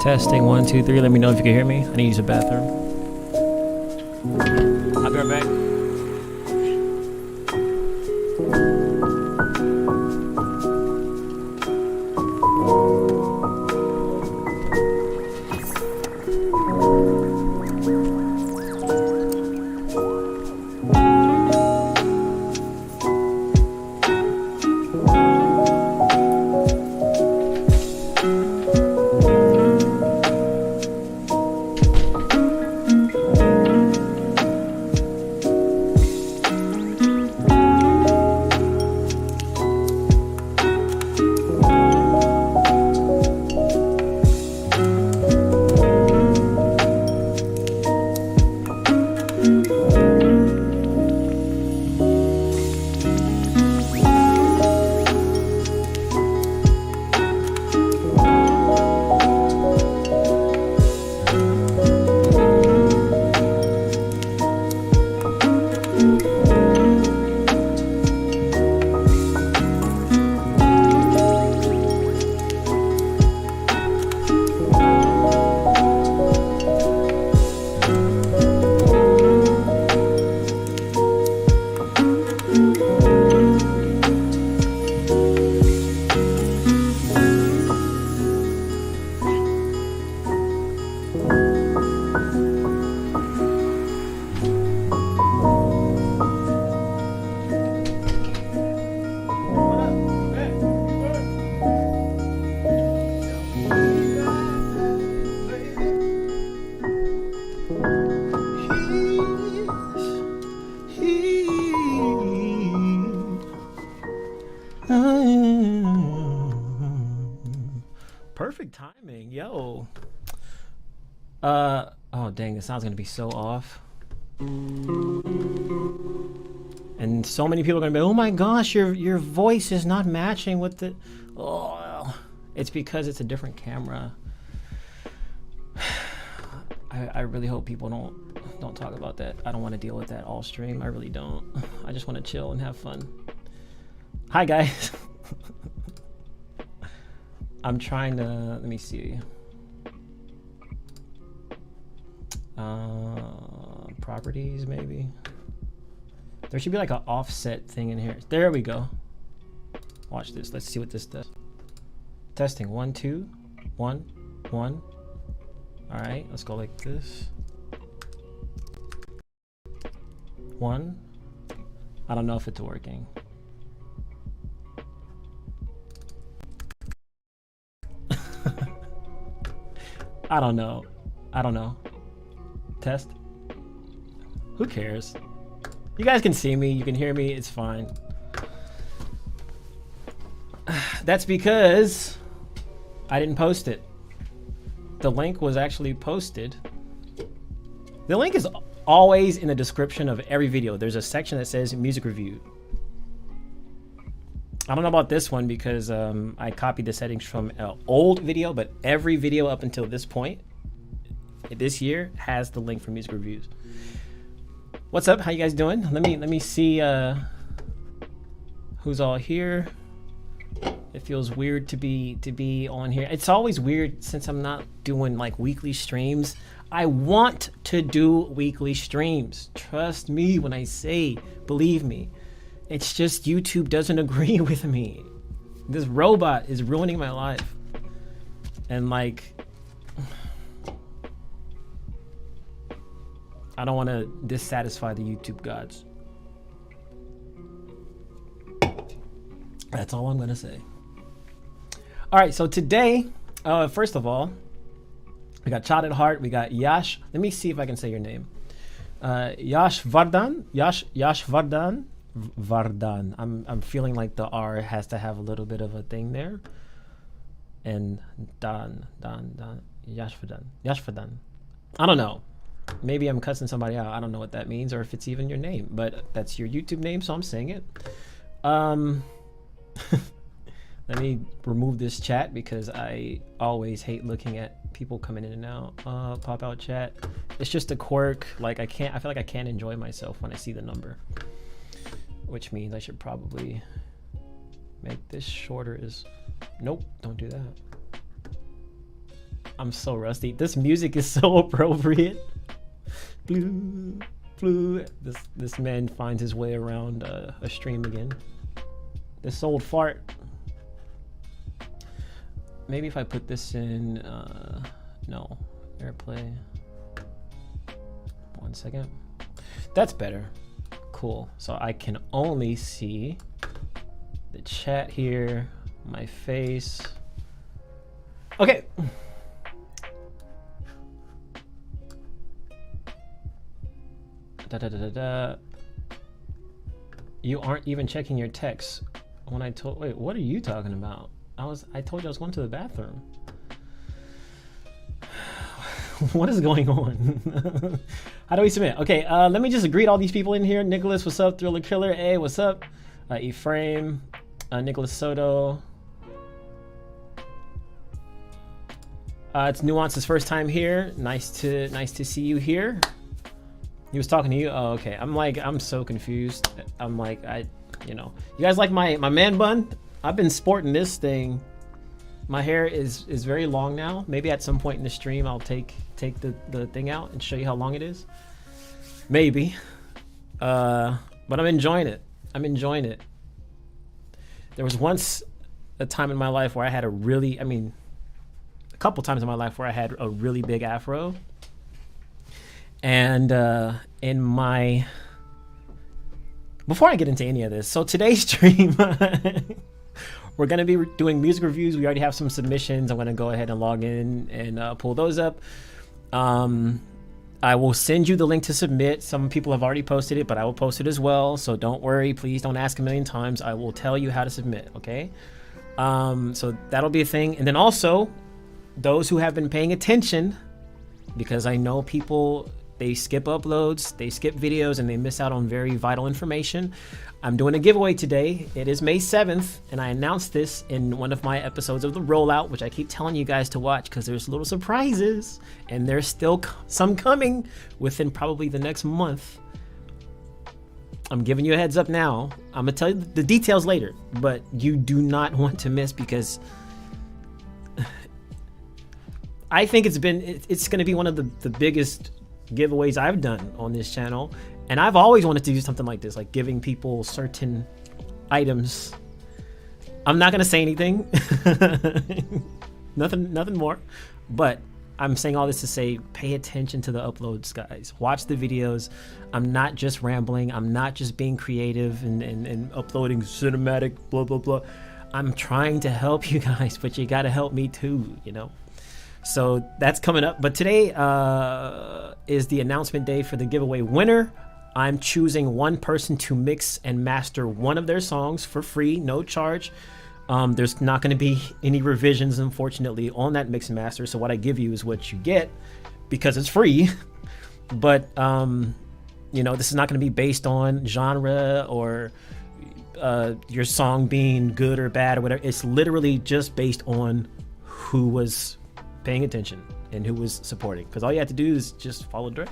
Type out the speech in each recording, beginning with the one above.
Testing 1, 2, 3. Let me know if you can hear me. I need to use a bathroom. I'll be right back. Perfect timing, yo. Oh dang, the sound's gonna be so off. And so many people are gonna be, oh my gosh, your voice is not matching with the. Oh, it's because it's a different camera. I really hope people don't talk about that. I don't want to deal with that all stream. I really don't. I just want to chill and have fun. Hi guys. I'm trying to, let me see. Properties maybe. There should be like an offset thing in here. There we go. Watch this. Let's see what this does. Testing 1, 2, 1, 1. All right, let's go like this. 1. I don't know if it's working. I don't know. I don't know. Test. Who cares? You guys can see me. You can hear me. It's fine. That's because I didn't post it. The link was actually posted. The link is always in the description of every video. There's a section that says music review. I don't know about this one because I copied the settings from an old video, but every video up until this point, this year, has the link for music reviews. What's up? How you guys doing? Let me see who's all here. It feels weird to be on here. It's always weird since I'm not doing like weekly streams. I want to do weekly streams. Trust me when I say, believe me. It's just YouTube doesn't agree with me. This robot is ruining my life. And like, I don't want to dissatisfy the YouTube gods. That's all I'm gonna say. All right, so today, first of all, we got Chad at Heart, we got Yash. Let me see if I can say your name. Yash Vardan. Vardan. I'm feeling like the R has to have a little bit of a thing there. And Dan. Yash Vardan. I don't know. Maybe I'm cussing somebody out. I don't know what that means or if it's even your name, but that's your YouTube name, so I'm saying it. Let me remove this chat because I always hate looking at people coming in and out. Pop out chat. It's just a quirk. Like I feel like I can't enjoy myself when I see the number. which means I should probably make this shorter. Nope, don't do that. I'm so rusty. This music is so appropriate. Blue, blue. This man finds his way around a stream again. This old fart. Maybe if I put this in, no, AirPlay. 1 second. That's better. Cool. So I can only see the chat here, my face. Okay. Da, da, da, da, da. You aren't even checking your texts. When I told, wait, what are you talking about? I told you I was going to the bathroom. What is going on? How do we submit? Okay, let me just greet all these people in here. Nicholas, what's up? Thriller Killer, hey, what's up? Ephraim, Nicholas Soto. It's Nuance's first time here. Nice to see you here. He was talking to you. Oh, okay. I'm so confused. I'm like, you guys like my man bun? I've been sporting this thing. My hair is very long now. Maybe at some point in the stream I'll take the thing out and show you how long it is. Maybe. But I'm enjoying it. There was once a time in my life where I had a couple times in my life where I had a really big afro. And before I get into any of this, so today's stream, we're going to be doing music reviews. We already have some submissions. I'm going to go ahead and log in and pull those up. I will send you the link to submit. Some people have already posted it, but I will post it as well. So don't worry. Please don't ask a million times. I will tell you how to submit, okay? So that'll be a thing. And then also, those who have been paying attention, because I know people, they skip uploads, they skip videos, and they miss out on very vital information. I'm doing a giveaway today. It is May 7th, and I announced this in one of my episodes of The Rollout, which I keep telling you guys to watch because there's little surprises, and there's still some coming within probably the next month. I'm giving you a heads up now. I'm gonna tell you the details later, but you do not want to miss, because I think it's going to be one of the biggest giveaways I've done on this channel, and I've always wanted to do something like this, like giving people certain items. I'm not going to say anything. nothing more, but I'm saying all this to say, pay attention to the uploads, guys. Watch the videos. I'm not just rambling. I'm not just being creative and uploading cinematic blah blah blah. I'm trying to help you guys, but you got to help me too, So that's coming up. But today is the announcement day for the giveaway winner. I'm choosing one person to mix and master one of their songs for free, no charge. There's not going to be any revisions, unfortunately, on that mix and master. So what I give you is what you get, because it's free. But, this is not going to be based on genre or your song being good or bad or whatever. It's literally just based on who was paying attention and who was supporting, because all you have to do is just follow direct,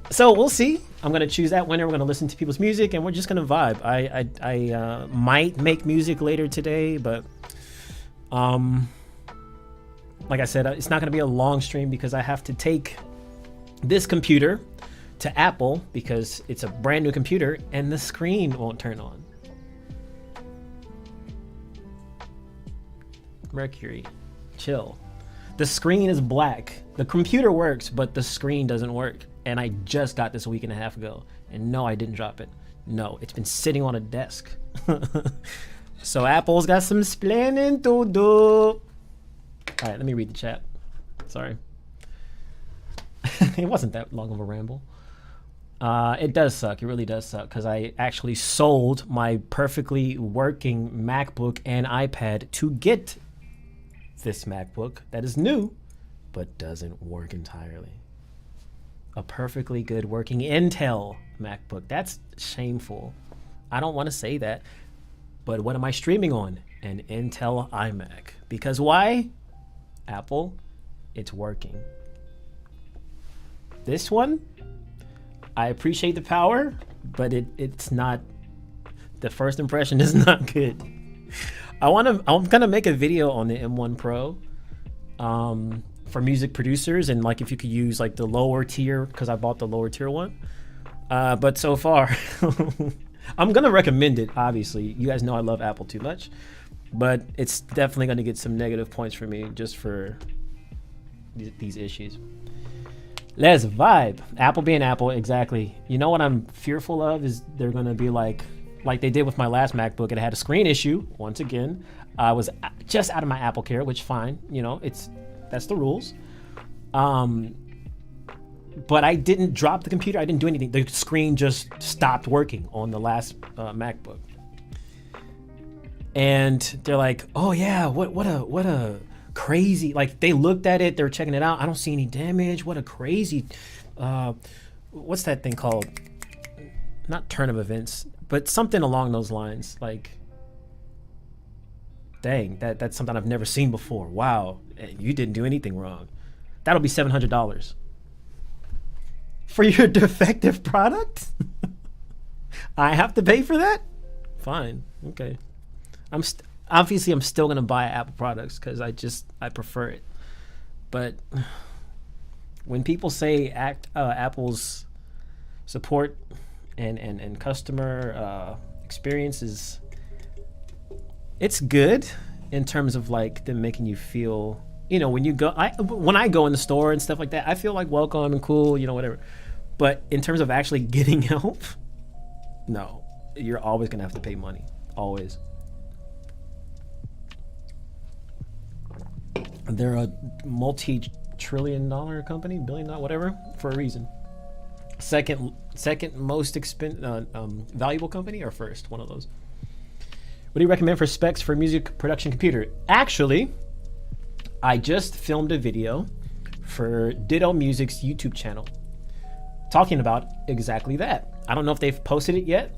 So we'll see. I'm gonna choose that winner. We're gonna listen to people's music and we're just gonna vibe. I might make music later today, but like I said, it's not gonna be a long stream because I have to take this computer to Apple because it's a brand new computer and the screen won't turn on. Mercury, chill. The screen is black. The computer works, but the screen doesn't work. And I just got this a week and a half ago. And no, I didn't drop it. No, it's been sitting on a desk. So Apple's got some splaining to do. All right, let me read the chat. Sorry. It wasn't that long of a ramble. It does suck. It really does suck, because I actually sold my perfectly working MacBook and iPad to get this MacBook that is new but doesn't work entirely. A perfectly good working Intel MacBook. That's shameful. I don't want to say that, but what am I streaming on? An Intel iMac. Because why? Apple, it's working. This one, I appreciate the power, but it's not. The first impression is not good. I'm gonna make a video on the M1 Pro for music producers, and like if you could use like the lower tier, because I bought the lower tier one. But so far, I'm gonna recommend it. Obviously, you guys know I love Apple too much, but it's definitely gonna get some negative points for me just for these issues. Let's vibe. Apple being Apple, exactly. You know what I'm fearful of is they're gonna be like they did with my last MacBook. It had a screen issue. Once again, I was just out of my Apple Care, which fine, you know, that's the rules. But I didn't drop the computer. I didn't do anything. The screen just stopped working on the last MacBook. And they're like, "Oh yeah, what a crazy!" Like they looked at it, they were checking it out. I don't see any damage. What a crazy, what's that thing called? Not turn of events, but something along those lines. Like, dang, that's something I've never seen before. Wow, you didn't do anything wrong. That'll be $700 for your defective product. I have to pay for that? Fine, okay. Obviously I'm still gonna buy Apple products because I prefer it. But when people say Apple's support and customer experience it's good in terms of like them making you feel, you know, when I go in the store and stuff like that, I feel like welcome and cool, you know, whatever. But in terms of actually getting help, no, you're always gonna have to pay money, always. They're a multi-trillion-dollar company, billion-dollar, whatever, for a reason. Second most valuable company, or first, one of those. What do you recommend for specs for music production computer? Actually, I just filmed a video for Ditto Music's YouTube channel talking about exactly that. I don't know if they've posted it yet,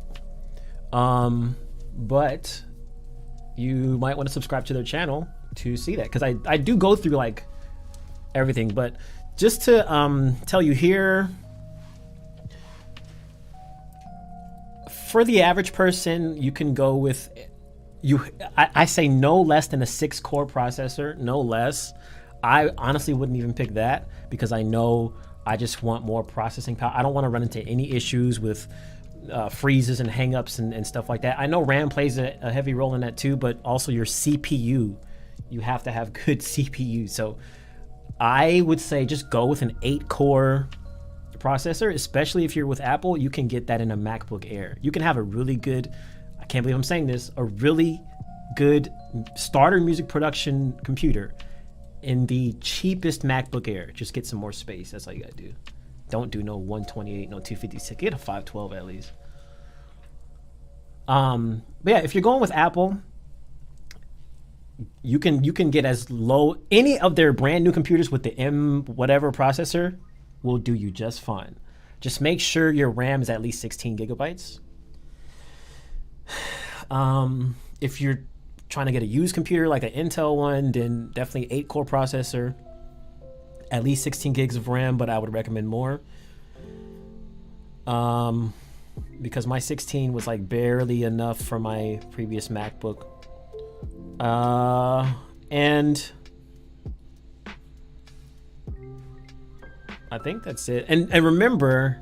but you might want to subscribe to their channel to see that, because I do go through like everything. But just to tell you here, for the average person, you can go with I say no less than a 6-core processor, no less. I honestly wouldn't even pick that because I know I just want more processing power. I don't want to run into any issues with freezes and hangups and stuff like that. I know RAM plays a heavy role in that too, but also your CPU. You have to have good CPU. So I would say just go with an 8-core processor, especially if you're with Apple. You can get that in a MacBook Air. You can have a really good, I can't believe I'm saying this, a really good starter music production computer in the cheapest MacBook Air. Just get some more space. That's all you gotta do. Don't do no 128, no 256. Get a 512 at least. But yeah, if you're going with Apple, you can get as low, any of their brand new computers with the M whatever processor will do you just fine. Just make sure your RAM is at least 16 gigabytes. If you're trying to get a used computer like an Intel one, then definitely 8-core processor, at least 16 gigs of RAM, but I would recommend more. Because my 16 was like barely enough for my previous MacBook. And I think that's it. And remember,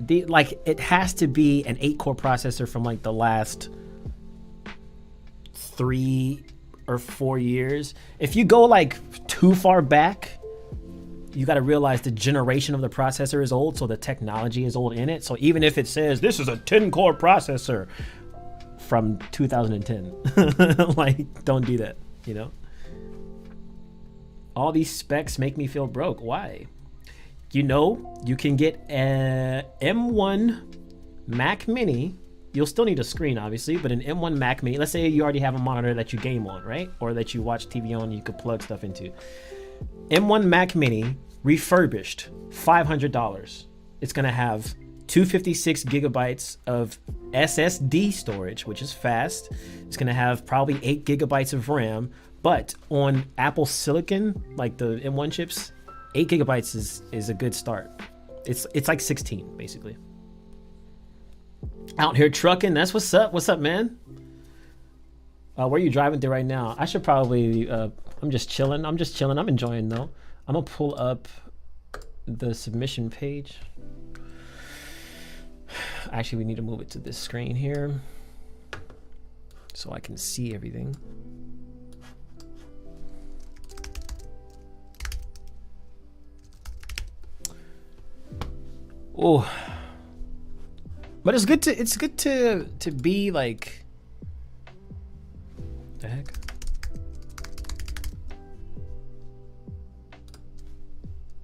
it has to be an 8-core processor from like the last 3 or 4 years. If you go like too far back, you got to realize the generation of the processor is old, so the technology is old in it. So even if it says this is a 10-core processor from 2010, like, don't do that, you know? All these specs make me feel broke. Why? You know, you can get a M1 Mac Mini. You'll still need a screen, obviously, but an M1 Mac Mini, let's say you already have a monitor that you game on, right? Or that you watch TV on, you could plug stuff into. M1 Mac Mini, refurbished, $500. It's gonna have 256 gigabytes of SSD storage, which is fast. It's gonna have probably 8 gigabytes of RAM, but on Apple Silicon, like the M1 chips, 8 gigabytes is a good start. It's like 16, basically. Out here trucking. That's what's up. What's up, man? Where are you driving to right now? I should probably. I'm just chilling. I'm enjoying though. I'm gonna pull up the submission page. Actually, we need to move it to this screen here so I can see everything. Oh, but it's good to be like, what the heck?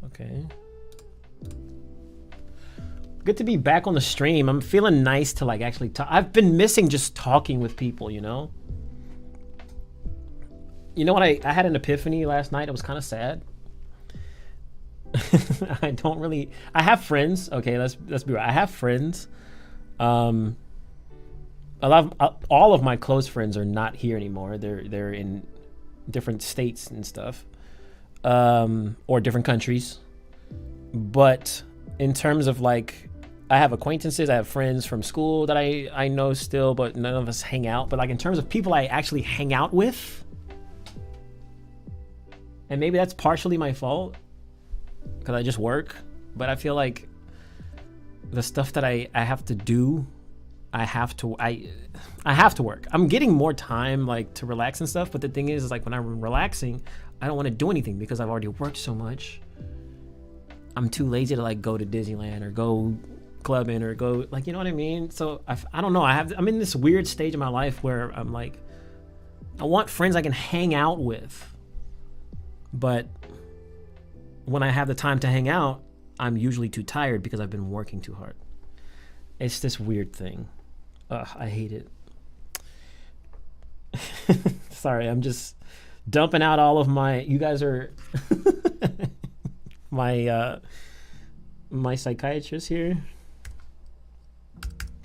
Okay. Good to be back on the stream. I'm feeling nice to like actually talk. I've been missing just talking with people, you know? You know what? I had an epiphany last night. It was kind of sad. I have friends. Okay, let's be right. I have friends. All of my close friends are not here anymore. They're in different states and stuff. Or different countries. But in terms of like, I have acquaintances, I have friends from school that I know still, but none of us hang out. But like in terms of people I actually hang out with, and maybe that's partially my fault because I just work, but I feel like the stuff that I have to do, I have to work. I'm getting more time like to relax and stuff, but the thing is like when I'm relaxing, I don't want to do anything because I've already worked so much. I'm too lazy to like go to Disneyland or go clubbing or go like, you know what I mean? So I don't know. I'm in this weird stage of my life where I'm like, I want friends I can hang out with, but when I have the time to hang out, I'm usually too tired because I've been working too hard. It's this weird thing. Ugh, I hate it. Sorry, I'm just dumping out all of my, you guys are my my psychiatrist here,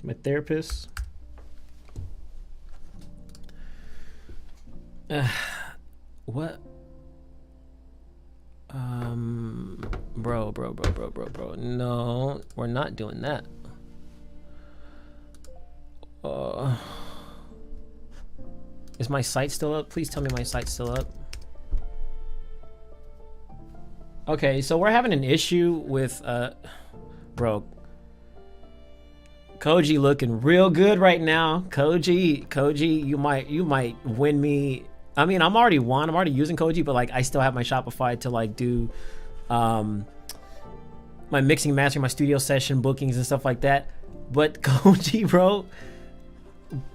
my therapist. What? Bro. No, we're not doing that. Is my site still up? Please tell me my site's still up. Okay, so we're having an issue with bro. Koji looking real good right now. Koji, you might win me. I mean, I'm already using Koji, but like I still have my Shopify to like do my mixing, mastering, my studio session bookings and stuff like that. But Koji, bro,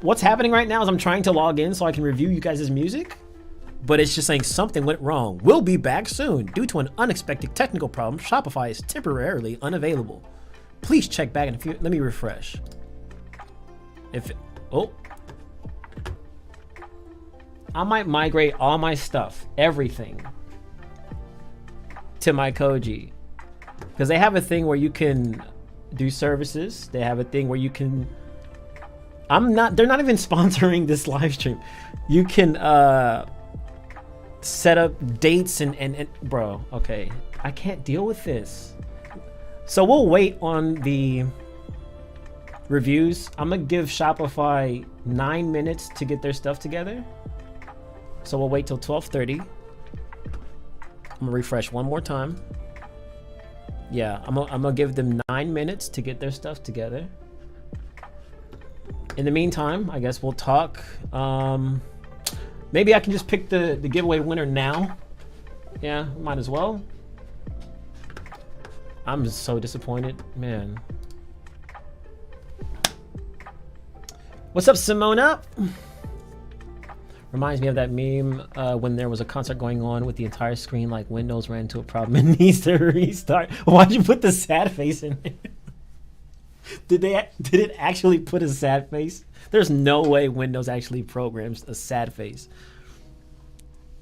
what's happening right now is I'm trying to log in so I can review you guys' music, but it's just saying something went wrong. We'll be back soon. Due to an unexpected technical problem, Shopify is temporarily unavailable. Please check back in a few. Let me refresh. I might migrate all my stuff, everything, to my Koji, because they have a thing where you can do services. They have a thing where you can. They're not even sponsoring this live stream. You can set up dates and bro, okay, I can't deal with this. So we'll wait on the reviews. I'm gonna give Shopify 9 minutes to get their stuff together. So we'll wait till 12:30. I'm gonna refresh one more time. Yeah, I'm gonna give them 9 minutes to get their stuff together. In the meantime, I guess we'll talk. Maybe I can just pick the giveaway winner now. Yeah, might as well. I'm just so disappointed, man. What's up, Simona? Reminds me of that meme when there was a concert going on with the entire screen like Windows ran into a problem and needs to restart. Why'd you put the sad face in there? Did it actually put a sad face? There's no way Windows actually programs a sad face.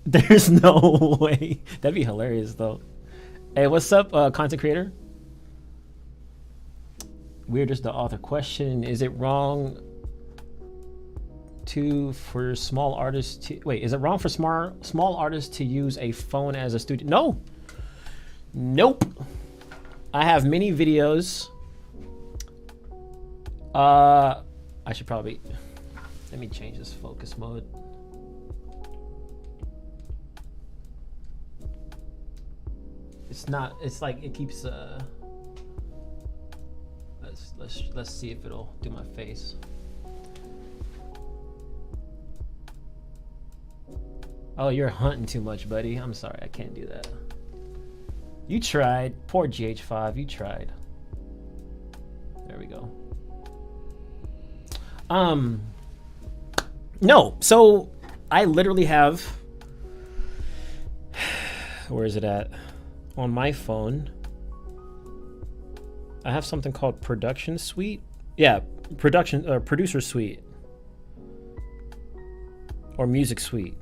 There's no way. That'd be hilarious though. Hey, what's up, content creator? Weirdest the author question: is it wrong for small artists to is it wrong for small artists to use a phone as a studio? No. Nope. I have many videos I should probably, let me change this focus mode. It's not, it's like, it keeps, let's see if it'll do my face. Oh, you're hunting too much, buddy. I'm sorry, I can't do that. You tried. Poor GH5, you tried. There we go. No, so I literally have, where is it at? On my phone, I have something called Production Suite. Yeah, Producer Suite. Or Music Suite.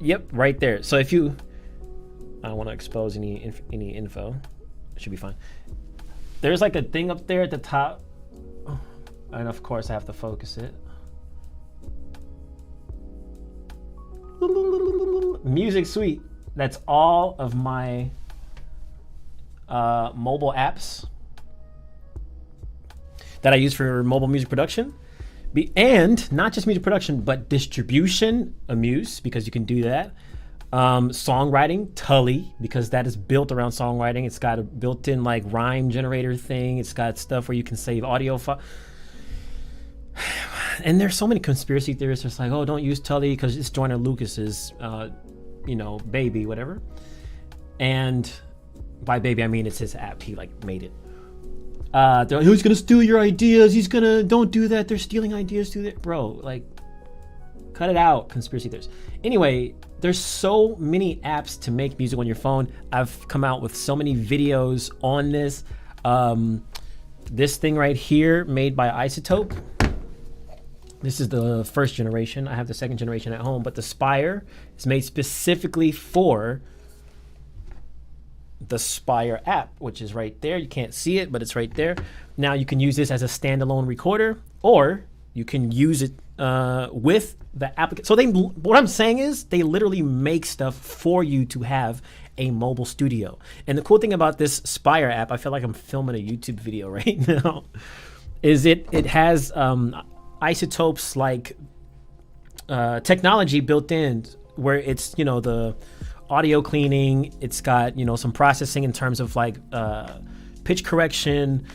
Yep, right there. So if you, I don't want to expose any info. It should be fine. There's like a thing up there at the top, and of course I have to focus it. Music Suite. That's all of my mobile apps that I use for mobile music production. And not just music production, but distribution, Amuse, because you can do that. Songwriting, Tully, because that is built around songwriting. It's got a built-in like rhyme generator thing. It's got stuff where you can save audio file. And there's so many conspiracy theorists just like, oh, don't use Tully because it's Joyner Lucas's, you know, baby, whatever. And by baby, I mean it's his app. He like made it. They're like, who's gonna steal your ideas? He's gonna, don't do that. They're stealing ideas to that, bro. Like, cut it out, conspiracy theorists. Anyway, there's so many apps to make music on your phone. I've come out with so many videos on this. This thing right here, made by Isotope. This is the first generation. I have the second generation at home, but the Spire is made specifically for the Spire app, which is right there. You can't see it, but it's right there. Now you can use this as a standalone recorder, or you can use it with the application. So what I'm saying is they literally make stuff for you to have a mobile studio. And the cool thing about this Spire app, I feel like I'm filming a YouTube video right now, is it has Isotope's like technology built in, where it's, you know, the audio cleaning, it's got, you know, some processing in terms of like pitch correction,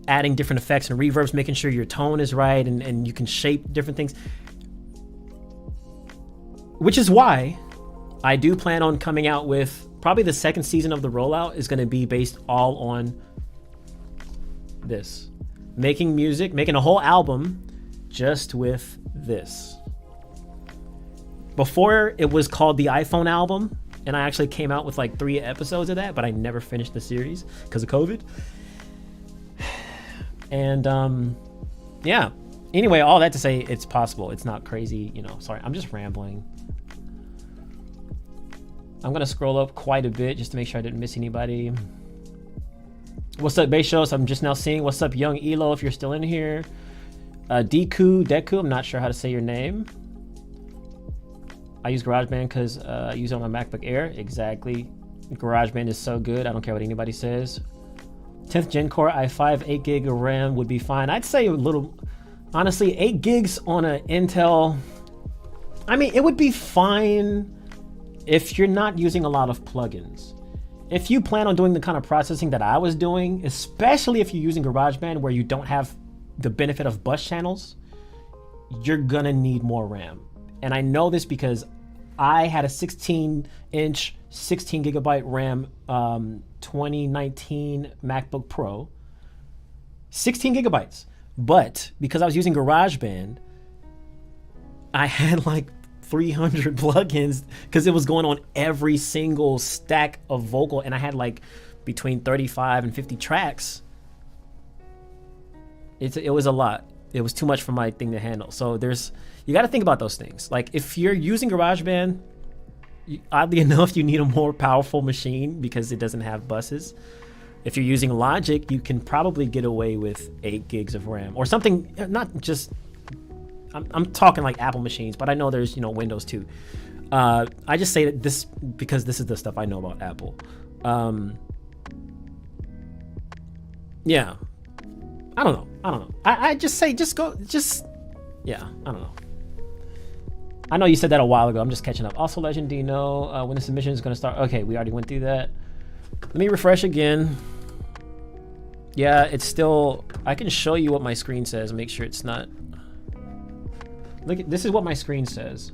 adding different effects and reverbs, making sure your tone is right, and you can shape different things. Which is why I do plan on coming out with, probably the second season of the rollout is going to be based all on this. Making music, making a whole album just with this. Before it was called the iPhone album, and I actually came out with like 3 episodes of that, but I never finished the series because of COVID. And yeah, anyway, all that to say, it's possible. It's not crazy, you know. Sorry, I'm just rambling. I'm gonna scroll up quite a bit just to make sure I didn't miss anybody. What's up, Bayshos? I'm just now seeing. What's up, Young Elo, if you're still in here. Deku, I'm not sure how to say your name. I use GarageBand because I use it on my MacBook Air. Exactly. GarageBand is so good. I don't care what anybody says. 10th Gen Core i5, 8 gig of RAM would be fine. I'd say a little, honestly, 8 gigs on an Intel. I mean, it would be fine if you're not using a lot of plugins. If you plan on doing the kind of processing that I was doing, especially if you're using GarageBand where you don't have the benefit of bus channels, you're gonna need more RAM. And I know this because I had a 16-inch, 16 gigabyte RAM 2019 MacBook Pro, 16 gigabytes. But because I was using GarageBand, I had like 300 plugins because it was going on every single stack of vocal, and I had like between 35 and 50 tracks. It was a lot. It was too much for my thing to handle. So you got to think about those things. Like if you're using GarageBand, oddly enough, you need a more powerful machine because it doesn't have buses. If you're using Logic, you can probably get away with 8 gigs of RAM or something. Not just, I'm talking like Apple machines, but I know there's, you know, Windows too. I just say that this because this is the stuff I know about Apple. Yeah. I don't know. I don't know. I just say, just go, just, yeah, I don't know. I know you said that a while ago. I'm just catching up. Also, Legend, do you know when the submission is going to start? Okay, we already went through that. Let me refresh again. Yeah, it's still, I can show you what my screen says. Make sure it's not. Look, this is what my screen says.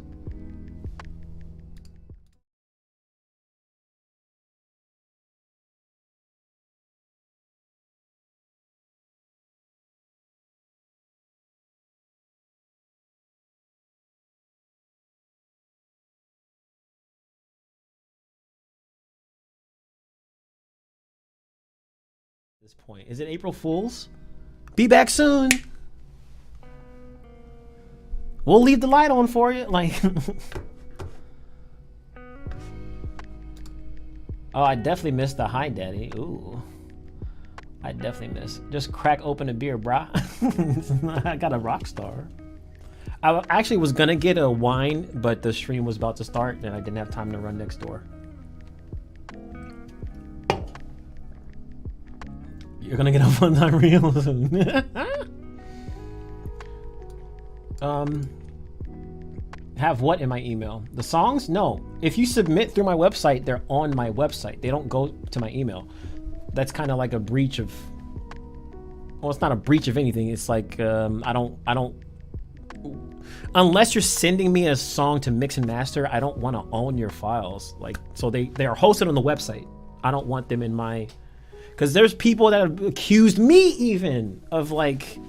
This point, is it April Fool's? Be back soon. We'll leave the light on for you. Like, oh, I definitely missed the Hi Daddy. Ooh, I definitely missed. Just crack open a beer, brah. I got a rock star. I actually was gonna get a wine, but the stream was about to start and I didn't have time to run next door. You're gonna get a one-time reel soon. Have what in my email? The songs? No. If you submit through my website, they're on my website. They don't go to my email. That's kind of like a breach of. Well, it's not a breach of anything. It's like I don't. Unless you're sending me a song to mix and master, I don't want to own your files. Like, so they are hosted on the website. I don't want them in my. Because there's people that have accused me even of like,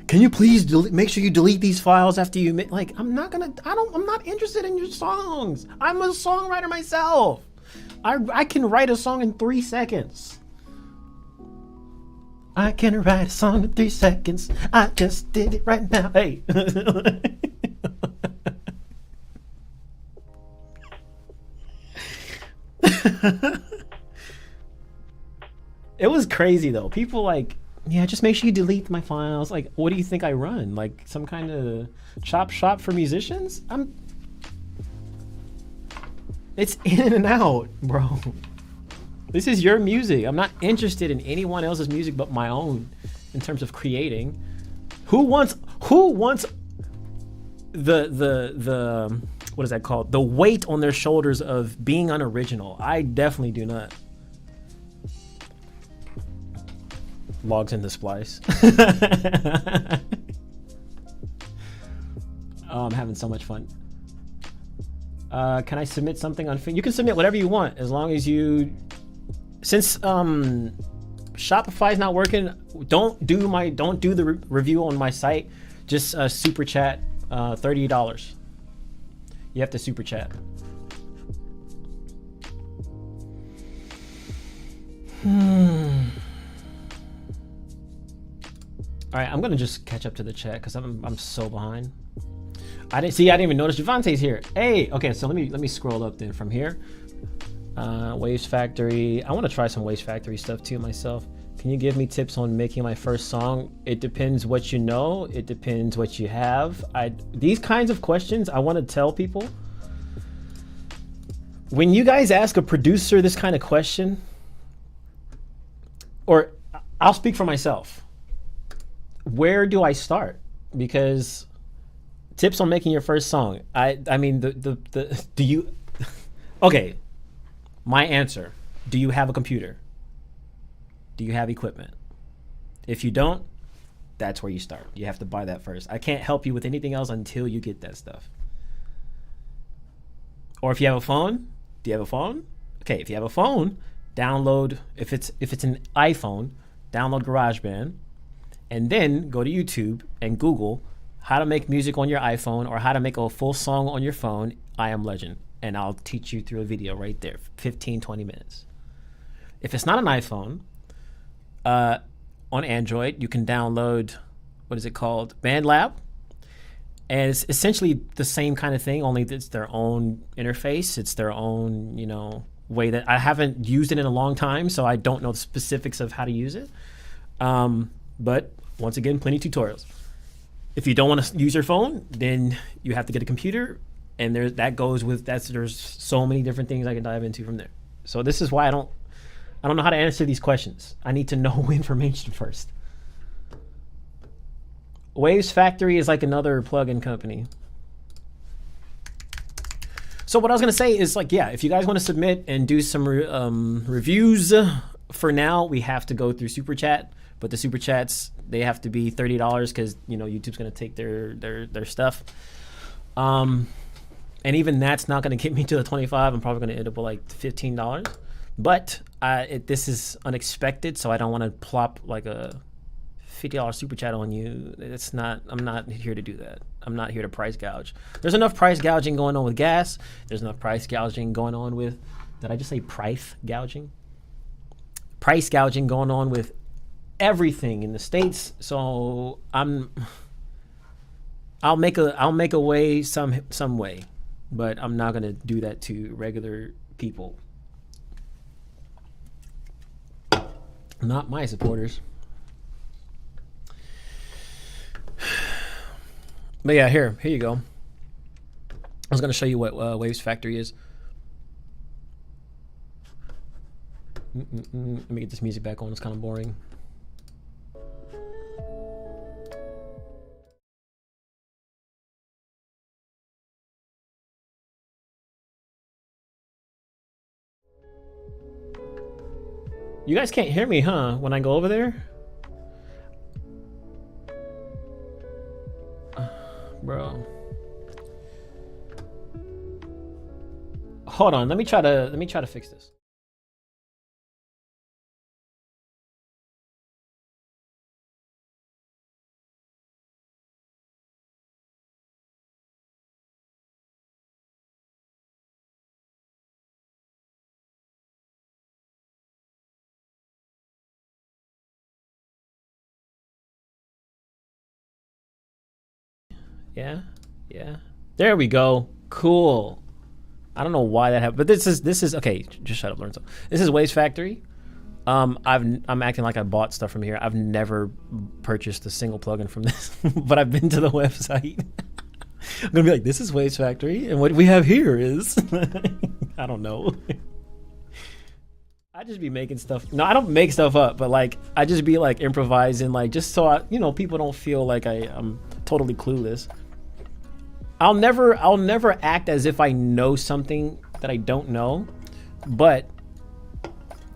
can you please make sure you delete these files after you like, I'm not interested in your songs. I'm a songwriter myself. I can write a song in 3 seconds. I can write a song in 3 seconds. I just did it right now. Hey. It was crazy though. People like, yeah, just make sure you delete my files. Like, what do you think I run? Like some kind of chop shop for musicians? It's in and out, bro. This is your music. I'm not interested in anyone else's music but my own in terms of creating. Who wants the what is that called? The weight on their shoulders of being unoriginal. I definitely do not. Logs into Splice. Oh, I'm having so much fun. Can I submit something on? You can submit whatever you want as long as you. Since Shopify is not working, don't do the review on my site. Just super chat $30. You have to super chat. All right, I'm gonna just catch up to the chat because I'm so behind. I didn't even notice Javante's here. Hey, okay, so let me scroll up then from here. Waves Factory. I want to try some Waves Factory stuff too myself. Can you give me tips on making my first song? It depends what you know. It depends what you have. These kinds of questions I want to tell people. When you guys ask a producer this kind of question, or I'll speak for myself. Where do I start? Because tips on making your first song. I mean do you okay, my answer. Do you have a computer? Do you have equipment? If you don't, that's where you start. You have to buy that first. I can't help you with anything else until you get that stuff. Or if you have a phone, do you have a phone? Okay, if you have a phone, download, if it's an iPhone, download GarageBand, and then go to YouTube and Google how to make music on your iPhone or how to make a full song on your phone, IAMLXGEND, and I'll teach you through a video right there, 15, 20 minutes. If it's not an iPhone, on Android, you can download, what is it called? BandLab. And it's essentially the same kind of thing, only it's their own interface. It's their own, way that I haven't used it in a long time, so I don't know the specifics of how to use it. But once again, plenty of tutorials. If you don't want to use your phone, then you have to get a computer, and there's so many different things I can dive into from there. So this is why I don't know how to answer these questions. I need to know information first. Waves Factory is like another plugin company. So what I was gonna say is like, yeah, if you guys want to submit and do some reviews, for now we have to go through Super Chat, but the Super Chats, they have to be $30 because YouTube's gonna take their stuff. And even that's not gonna get me to the 25. I'm probably gonna end up with like $15. But this is unexpected, so I don't want to plop like a $50 super chat on you. It's not. I'm not here to do that. I'm not here to price gouge. There's enough price gouging going on with gas. There's enough price gouging going on with. Did I just say price gouging? Price gouging going on with everything in the States. So I'll make a way some way, but I'm not gonna do that to regular people. Not my supporters. But yeah, here you go. I was gonna show you what Waves Factory is. Let me get this music back on. It's kind of boring. You guys can't hear me, huh? When I go over there? Bro. Hold on, let me try to fix this. Yeah. There we go. Cool. I don't know why that happened, but this is okay. Just shut up, learn something. This is Waves Factory. I'm acting like I bought stuff from here. I've never purchased a single plugin from this, but I've been to the website. I'm gonna be like, this is Waves Factory, and what we have here is I don't know. I just be making stuff. No, I don't make stuff up, but like I just be like improvising, like just so people don't feel like I'm totally clueless. I'll never act as if I know something that I don't know, but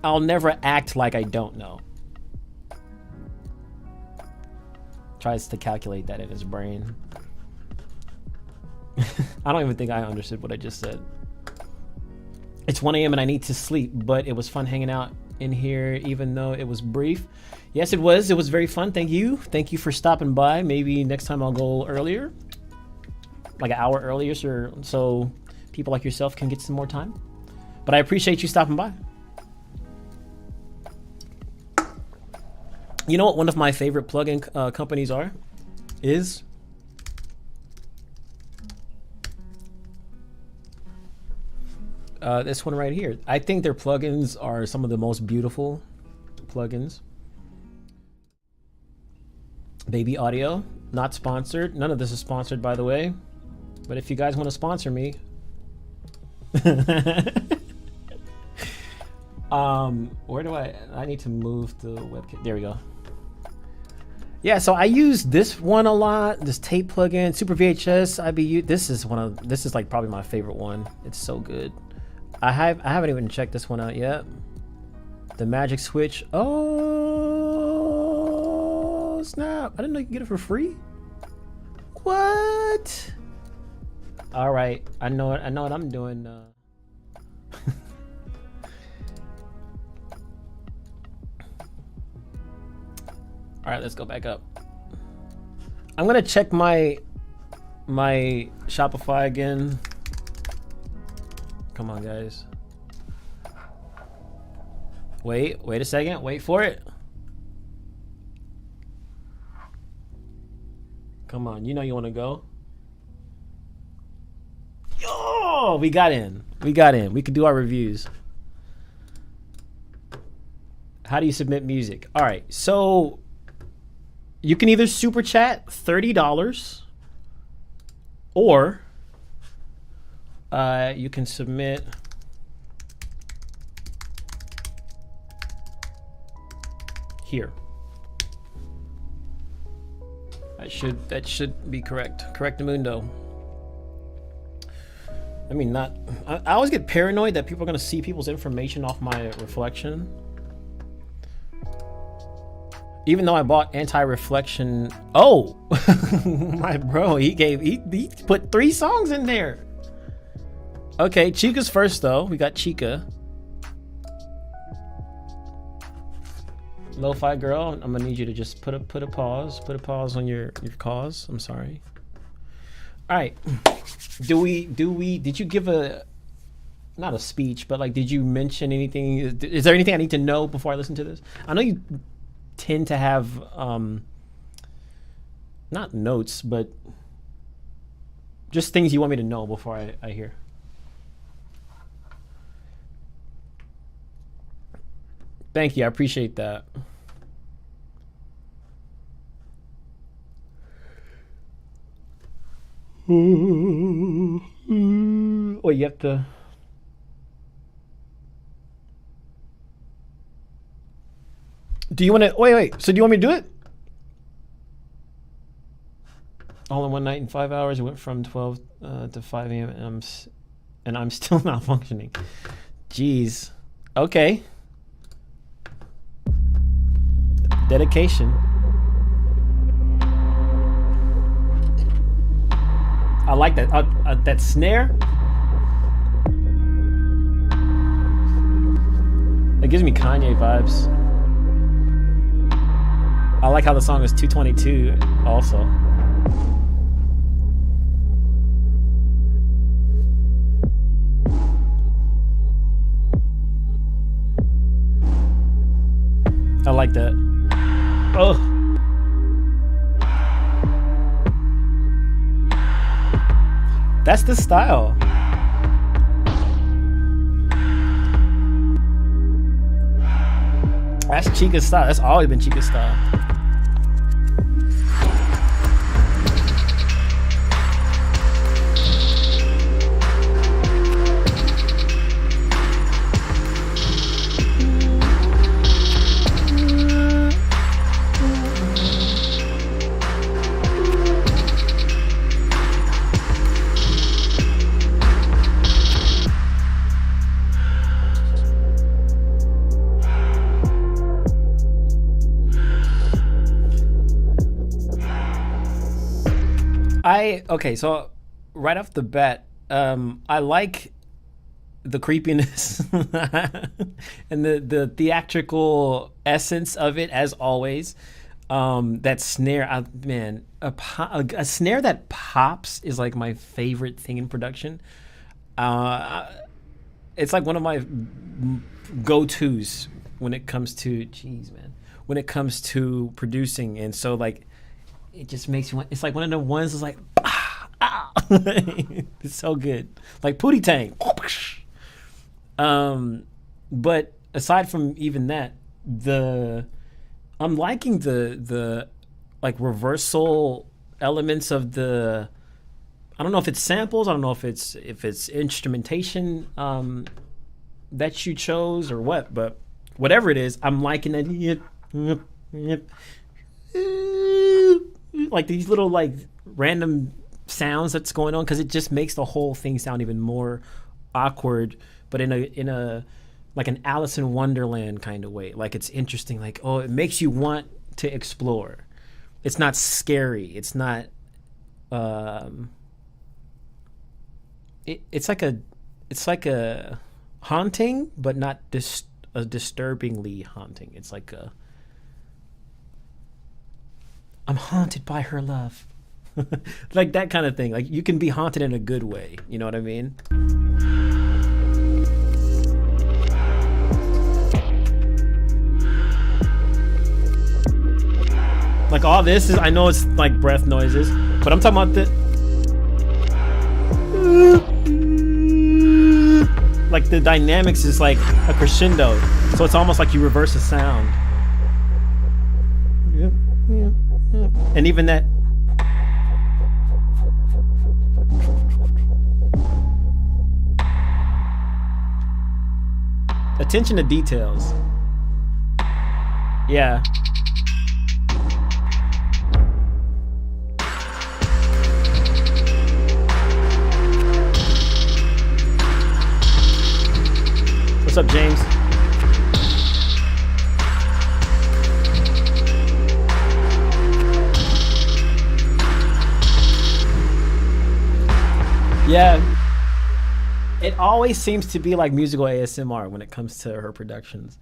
I'll never act like I don't know. Tries to calculate that in his brain. I don't even think I understood what I just said. It's 1 a.m. and I need to sleep, but it was fun hanging out in here, even though it was brief. Yes, it was. It was very fun. Thank you. Thank you for stopping by. Maybe next time I'll go earlier. Like an hour earlier, so people like yourself can get some more time. But I appreciate you stopping by. You know what one of my favorite plugin companies is this one right here. I think their plugins are some of the most beautiful plugins. Baby Audio, not sponsored. None of this is sponsored, by the way. But if you guys want to sponsor me, where do I need to move the webcam? There we go. Yeah, so I use this one a lot. This tape plugin, Super VHS, IBU. This is like probably my favorite one. It's so good. I haven't even checked this one out yet. The Magic Switch. Oh snap! I didn't know you could get it for free. What? All right, I know what I'm doing. All right, let's go back up. I'm gonna check my Shopify again. Come on, guys. Wait a second. Wait for it. Come on, you know you want to go. Yo, we got in. We could do our reviews. How do you submit music? All right, so you can either super chat $30 or you can submit here. That should be correct. Correctamundo. I mean, not. I always get paranoid that people are gonna see people's information off my reflection. Even though I bought anti-reflection. Oh, my bro, he put 3 songs in there. Okay, Chica's first though. We got Chica. Lo-fi girl, I'm gonna need you to just put a pause. Put a pause on your cause. I'm sorry. All right. Did you give not a speech, but like, did you mention anything? Is there anything I need to know before I listen to this? I know you tend to have not notes, but just things you want me to know before I hear. Thank you, I appreciate that. Wait, you have to. Do you want to wait? So do you want me to do it? All in one night in 5 hours. It went from 12 to 5 a.m. and I'm still not functioning. Jeez. Okay. Dedication. I like that. That snare. It gives me Kanye vibes. I like how the song is 222 also. I like that. Oh. That's the style. That's Chica's style. That's always been Chica's style. Okay, so right off the bat, I like the creepiness and the theatrical essence of it, as always. That snare, man, a snare that pops is like my favorite thing in production. It's like one of my go-tos when it comes to, when it comes to producing. And so like, it just makes you want, it's like one of the ones that's like, it's so good, like Pootie Tang. But aside from even that, I'm liking the like reversal elements of the, I don't know if it's samples, I don't know if it's instrumentation that you chose or what, but whatever it is, I'm liking that. Like these little like random sounds that's going on, because it just makes the whole thing sound even more awkward, but in a like an Alice in Wonderland kind of way. Like it's interesting, like, oh, it makes you want to explore. It's not scary. It's not it's like a haunting, but not a disturbingly haunting. It's like I'm haunted by her love. Like that kind of thing. Like you can be haunted in a good way. You know what I mean? Like all this is, I know it's like breath noises, but I'm talking about like the dynamics is like a crescendo. So it's almost like you reverse a sound. Yep. And even that. Attention to details. Yeah. What's up, James? Yeah. It always seems to be like musical ASMR when it comes to her productions.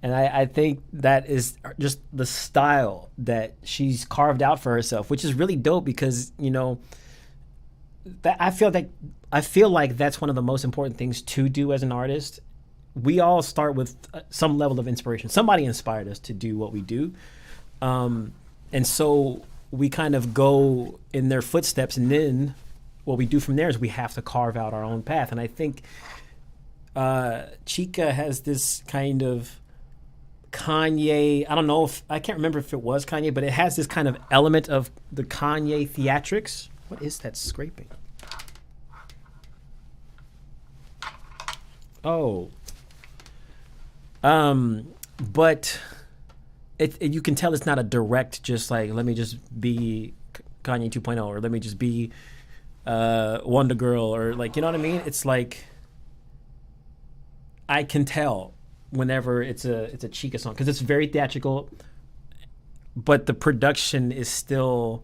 And I think that is just the style that she's carved out for herself, which is really dope because, you know, that I feel like that's one of the most important things to do as an artist. We all start with some level of inspiration. Somebody inspired us to do what we do. And so we kind of go in their footsteps, and then what we do from there is we have to carve out our own path. And I think Chica has this kind of Kanye, I don't know if, I can't remember if it was Kanye, but it has this kind of element of the Kanye theatrics. What is that scraping? Oh. But you can tell it's not a direct, just like, let me just be Kanye 2.0, or let me just be Wonder Girl, or like, you know what I mean? It's like, I can tell whenever it's a Chica song, because it's very theatrical, but the production is still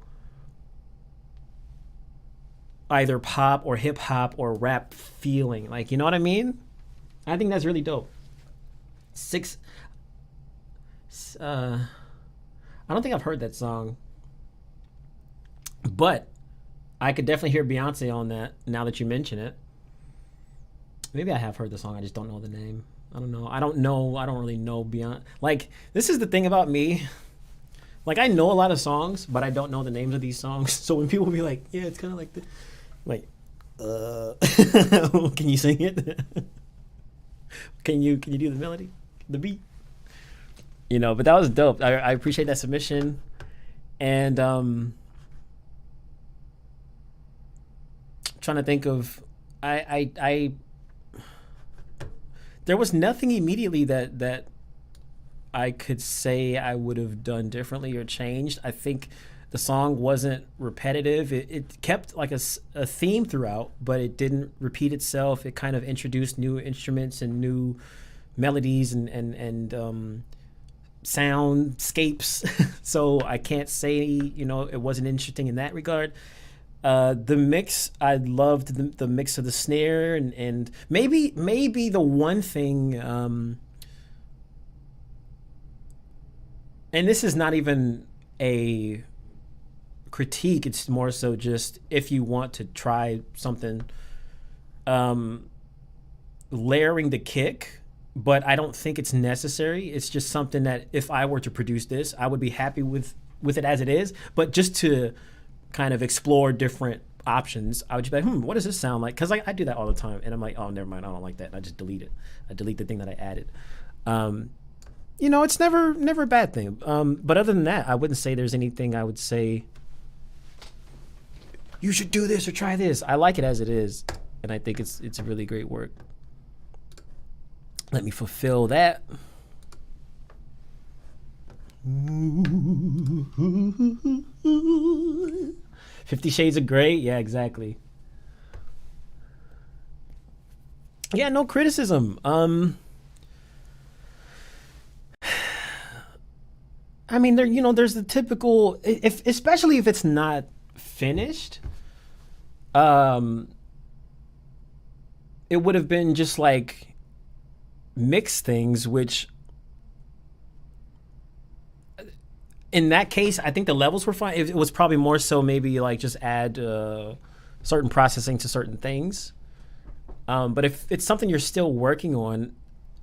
either pop or hip hop or rap feeling. Like, you know what I mean? I think that's really dope. I don't think I've heard that song, but I could definitely hear Beyonce on that now that you mention it. Maybe I have heard the song, I just don't know the name. I don't know. I don't really know Beyonce. Like, this is the thing about me. Like, I know a lot of songs, but I don't know the names of these songs. So when people be like, yeah, it's kind of like the, like, can you sing it? Can you do the melody, the beat? You know, but that was dope. I appreciate that submission. And trying to think of, I there was nothing immediately that I could say I would have done differently or changed. I think the song wasn't repetitive. It kept like a theme throughout, but it didn't repeat itself. It kind of introduced new instruments and new melodies and soundscapes. So I can't say, you know, it wasn't interesting in that regard. The mix, I loved the mix of the snare and maybe the one thing, and this is not even a critique, it's more so just if you want to try something, layering the kick, but I don't think it's necessary. It's just something that if I were to produce this, I would be happy with it as it is, but just to kind of explore different options, I would just be like, what does this sound like? Because I do that all the time, and I'm like, oh, never mind, I don't like that, and I just delete it. I delete the thing that I added. You know, it's never a bad thing. But other than that, I wouldn't say there's anything I would say, you should do this or try this. I like it as it is, and I think it's really great work. Let me fulfill that. 50 Shades of Grey, yeah, exactly. Yeah, no criticism. I mean, there's the typical, especially if it's not finished. It would have been just like mix things, which in that case, I think the levels were fine. It was probably more so maybe like just add certain processing to certain things. But if it's something you're still working on,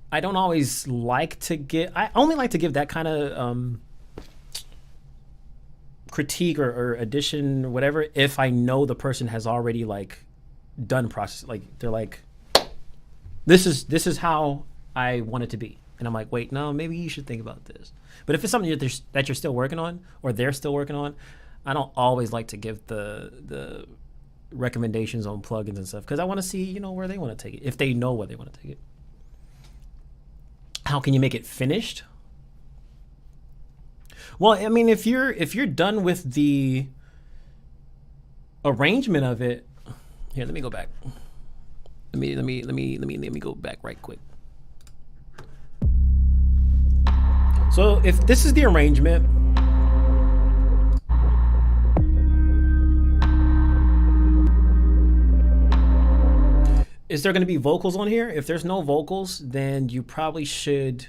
I don't always like to give. I only like to give that kind of critique or addition or whatever if I know the person has already like done process. Like they're like, this is how I want it to be, and I'm like, wait, no, maybe you should think about this. But if it's something that you're still working on, or they're still working on, I don't always like to give the recommendations on plugins and stuff, because I want to see, where they want to take it, if they know where they want to take it. How can you make it finished? Well, I mean, if you're done with the arrangement of it, here, let me go back. Let me go back right quick. So if this is the arrangement, is there going to be vocals on here? If there's no vocals, then you probably should.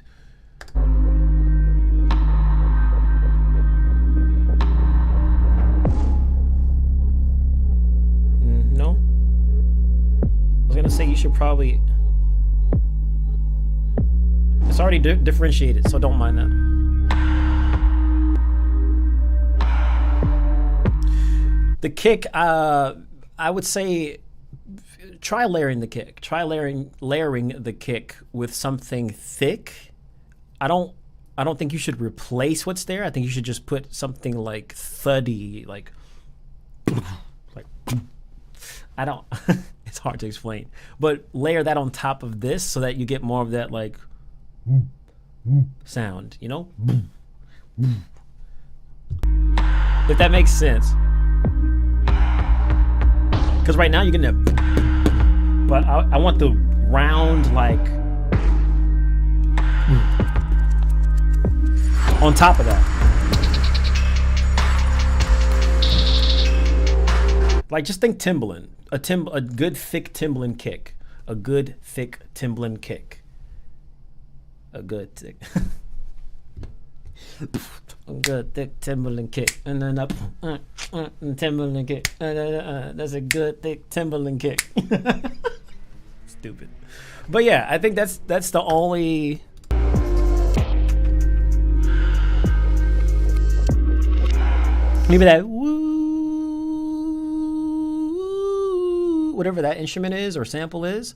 No. I was going to say you should probably. It's already differentiated, so don't mind that. The kick, I would say, try layering the kick. Try layering the kick with something thick. I don't think you should replace what's there. I think you should just put something like thuddy, like I don't. It's hard to explain, but layer that on top of this so that you get more of that like sound, you know? If that makes sense. Because right now you're getting that, but I want the round like on top of that. Like just think Timbaland, a good thick Timbaland kick, a good thick Timbaland kick. A good thick, a good thick Timbaland kick, and then up, Timbaland kick. That's a good thick Timbaland kick. Stupid, but yeah, I think that's the only. Maybe that woo, whatever that instrument is or sample is.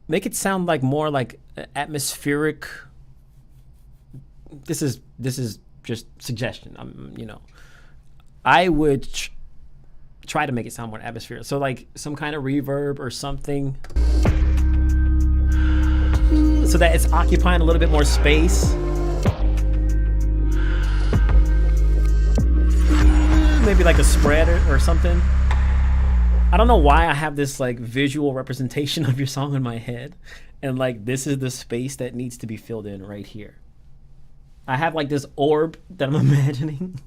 Make it sound like more like atmospheric. This is just suggestion. You know, I would try to make it sound more atmospheric. So like some kind of reverb or something, so that it's occupying a little bit more space. Maybe like a spread or something. I don't know why I have this like visual representation of your song in my head, and like this is the space that needs to be filled in right here. I have like this orb that I'm imagining,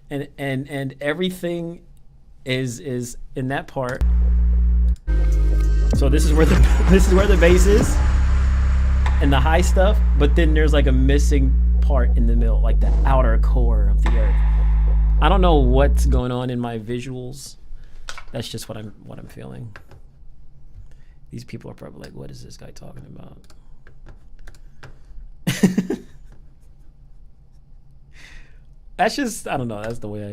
and everything is in that part. So this is where the bass is and the high stuff, but then there's like a missing part in the middle, like the outer core of the earth. I don't know what's going on in my visuals. That's just what I'm feeling. These people are probably like, what is this guy talking about? That's just, I don't know, that's the way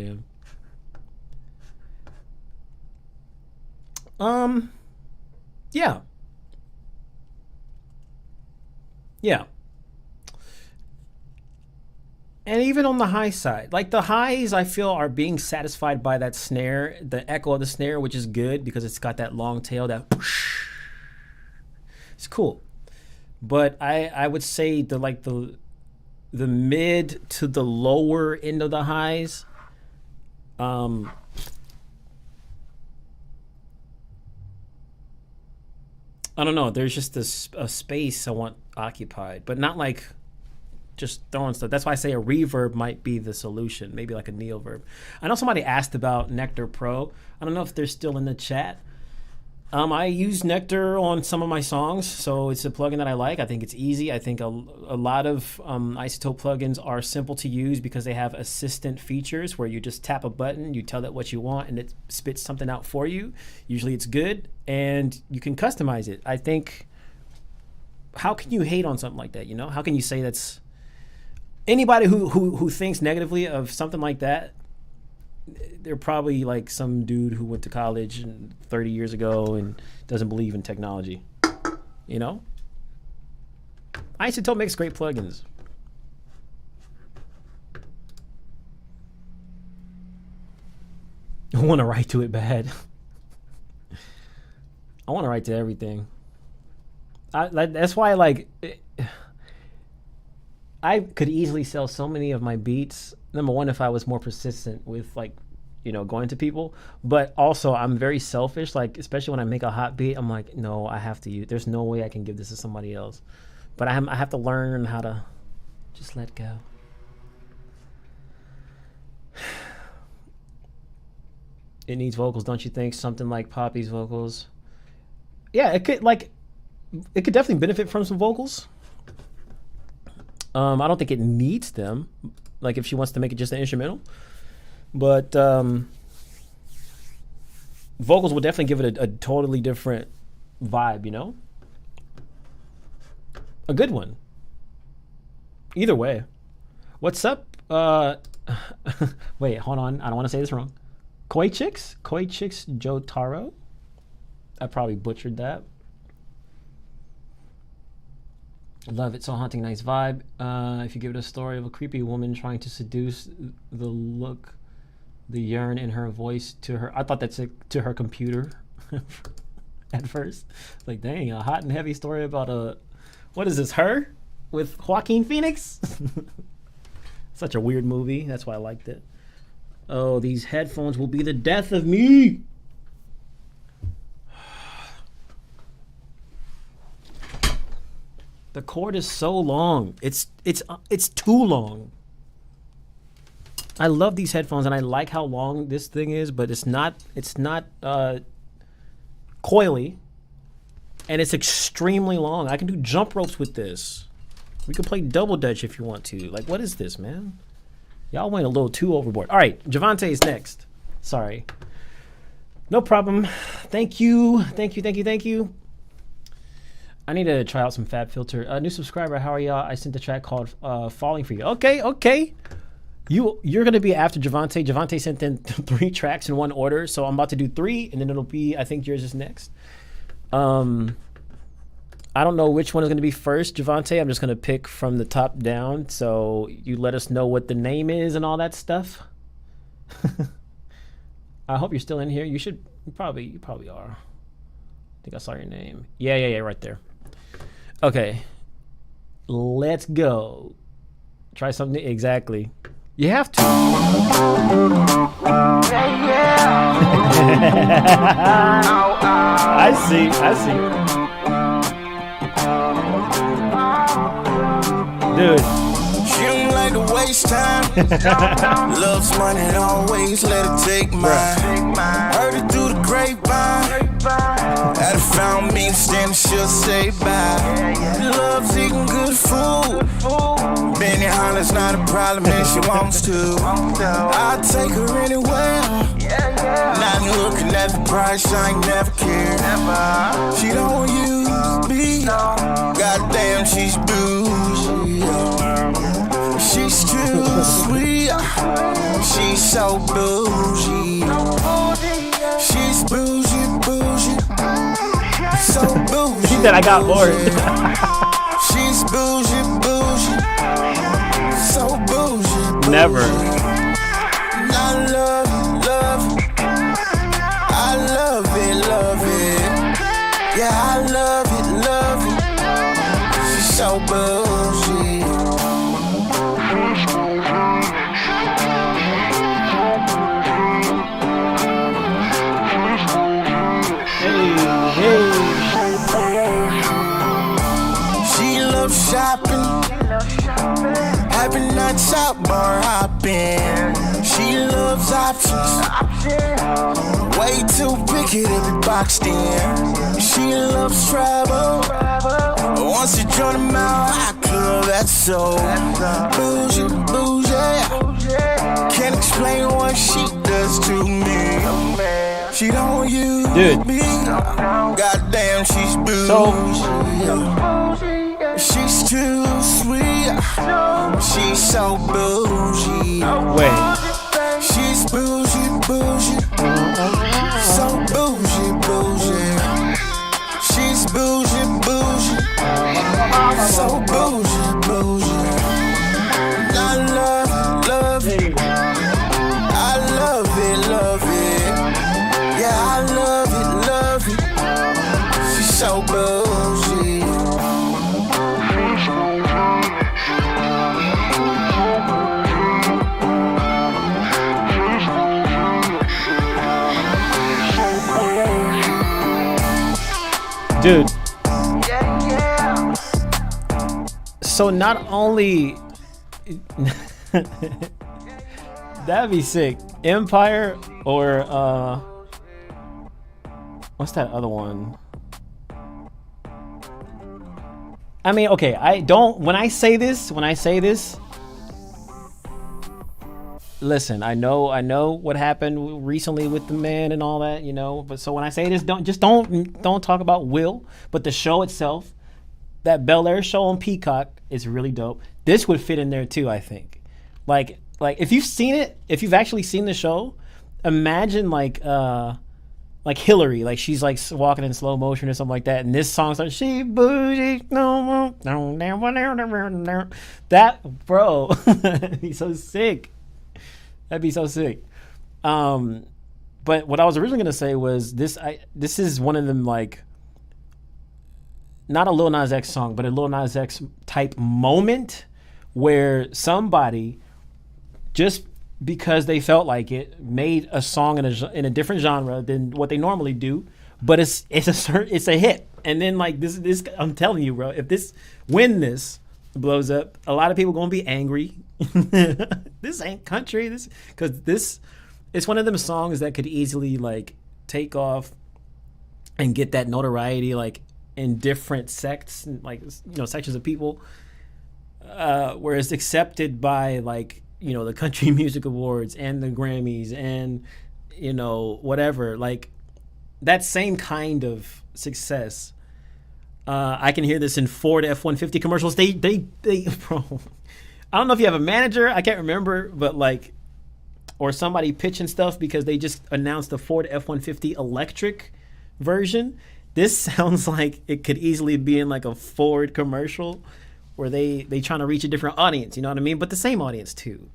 I am. Yeah. Yeah. And even on the high side, like the highs, I feel are being satisfied by that snare, the echo of the snare, which is good because it's got that long tail, that whoosh. It's cool. But I would say the mid to the lower end of the highs, I don't know. There's just a space I want occupied, but not like just throwing stuff. That's why I say a reverb might be the solution, maybe like a neoverb. I know somebody asked about Nectar Pro. I don't know if they're still in the chat. I use Nectar on some of my songs, so it's a plugin that I like. I think it's easy. I think a lot of Isotope plugins are simple to use because they have assistant features where you just tap a button, you tell it what you want, and it spits something out for you. Usually it's good, and you can customize it. I think, how can you hate on something like that, you know? How can you say that's... Anybody who thinks negatively of something like that, they're probably like some dude who went to college 30 years ago and doesn't believe in technology. You know? Isotope makes great plugins. I want to write to it bad. I want to write to everything. That's why, like... I could easily sell so many of my beats. Number one, if I was more persistent with like, going to people. But also, I'm very selfish. Like, especially when I make a hot beat, I'm like, no, I have to use. There's no way I can give this to somebody else. But I have to learn how to just let go. It needs vocals, don't you think? Something like Poppy's vocals. Yeah, it could definitely benefit from some vocals. I don't think it needs them, like if she wants to make it just an instrumental. But vocals will definitely give it a totally different vibe, A good one. Either way. What's up? Wait, hold on. I don't want to say this wrong. Koi Chicks Jotaro. I probably butchered that. Love it. So haunting, nice vibe. If you give it a story of a creepy woman trying to seduce the look, the yearn in her voice to her. I thought that's to her computer at first. Like, dang, a hot and heavy story about what is this, her? With Joaquin Phoenix? Such a weird movie. That's why I liked it. Oh, these headphones will be the death of me. The cord is so long. It's too long. I love these headphones and I like how long this thing is, but it's not coily, and it's extremely long. I can do jump ropes with this. We can play double dutch if you want to. Like, what is this, man? Y'all went a little too overboard. All right, Javante is next. Sorry. No problem. Thank you. I need to try out some Fab Filter. New subscriber, how are y'all? I sent a track called Falling for You. Okay. You're going to be after Javante. Javante sent in 3 tracks in one order, so I'm about to do 3, and then it'll be, I think yours is next. I don't know which one is going to be first, Javante. I'm just going to pick from the top down, so you let us know what the name is and all that stuff. I hope you're still in here. You probably are. I think I saw your name. Yeah, right there. Okay. Let's go. Try something. Exactly. You have to. I see. Dude. She don't like to waste time. Loves money and always let it take mine. Heard it through the grapevine. Had it found me standing, she'll say bye. Loves eating good food. Benny Holland's not a problem and she wants to. I'll take her anywhere. Not looking at the price, I ain't never cared. She don't use me. Goddamn, she's bougie. She's too sweet. She's so bougie. She's bougie. So bougie. She said I got bored. She's bougie. So bougie. Never. I love it. Yeah, I love it. She's so bougie. Hey. She loves shopping. Happy nights out bar hopping. She loves options. Way too picky to be boxed in. She loves travel. Wants to join a Mile High Club. That's so bougie. Can't explain what she does to me. She don't use me. Goddamn, she's bougie. She's too sweet. She's so bougie. Wait. She's bougie. So bougie. She's bougie. So bougie. I love it. I love it. Yeah, I love it. She's so bougie. Dude. So not only that'd be sick. Empire or what's that other one? I mean, okay, when I say this, listen, I know what happened recently with the man and all that, you know, but so when I say this, don't talk about Will, but the show itself, that Bel Air show on Peacock is really dope. This would fit in there too, I think. Like if you've seen it, if you've actually seen the show, imagine like Hillary, like she's like walking in slow motion or something like that, and this song starts, she bougie, no, that, bro, that'd be so sick. That'd be so sick. But what I was originally gonna say was this is one of them, like, not a Lil Nas X song, but a Lil Nas X type moment where somebody, just because they felt like it, made a song in a different genre than what they normally do, but it's a hit. And then like this I'm telling you, bro, when this blows up, a lot of people gonna be angry. This ain't country. It's one of them songs that could easily like take off and get that notoriety, like in different sects, like, you know, sections of people, where it's accepted by, like, you know, the Country Music Awards and the Grammys and, you know, whatever, like that same kind of success. I can hear this in Ford F-150 commercials. They bro, I don't know if you have a manager, I can't remember, but like, or somebody pitching stuff because they just announced the Ford F-150 electric version. This sounds like it could easily be in like a Ford commercial where they trying to reach a different audience, you know what I mean? But the same audience too.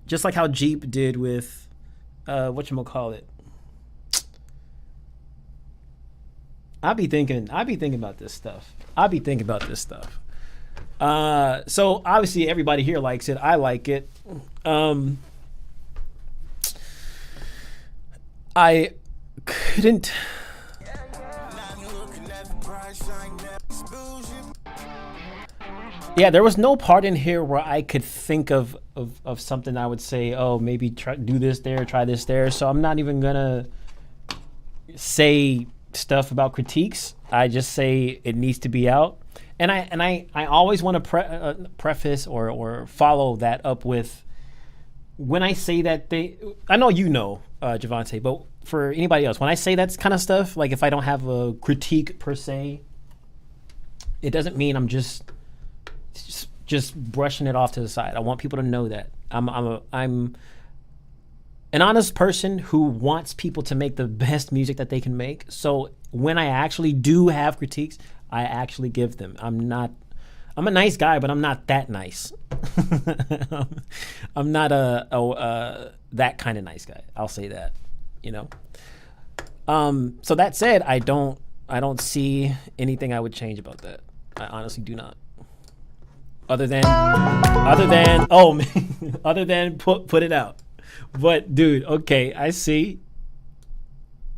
Just like how Jeep did with whatchamacallit. I be thinking about this stuff. So obviously everybody here likes it. I like it. I couldn't. Yeah, there was no part in here where I could think of something I would say, oh, maybe do this there, try this there. So I'm not even gonna say stuff about critiques. I just say it needs to be out. And I always want to preface or follow that up with, when I say that I know you know, Javante, but for anybody else, when I say that kind of stuff, like if I don't have a critique per se, it doesn't mean I'm just brushing it off to the side. I want people to know that I'm an honest person who wants people to make the best music that they can make. So when I actually do have critiques, I actually give them. I'm a nice guy, but I'm not that nice. I'm not that kind of nice guy. I'll say that, you know. So that said, I don't see anything I would change about that. I honestly do not. Other than oh man, other than put it out. But dude, okay, I see.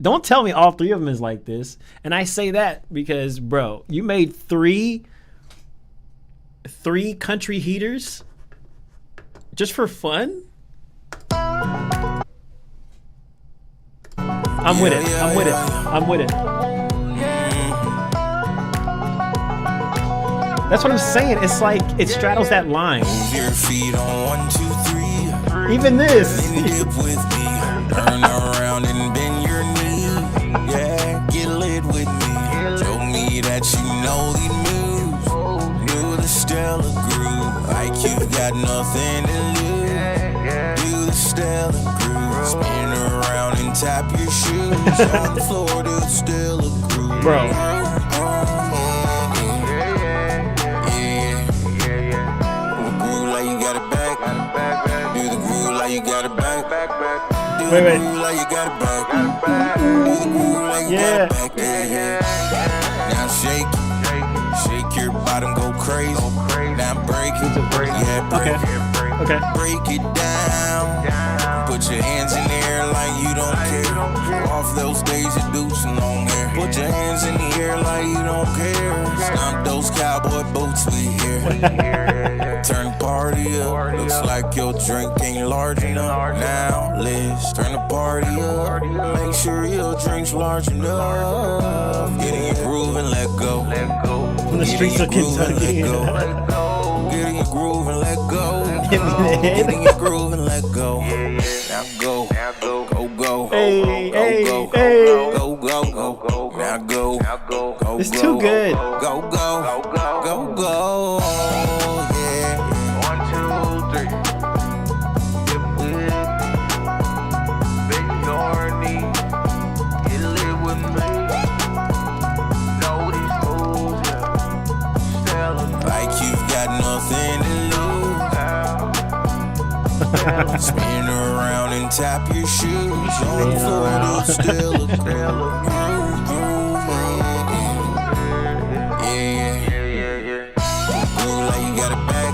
Don't tell me all three of them is like this. And I say that because, bro, you made three country heaters just for fun. I'm with it. That's what I'm saying. It's like it straddles that line. Move your feet on 1, 2, 3. Even this. Dip with me. Turn around and bend your knee. Yeah, get lit with me. Show me that you know these moves. Do the Stella groove. Like you got nothing to lose. Do the Stella groove. Spin around and tap your shoes on the floor. Do the Stella groove. Bro. You got it back. Do Wait. the groove like you got it back. Do the groove like you got it back. Yeah. Now shake your bottom, go crazy. Now break it. Yeah, Okay. Break it down. Put your hands in the air like you don't care. Off those days you do some long hair. Put your hands cowboy boots, we here. Turn the party up. Looks like your drink ain't large enough. Now let's turn the party up. Make sure your drink's large enough. Get in your groove and let go. From the streets of Kentucky. Get in your groove and let go. Get in your groove and let go. Now go. Go, go. Hey, hey, go, go, hey. go, go, go, go. Now go. Go, It's go. too good. Go, go. Go, go. Yeah. 1, 2, 3. Get with me. Big horny. Get lit with me. Know these moves, yeah. Stella. Like you've got nothing to lose. Spin around and tap your shoes on the floor. It'll still look groove, yeah. Groove like you got it back.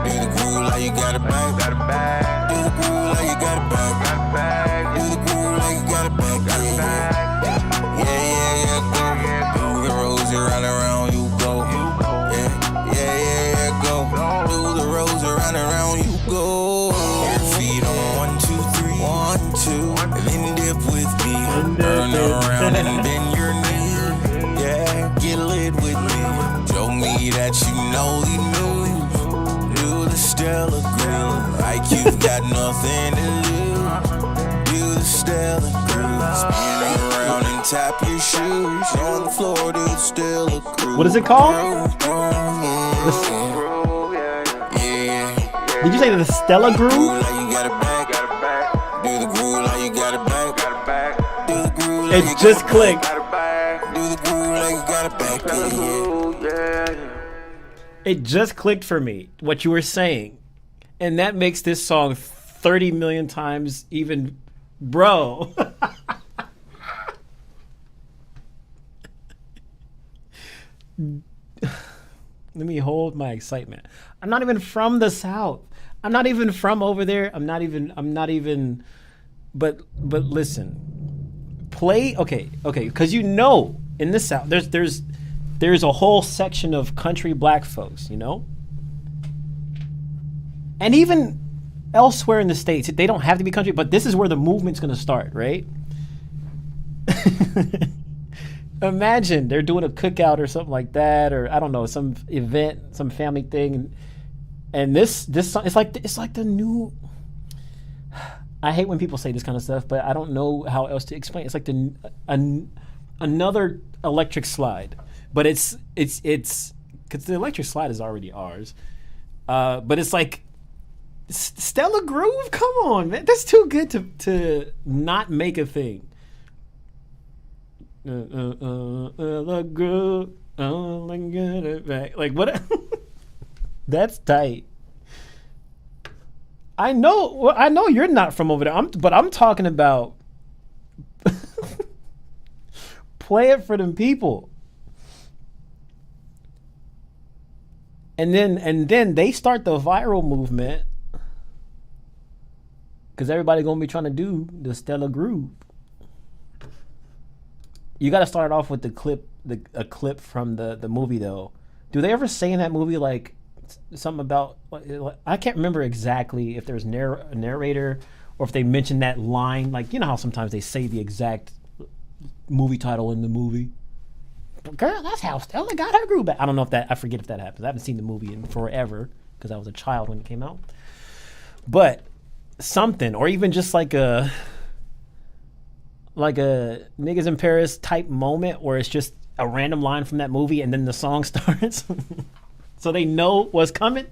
Do the groove like you got it back. Do the groove like you got it back. Do the groove like you got it back. Yeah. Do the rosy round and around you go. Yeah. Go. Do the rosy round and around you go. Your feet on 1, 2, 3. 1, 2. And then dip with me. Turn around and bend your knee. Yeah. Get lit with me. Show me that you know these moves. Do the Stella groove. Like you've got nothing to lose. Do the Stella groove. Spin around and tap your shoes on the floor. Do the Stella groove. What is it called? Yeah. Did you say the Stella Groove? Groove like you got it back. Do the groove like you got it back. Do the groove like It you just got clicked. it back. Do the groove like you got it back. Yeah. It just clicked for me what you were saying, and that makes this song 30 million times even, bro. Let me hold my excitement. I'm not even from the South. I'm not even from over there. I'm not even. But listen, play. Okay, because in the South, there's a whole section of country black folks, and even elsewhere in the States, they don't have to be country, but this is where the movement's going to start, right? Imagine they're doing a cookout or something like that, or I don't know, some event, some family thing, and this song, it's like the new. I hate when people say this kind of stuff, but I don't know how else to explain. It's like another electric slide, but it's because the electric slide is already ours, but it's like Stella Groove. Come on, man, that's too good to not make a thing. The groove, get it back. Like what? That's tight. I know you're not from over there. But I'm talking about play it for them people. And then they start the viral movement because everybody gonna be trying to do the Stella Groove. You got to start off with a clip from the movie though. Do they ever say in that movie like something about? I can't remember exactly if there's a narrator or if they mention that line. Like how sometimes they say the exact movie title in the movie. Girl, that's how Stella got her groove back. I don't know I forget if that happens. I haven't seen the movie in forever because I was a child when it came out. But something, or even just like a Niggas in Paris type moment where it's just a random line from that movie and then the song starts. So they know what's coming.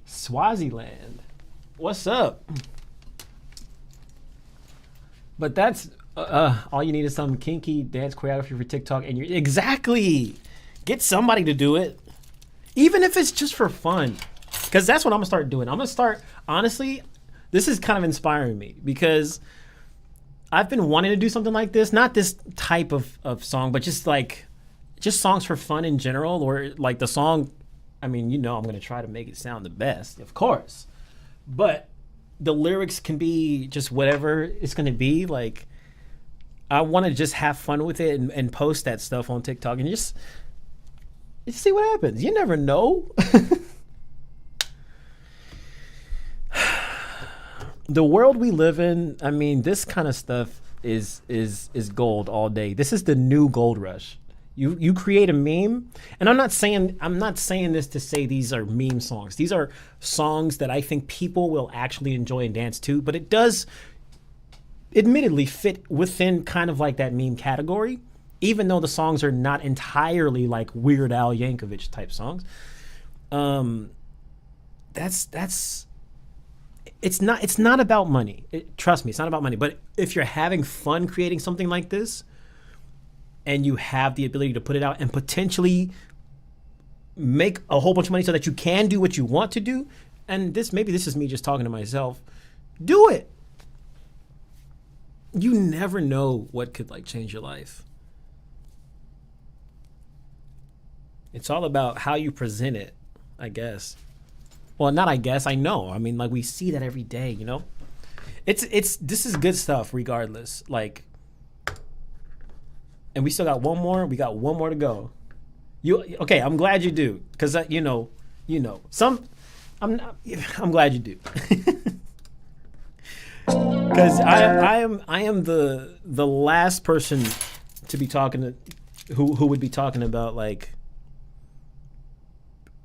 Swaziland. What's up? But that's all you need is some kinky dance choreography for TikTok, and you're exactly get somebody to do it, even if it's just for fun. Because that's what I'm gonna start doing. I'm gonna start, honestly. This is kind of inspiring me because I've been wanting to do something like this. Not this type of song, but just songs for fun in general, or like the song. I mean, I'm going to try to make it sound the best, of course. But the lyrics can be just whatever it's going to be. Like, I want to just have fun with it and post that stuff on TikTok and just see what happens. You never know. The world we live in, I mean, this kind of stuff is gold all day. This is the new gold rush. You create a meme, and I'm not saying this to say these are meme songs. These are songs that I think people will actually enjoy and dance to, but it does admittedly fit within kind of like that meme category, even though the songs are not entirely like Weird Al Yankovic type songs. It's not about money. Trust me, it's not about money. But if you're having fun creating something like this, and you have the ability to put it out and potentially make a whole bunch of money so that you can do what you want to do, and maybe this is me just talking to myself, do it. You never know what could like change your life. It's all about how you present it, I guess. Well, not I guess, I know. I mean, like, we see that every day, you know? This is good stuff regardless. Like, and we still got one more. We got one more to go. Okay, I'm glad you do. Because, I'm glad you do. Because I am the last person to be talking to, who would be talking about, like,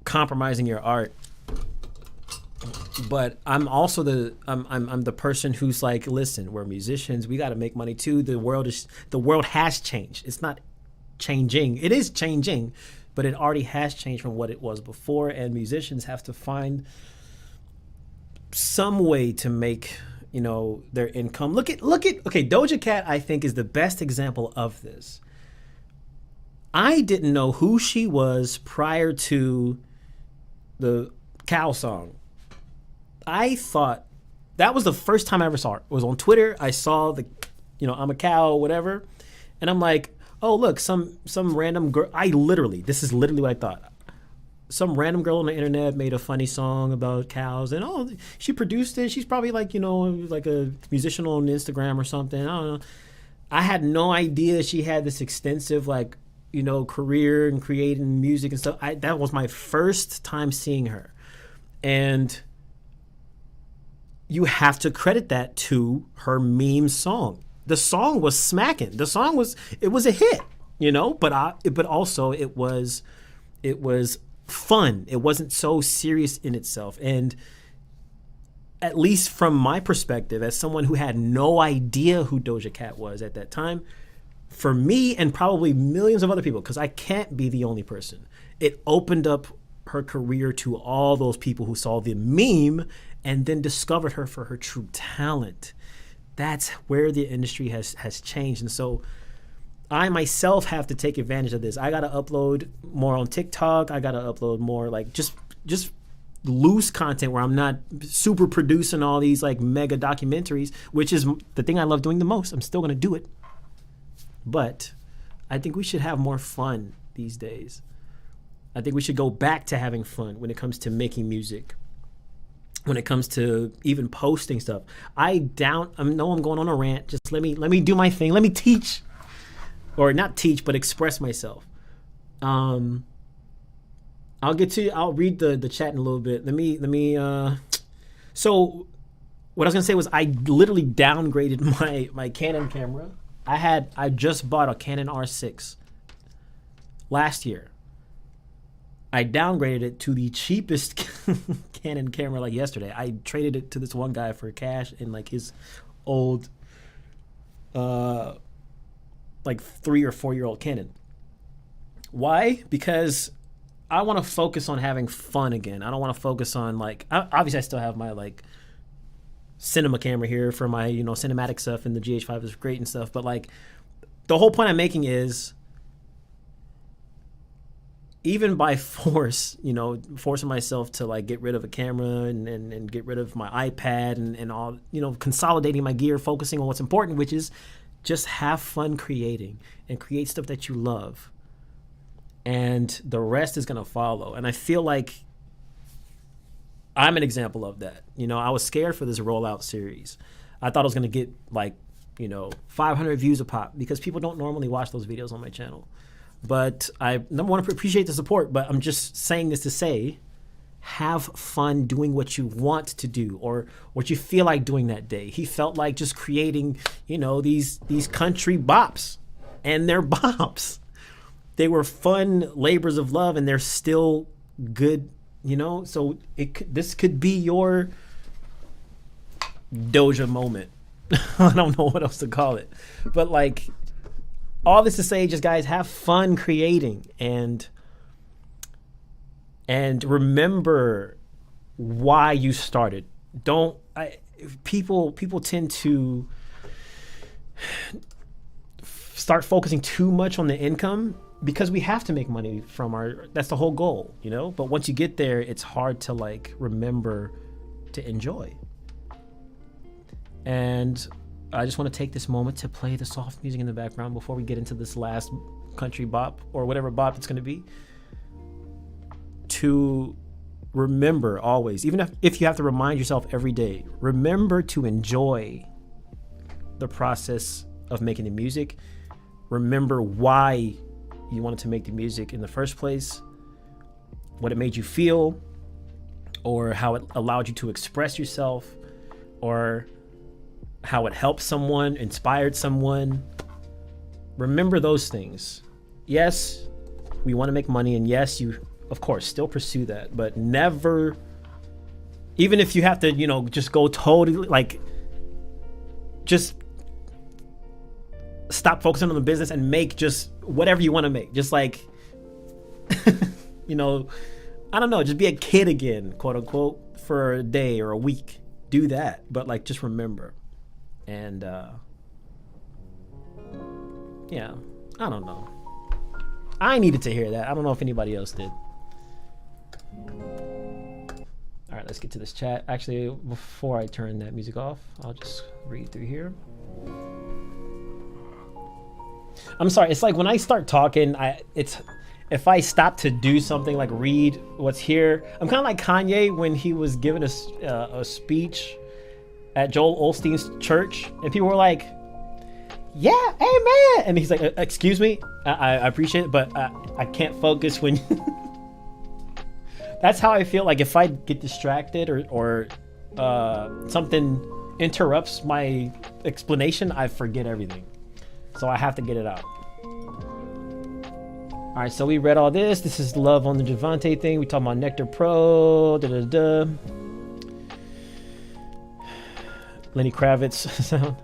compromising your art. But I'm also I'm the person who's like, listen, we're musicians. We got to make money too. The world has changed. It's not changing. It is changing, but it already has changed from what it was before. And musicians have to find some way to make, their income. Look at okay, Doja Cat, I think, is the best example of this. I didn't know who she was prior to the Cow song. I thought that was the first time I ever saw her. It was on Twitter. I saw I'm a cow, whatever. And I'm like, oh, look, some random girl. This is literally what I thought. Some random girl on the internet made a funny song about cows, and she produced it. She's probably like a musician on Instagram or something. I don't know. I had no idea she had this extensive career in creating music and stuff. That was my first time seeing her, and you have to credit that to her meme song. The song was smacking. The song was a hit, but also it was fun. It wasn't so serious in itself. And at least from my perspective, as someone who had no idea who Doja Cat was at that time, for me and probably millions of other people, because I can't be the only person, it opened up her career to all those people who saw the meme and then discovered her for her true talent. That's where the industry has changed. And so I myself have to take advantage of this. I got to upload more on TikTok. I got to upload more like just loose content where I'm not super producing all these like mega documentaries, which is the thing I love doing the most. I'm still going to do it. But I think we should have more fun these days. I think we should go back to having fun when it comes to making music. When it comes to even posting stuff, I know I'm going on a rant. Just let me do my thing. Let me teach, or not teach, but express myself. I'll get to you. I'll read the chat in a little bit. Let me. So, what I was gonna say was I literally downgraded my Canon camera. I just bought a Canon R6 last year. I downgraded it to the cheapest Canon camera like yesterday. I traded it to this one guy for cash in like his old like 3 or 4 year old Canon. Why? Because I want to focus on having fun again. I don't want to focus on obviously I still have my like cinema camera here for my cinematic stuff, and the GH5 is great and stuff, but like the whole point I'm making is, even by force, forcing myself to like get rid of a camera and get rid of my iPad and all, consolidating my gear, focusing on what's important, which is just have fun creating and create stuff that you love. And the rest is going to follow. And I feel like I'm an example of that. I was scared for this rollout series. I thought I was going to get like, 500 views a pop, because people don't normally watch those videos on my channel. But I number one, appreciate the support, but I'm just saying this to say, have fun doing what you want to do or what you feel like doing that day. He felt like just creating, these country bops, and they're bops. They were fun labors of love, and they're still good, so this could be your Doja moment. I don't know what else to call it, but like, all this to say, just guys, have fun creating and remember why you started. People tend to start focusing too much on the income, because we have to make money that's the whole goal, but once you get there, it's hard to like remember to enjoy. And I just want to take this moment to play the soft music in the background before we get into this last country bop, or whatever bop it's going to be, to remember always, even if you have to remind yourself every day, remember to enjoy the process of making the music. Remember why you wanted to make the music in the first place, what it made you feel, or how it allowed you to express yourself, or how it helped someone, inspired someone. Remember those things. Yes, we want to make money, and yes, you, of course, still pursue that, but never, even if you have to, just go totally, like, just stop focusing on the business and make just whatever you want to make. Just like, I don't know, just be a kid again, quote unquote, for a day or a week. Do that, but like, just remember. And yeah, I don't know. I needed to hear that. I don't know if anybody else did. All right, let's get to this chat. Actually, before I turn that music off, I'll just read through here. I'm sorry. It's like when I start talking, if I stop to do something like read what's here, I'm kind of like Kanye when he was giving a speech at Joel Osteen's church, and people were like, yeah, amen, and he's like, excuse me, I appreciate it, but I can't focus when that's how I feel like if I get distracted or something interrupts my explanation, I forget everything, so I have to get it out. All right, so we read all this. This is love on the Javante thing. We talking about Nectar Pro, Lenny Kravitz sound.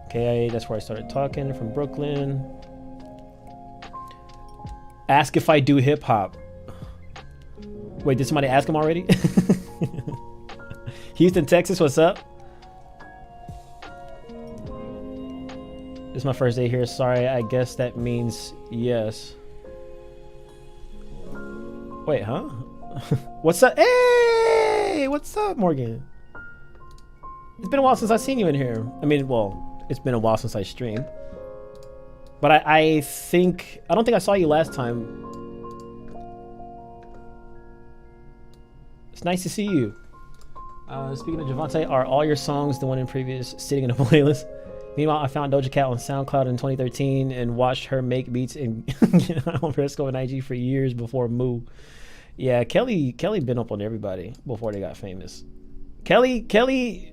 Okay, that's where I started talking, from Brooklyn. Ask if I do hip hop. Wait, did somebody ask him already? Houston, Texas, what's up? This is my first day here. Sorry, I guess that means yes. Wait, huh? What's up? Hey, what's up, Morgan? It's been a while since I've seen you in here. I mean, well, it's been a while since I streamed. But I don't think I saw you last time. It's nice to see you. Speaking of Javante, are all your songs, the one in previous, sitting in a playlist? Meanwhile, I found Doja Cat on SoundCloud in 2013 and watched her make beats on Periscope and IG for years before Moo. Yeah, Kelly been up on everybody before they got famous. Kelly,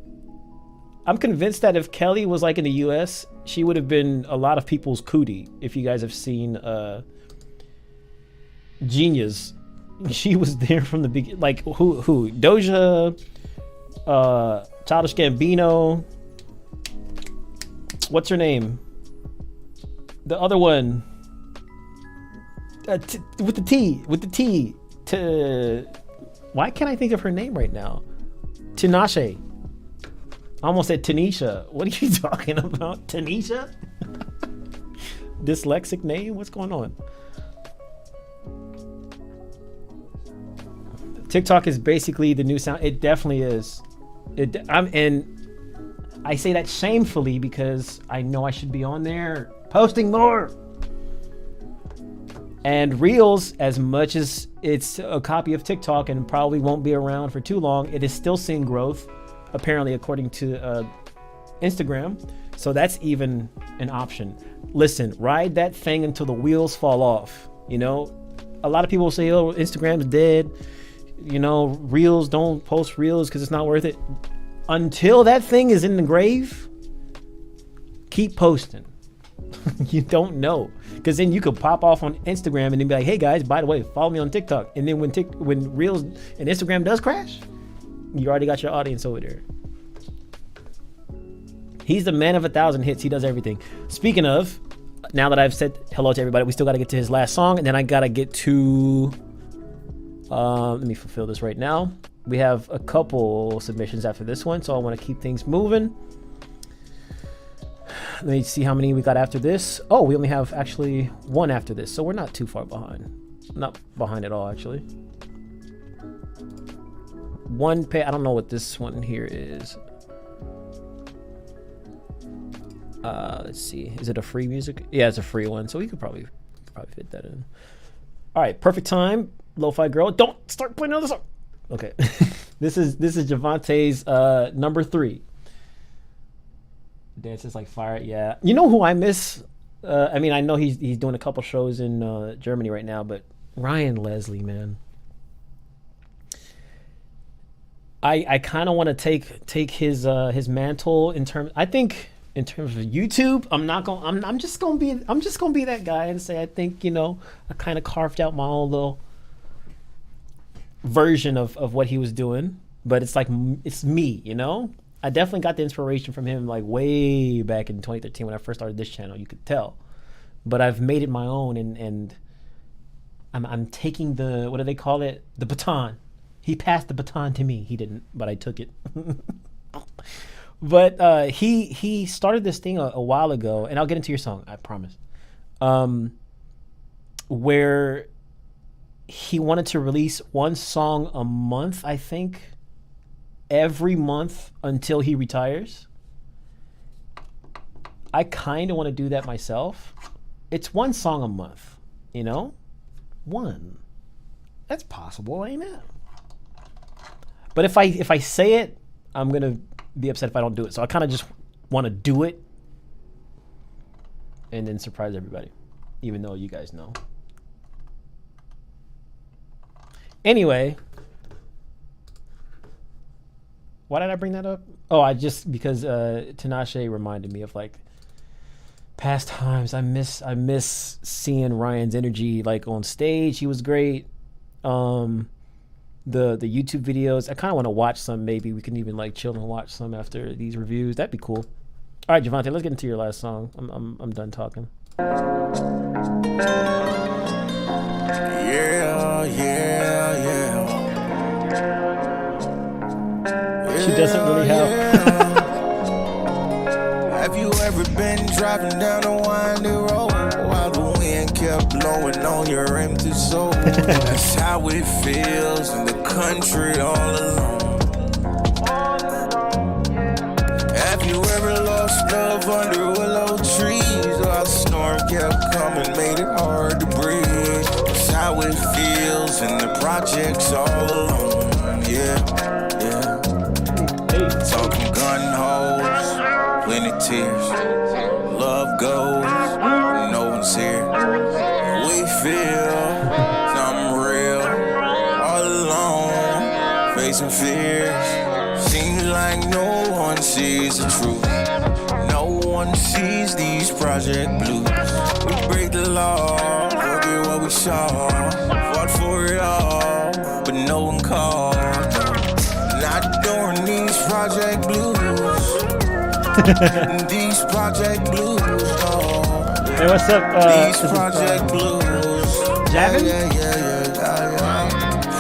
I'm convinced that if Kelly was like in the US, she would have been a lot of people's cootie. If you guys have seen Genius, she was there from the beginning. Like who? Doja, Childish Gambino. What's her name? The other one. With the T. Why can't I think of her name right now? Tinashe. I almost said Tanisha. What are you talking about? Tanisha? Dyslexic name? What's going on? TikTok is basically the new sound. It definitely is. And I say that shamefully because I know I should be on there posting more. And Reels, as much as it's a copy of TikTok and probably won't be around for too long, it is still seeing growth, apparently according to Instagram. So that's even an option. Listen, ride that thing until the wheels fall off. You know, a lot of people say, oh, Instagram's dead. You know, reels, don't post reels because it's not worth it. Until that thing is in the grave, keep posting. You don't know, because then you could pop off on Instagram and then be like, hey guys, by the way, follow me on TikTok. And then when reels and Instagram does crash, you already got your audience over there. He's the man of 1,000 hits. He does everything. Speaking of, now that I've said hello to everybody, we still got to get to his last song, and then I got to get to let me fulfill this right now. We have a couple submissions after this one, so I want to keep things moving. Let me see how many we got after this. Oh, we only have actually one after this, so we're not too far behind. Not behind at all, actually. I don't know what this one here is. Let's see. Is it a free music? Yeah, it's a free one, so we could probably fit that in. All right, perfect time. Lo-fi girl. Don't start playing another song. Okay. This is Javante's number 3. Dances like fire. Yeah. You know who I miss? I mean, I know he's doing a couple shows in Germany right now, but Ryan Leslie, man. I kind of want to take his mantle in terms. I think in terms of YouTube, I'm just gonna be that guy and say I think, you know, I kind of carved out my own little version of what he was doing, but it's like it's me, you know. I definitely got the inspiration from him like way back in 2013 when I first started this channel. You could tell, but I've made it my own, and I'm taking the, what do they call it, the baton. He passed the baton to me. He didn't, but I took it. But he started this thing a while ago, and I'll get into your song, I promise. Where he wanted to release one song a month, I think, every month until he retires. I kind of want to do that myself. It's one song a month, you know? One. That's possible, ain't it? But if I say it, I'm going to be upset if I don't do it. So I kind of just want to do it and then surprise everybody, even though you guys know. Anyway, why did I bring that up? Oh, because Tinashe reminded me of like past times. I miss seeing Ryan's energy like on stage. He was great. The YouTube videos, I kind of want to watch some. Maybe we can even like chill and watch some after these reviews. That'd be cool. All right, Javante, let's get into your last song. I'm done talking. She doesn't really have. Have you ever been driving down a windy road while the wind kept blowing on your empty soul? That's how it feels in the country all alone. Have you ever lost love under willow trees while the storm kept coming, made it hard to breathe? That's how it feels in the projects all alone. Yeah. Talking gun holes, plenty tears. Love goes, no one's here. We feel something real, all alone, facing fears. Seems like no one sees the truth. No one sees these project blues. We break the law, forget what we saw. Fought for it all, but no one called. Not during these project blues. These project blues. Oh. Hey, what's up? These project blues. Javin? Yeah.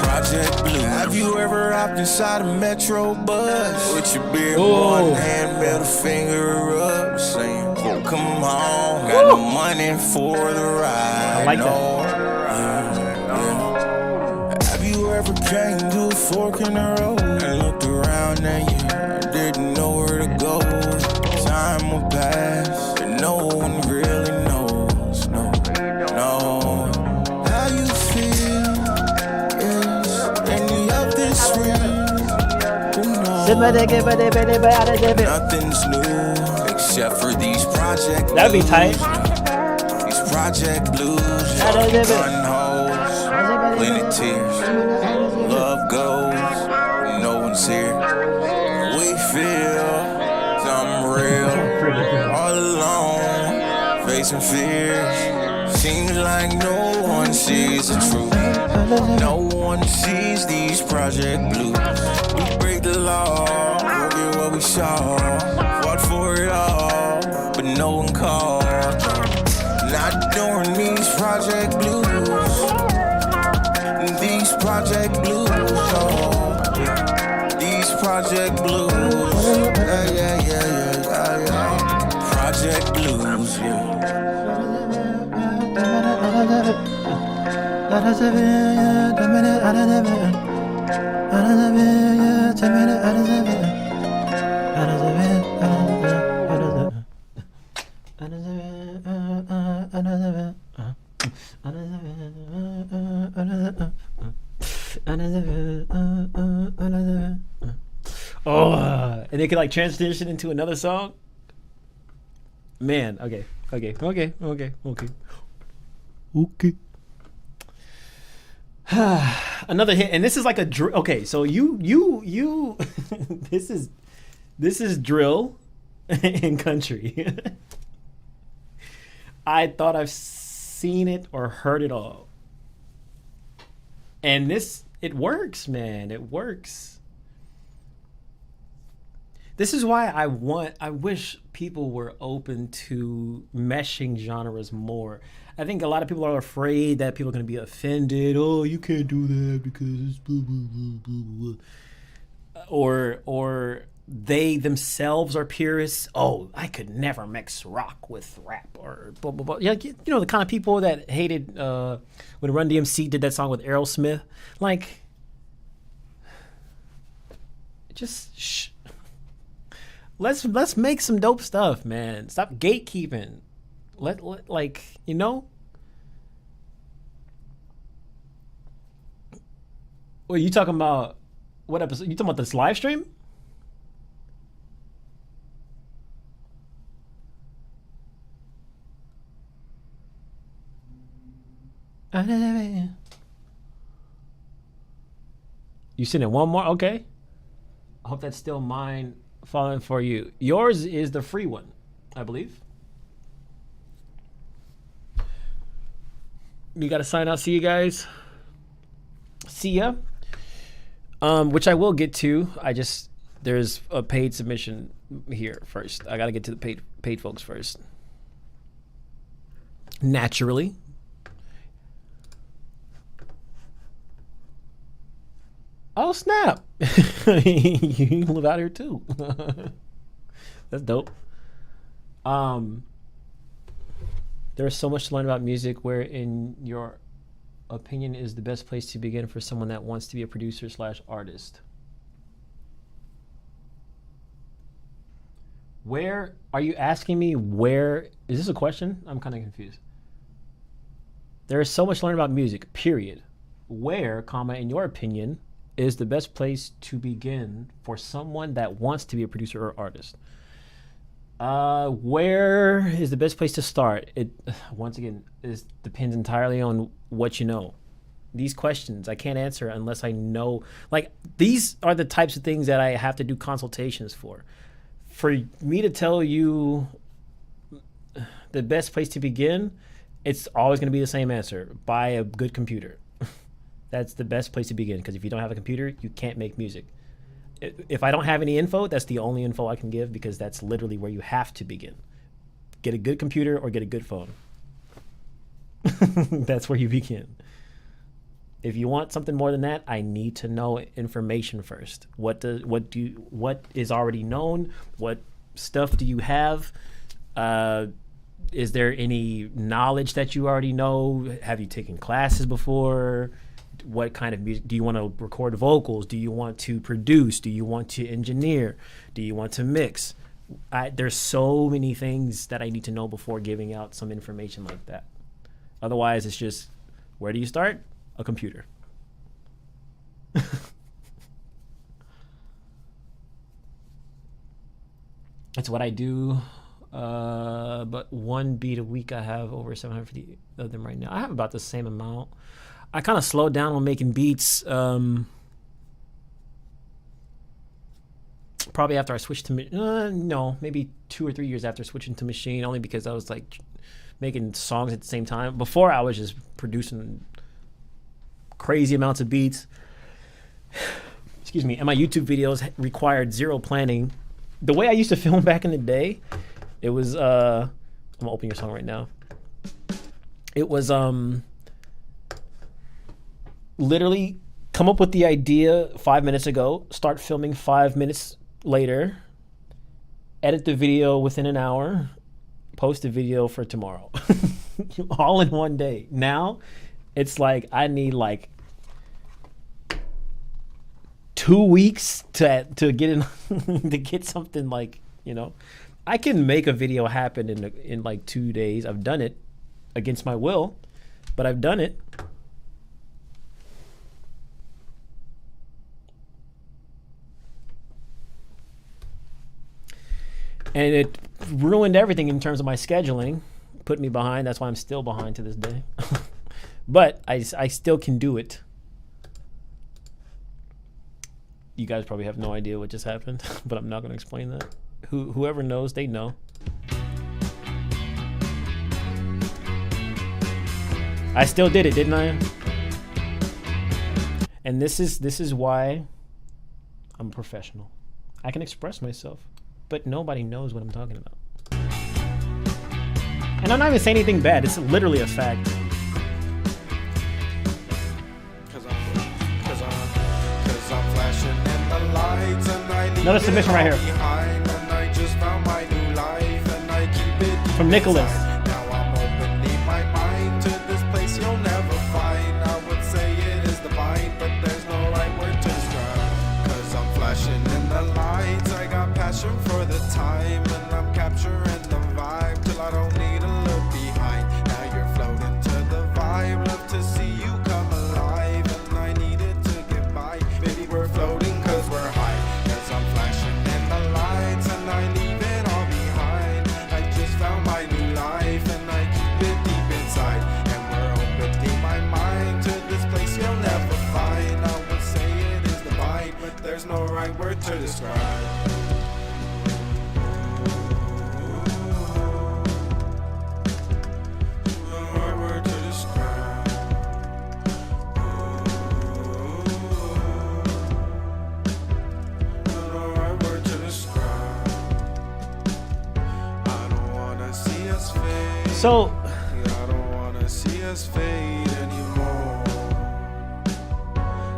Project blues. Have you ever hopped inside a metro bus with your beer in one hand, middle finger up, saying, "Come on, got no money for the ride." I like that. Have you ever came to a fork in the road and looked around and you didn't know where to go? Time will pass and no one really knows. No. How you feel is any of this real? Who knows? Nothing's new except for these project That'd be blues. tight. These project blues, gun hoes, plenty tears. Love goes, no one's here. We feel something real, all alone, facing fears. Seems like no one sees the truth. No one sees these project blues. We break the law, forget what we saw. Fought for it all, but no one called. Not during these project blues. These project blues, oh. These project blues. Yeah. Project blues, yeah. Oh, and they could like transition into another song. Man, okay. Another hit, and this is like a drill. Okay, so you this is drill in country. I thought I've seen it or heard it all, and it works, man. It works. This is why I wish people were open to meshing genres more. I think a lot of people are afraid that people are going to be offended. Oh, you can't do that because it's blah, blah, blah, blah, blah. Or they themselves are purists. Oh, I could never mix rock with rap or blah, blah, blah. You know, the kind of people that hated when Run DMC did that song with Aerosmith. Like, just Let's make some dope stuff, man. Stop gatekeeping. Let like, you know. Well, you talking about what episode? You talking about this live stream? You sending one more? Okay. I hope that's still mine. Falling for you. Yours is the free one, I believe. We gotta sign out. See you guys. See ya. Which I will get to. There's a paid submission here first. I gotta get to the paid folks first. Naturally. Oh snap! You live out here too. That's dope. There's so much to learn about music. Where, in your opinion, is the best place to begin for someone that wants to be a producer / artist? Where are you asking me? Where is this a question? I'm kind of confused. There is so much to learn about music. Period. Where, in your opinion, is the best place to begin for someone that wants to be a producer or artist? Where is the best place to start? It, once again, depends entirely on what you know. These questions I can't answer unless I know. Like, these are the types of things that I have to do consultations for. For me to tell you the best place to begin, it's always going to be the same answer. Buy a good computer. That's the best place to begin, because if you don't have a computer, you can't make music. If I don't have any info, that's the only info I can give, because that's literally where you have to begin. Get a good computer or get a good phone. That's where you begin. If you want something more than that, I need to know information first. What is already known? What stuff do you have? Is there any knowledge that you already know? Have you taken classes before? What kind of music do you want to record? Vocals? Do you want to produce? Do you want to engineer? Do you want to mix? There's so many things that I need to know before giving out some information like that. Otherwise, it's just, where do you start? A computer. That's what I do. But one beat a week, I have over 750 of them right now. I have about the same amount. I kind of slowed down on making beats. Probably after I switched to no, maybe 2 or 3 years after switching to Machine, only because I was like making songs at the same time. Before, I was just producing crazy amounts of beats. Excuse me. And my YouTube videos required zero planning. The way I used to film back in the day, it was I'm gonna open your song right now. It was literally come up with the idea 5 minutes ago, start filming 5 minutes later, edit the video within an hour, post the video for tomorrow. All in one day. Now it's like I need like 2 weeks to get in to get something, like, you know. I can make a video happen in like 2 days. I've done it against my will, but I've done it. And it ruined everything in terms of my scheduling, put me behind. That's why I'm still behind to this day. But I still can do it. You guys probably have no idea what just happened, but I'm not going to explain that. Whoever knows, they know. I still did it, didn't I? And this is why I'm a professional. I can express myself, but nobody knows what I'm talking about. And I'm not even saying anything bad. It's literally a fact. Another submission right here from Nicholas. Now I'm opening my mind to this place you'll never find. I would say it is divine, but there's no right word to describe. Cause I'm flashing in the lights. I got passion for the time, and I'm capturing the vibe till I don't need to look behind. Now you're floating to the vibe. Love to see you come alive, and I needed to get by. Baby, we're floating cause we're high. Cause I'm flashing in the lights, and I leave it all behind. I just found my new life, and I keep it deep inside. And we're opening my mind to this place you'll never find. I would say it is divine, but there's no right word to describe. No right word to describe. No right word to describe. I don't wanna see us fade. So I don't wanna see us fade anymore.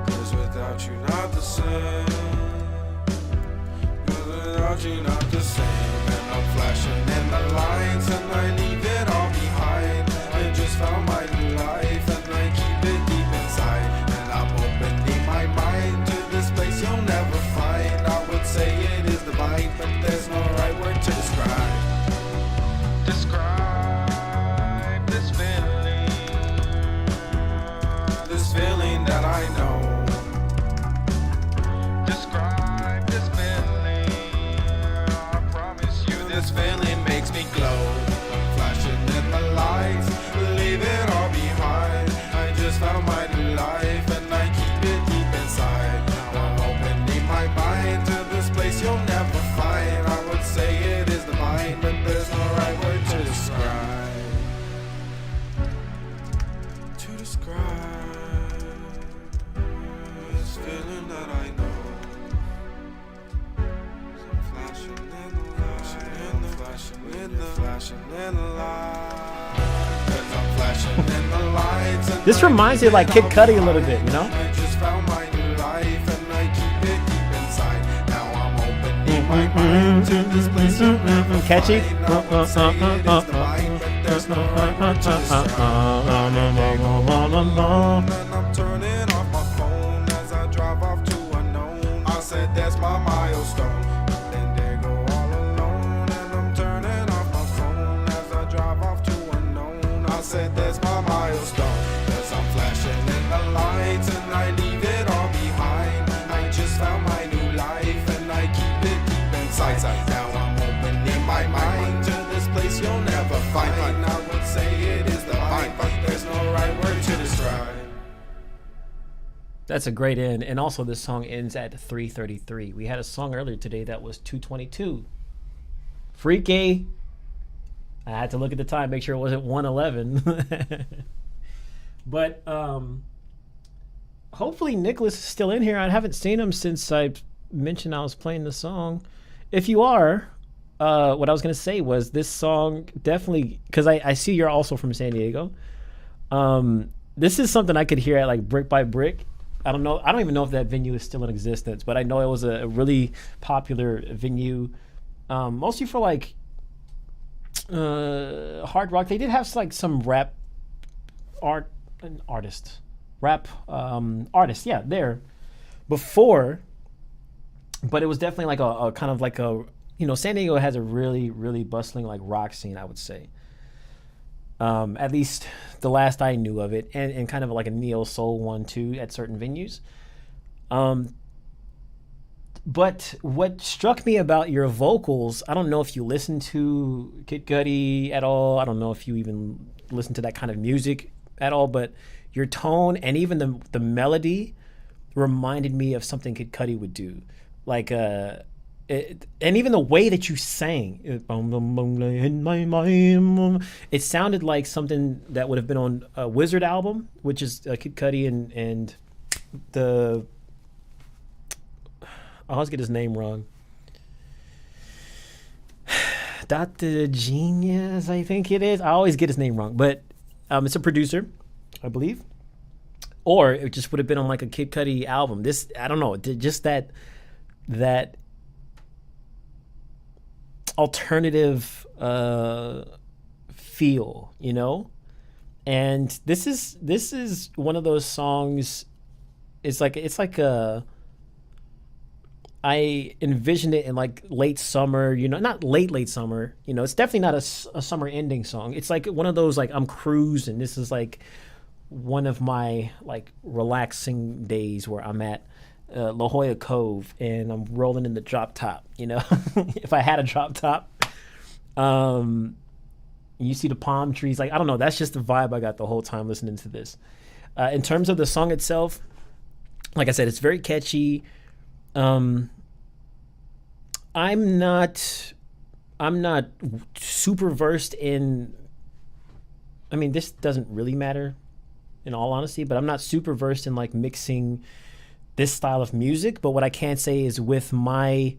Cause without you not the same. Cause without you not the same. And I'm flashing in the lights, and I leave it all behind. I just found my new life, and I keep it deep inside. And I'm opening my mind to this place you'll never find. I would say it is divine, but there's no right word to describe. Describe this feeling that I know. Describe this feeling. I promise you, this feeling makes me glow. Flashing in the lights, leave it all behind. I just found my new life, and I keep it deep inside. Now I'm opening my mind to this place you'll never find. I would say it is divine, but there's no right word to describe. To describe this feeling that I know. So I'm flashing in the light, flashing in the light. 'Cause I'm flashing in the lights, and this I reminds me of leave like it Kid all Cudi a little bit, you know? I just found my new life, and I keep it deep inside. Now I'm opening my mind to this place you'll never Catchy? find. I would say it is divine, but there's no right word to describe. And I'm turning off my phone as I drive off to unknown. I said that's my milestone. Then they go all alone, and I'm turning off my phone as I drive off to unknown. I said that's my milestone. Cause I'm flashing in the lights, and I leave it all behind. I just found my new life, and I keep it deep inside. Now I'm opening my mind to this That's a great end. And also this song ends at 3:33. We had a song earlier today that was 2:22. Freaky. I had to look at the time, make sure it wasn't 1:11. But hopefully Nicholas is still in here. I haven't seen him since I mentioned I was playing the song. If you are, what I was going to say was this song definitely, because I see you're also from San Diego. This is something I could hear at like Brick by Brick. I don't know. I don't even know if that venue is still in existence, but I know it was a really popular venue, mostly for like hard rock. They did have like some rap artists, yeah, there before, but it was definitely like a kind of like a, you know, San Diego has a really, really bustling like rock scene, I would say. At least the last I knew of it, and kind of like a neo soul one too at certain venues. But what struck me about your vocals, I don't know if you listen to Kid Cudi at all. I don't know if you even listen to that kind of music at all, but your tone and even the melody reminded me of something Kid Cudi would do. Like, and even the way that you sang, it sounded like something that would have been on a Wizard album, which is Kid Cudi and the, I always get his name wrong. Dr. Genius, I think it is. I always get his name wrong, but it's a producer, I believe. Or it just would have been on like a Kid Cudi album. This, I don't know, just that alternative feel, you know? And this is one of those songs. It's like a, I envisioned it in like late summer, you know, not late summer, you know, it's definitely not a summer ending song. It's like one of those, like, I'm cruising. This is like one of my like relaxing days where I'm at La Jolla Cove and I'm rolling in the drop top, you know, if I had a drop top. You see the palm trees, like, I don't know, that's just the vibe I got the whole time listening to this. In terms of the song itself, like I said, it's very catchy. I'm not super versed in, I mean, this doesn't really matter in all honesty, but I'm not super versed in like mixing this style of music. But what I can say is with how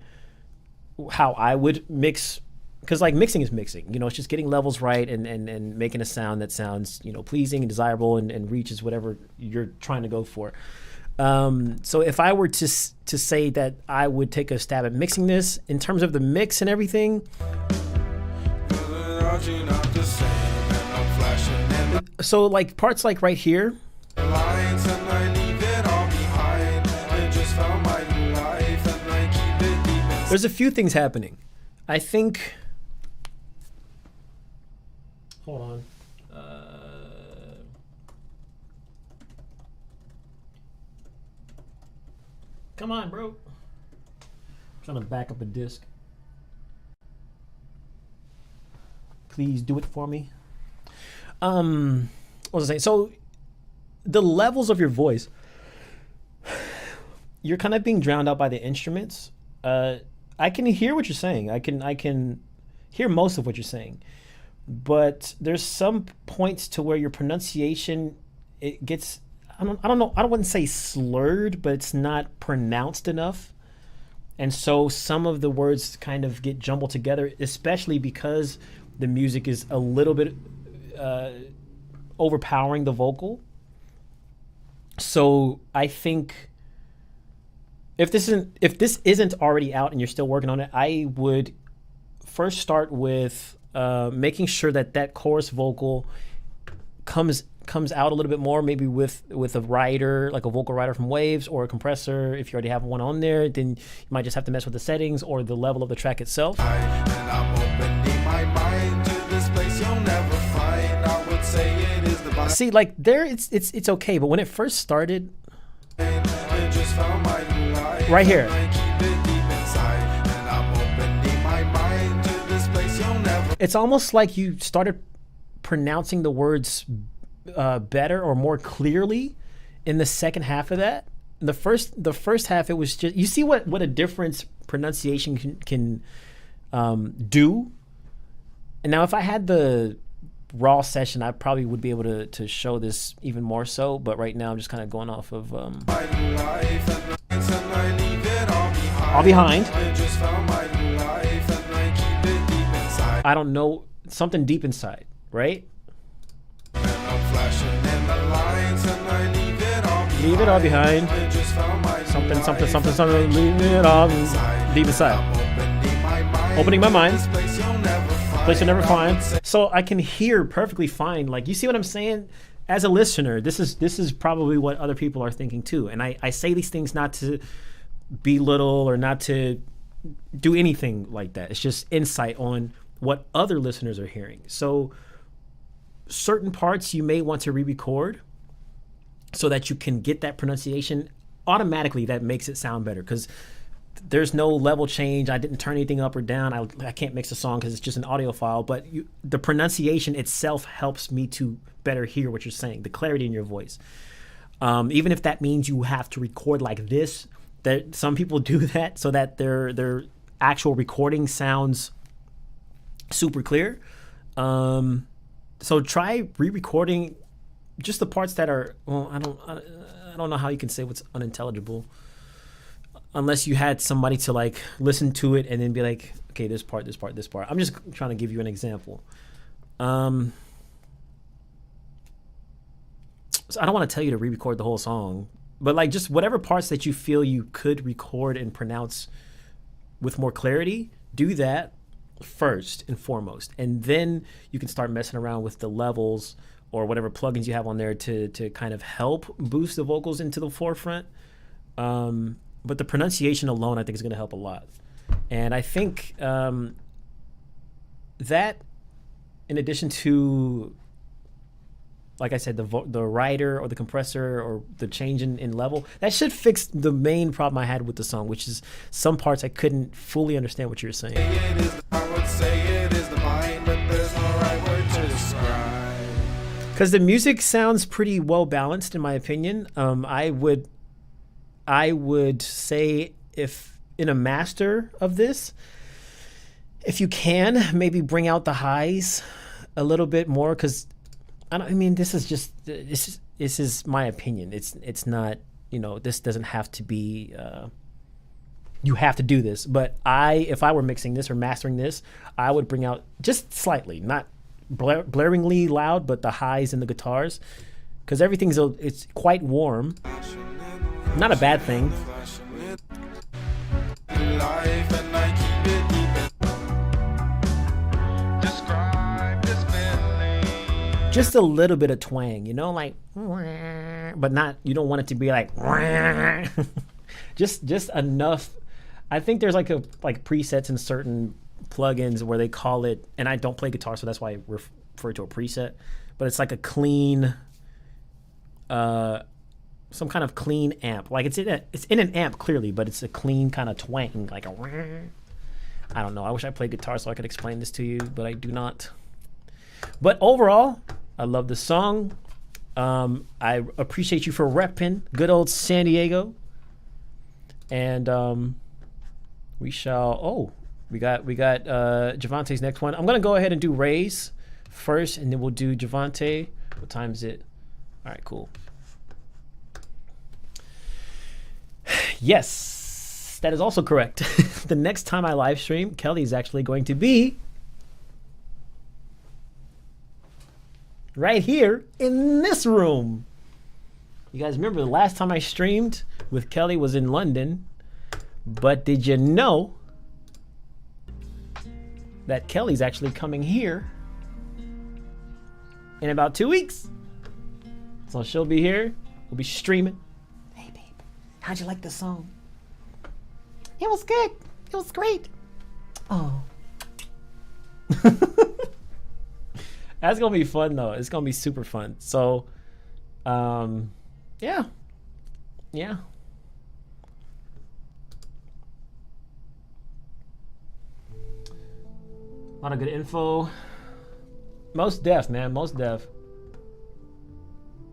I would mix, because like mixing is mixing, you know, it's just getting levels right and making a sound that sounds, you know, pleasing and desirable and reaches whatever you're trying to go for. So if I were to say that I would take a stab at mixing this in terms of the mix and everything, so like parts like right here, there's a few things happening. I think, hold on. Come on, bro. I'm trying to back up a disc. Please do it for me. What was I saying? So the levels of your voice, you're kind of being drowned out by the instruments. I can hear what you're saying. I can hear most of what you're saying. But there's some points to where your pronunciation, it gets, I don't know. I wouldn't say slurred, but it's not pronounced enough. And so some of the words kind of get jumbled together, especially because the music is a little bit overpowering the vocal. So I think if this isn't already out and you're still working on it, I would first start with making sure that chorus vocal comes out a little bit more, maybe with a writer, like a vocal writer from Waves or a compressor. If you already have one on there, then you might just have to mess with the settings or the level of the track itself. See, like there, it's okay, but when it first started, right here, it's almost like you started pronouncing the words better or more clearly in the second half of that, the first half, it was just, you see what a difference pronunciation can do. And now if I had the raw session, I probably would be able to show this even more so, but right now I'm just kind of going off of all behind. I don't know, something deep inside, right? Leave it all behind. Something, leave it all deep inside. Opening my mind. Place you'll never find. So I can hear perfectly fine. Like, you see what I'm saying? As a listener, this is probably what other people are thinking too. And I say these things not to belittle or not to do anything like that. It's just insight on what other listeners are hearing. So certain parts you may want to re-record so that you can get that pronunciation automatically. That makes it sound better because there's no level change. I didn't turn anything up or down. I can't mix a song because it's just an audio file, but the pronunciation itself helps me to better hear what you're saying, the clarity in your voice. Even if that means you have to record like this, that some people do that so that their actual recording sounds super clear. So try re-recording just the parts that are, well, I don't know how you can say what's unintelligible unless you had somebody to like listen to it and then be like, okay, this part. I'm just trying to give you an example. So I don't want to tell you to re-record the whole song, but like just whatever parts that you feel you could record and pronounce with more clarity, do that first and foremost. And then you can start messing around with the levels or whatever plugins you have on there to kind of help boost the vocals into the forefront. But the pronunciation alone, I think, is going to help a lot. And I think that, in addition to, like I said, the rider or the compressor or the change in level, that should fix the main problem I had with the song, which is some parts I couldn't fully understand what you were saying. Because the music sounds pretty well balanced, in my opinion. I would say if in a master of this, if you can, maybe bring out the highs a little bit more, because this is my opinion. It's not, this doesn't have to be, you have to do this. But if I were mixing this or mastering this, I would bring out just slightly, not blaringly loud, but the highs in the guitars, because it's quite warm. Not a bad thing. Just a little bit of twang, like, but not, you don't want it to be like, just enough. I think there's like presets in certain plugins where they call it, and I don't play guitar, so that's why I refer to a preset, but it's like a clean, some kind of clean amp. Like it's in an amp clearly, but it's a clean kind of twang, like a, I don't know. I wish I played guitar so I could explain this to you, but I do not. But overall, I love the song. I appreciate you for repping good old San Diego. And we got Javante's next one. I'm gonna go ahead and do Ray's first, and then we'll do Javante. What time is it? All right, cool. Yes, that is also correct. The next time I live stream, Kelly is actually going to be right here in this room. You guys remember the last time I streamed with Kelly was in London, but did you know that Kelly's actually coming here in about 2 weeks? So she'll be here. We'll be streaming. Hey, babe, how'd you like the song? It was good. It was great. Oh. That's gonna be fun though. It's gonna be super fun. So, yeah. A lot of good info. Most def, man. Most def.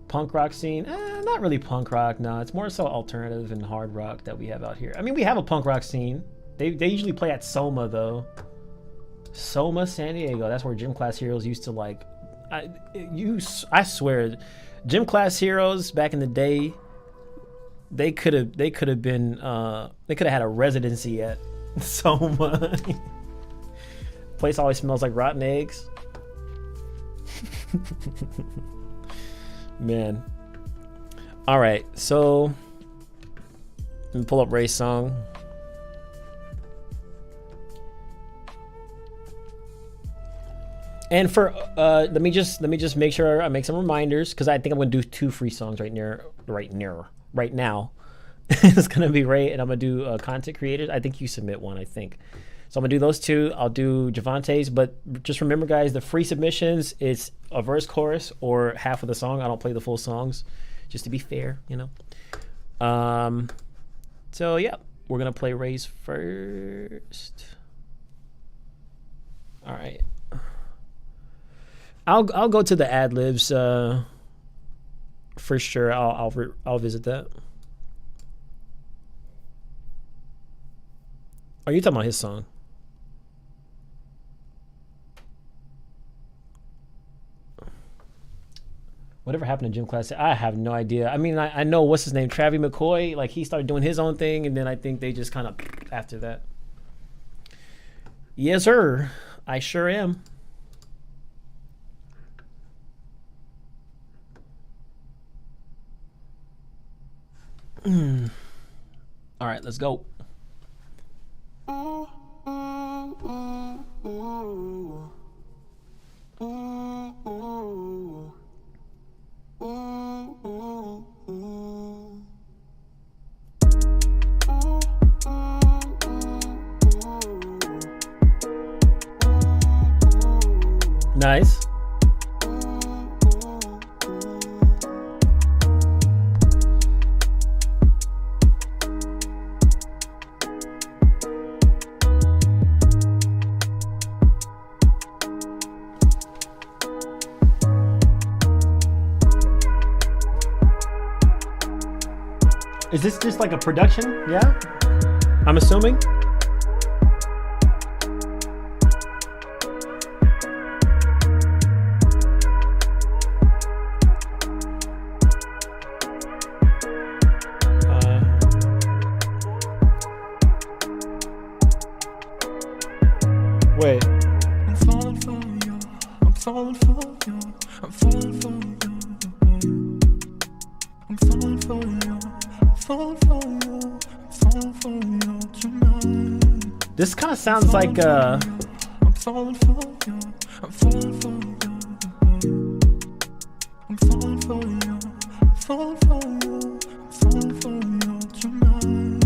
punk rock scene. Not really punk rock. No, it's more so alternative and hard rock that we have out here. I mean, we have a punk rock scene. They usually play at Soma though. Soma, San Diego. That's where Gym Class Heroes used to like. I swear, Gym Class Heroes back in the day. They could have been. They could have had a residency at Soma. Place always smells like rotten eggs. Man. All right, so let me pull up Ray's song. And for let me just make sure I make some reminders because I think I'm gonna do 2 free songs right now. It's gonna be Ray and I'm gonna do content creators. I think you submit one. I think. So I'm gonna do those 2. I'll do Javante's, but just remember, guys, the free submissions is a verse, chorus, or half of the song. I don't play the full songs, just to be fair, you know. So yeah, we're gonna play Ray's first. All right, I'll go to the ad libs for sure. I'll visit that. Are you talking about his song? Whatever happened to Gym Class? I have no idea. I mean, I know what's his name, Travie McCoy. Like he started doing his own thing, and then I think they just kind of after that. Yes, sir. I sure am. All right, let's go. Nice. Is this just like a production? Yeah? I'm assuming? Wait. I'm falling for you. I'm falling for you. I'm falling for you. I'm falling for you. I'm falling for you. I'm falling for you tonight. This kind of sounds like I'm falling for you. I'm falling for you. I'm falling for you. I'm falling for you. I'm falling for you tonight.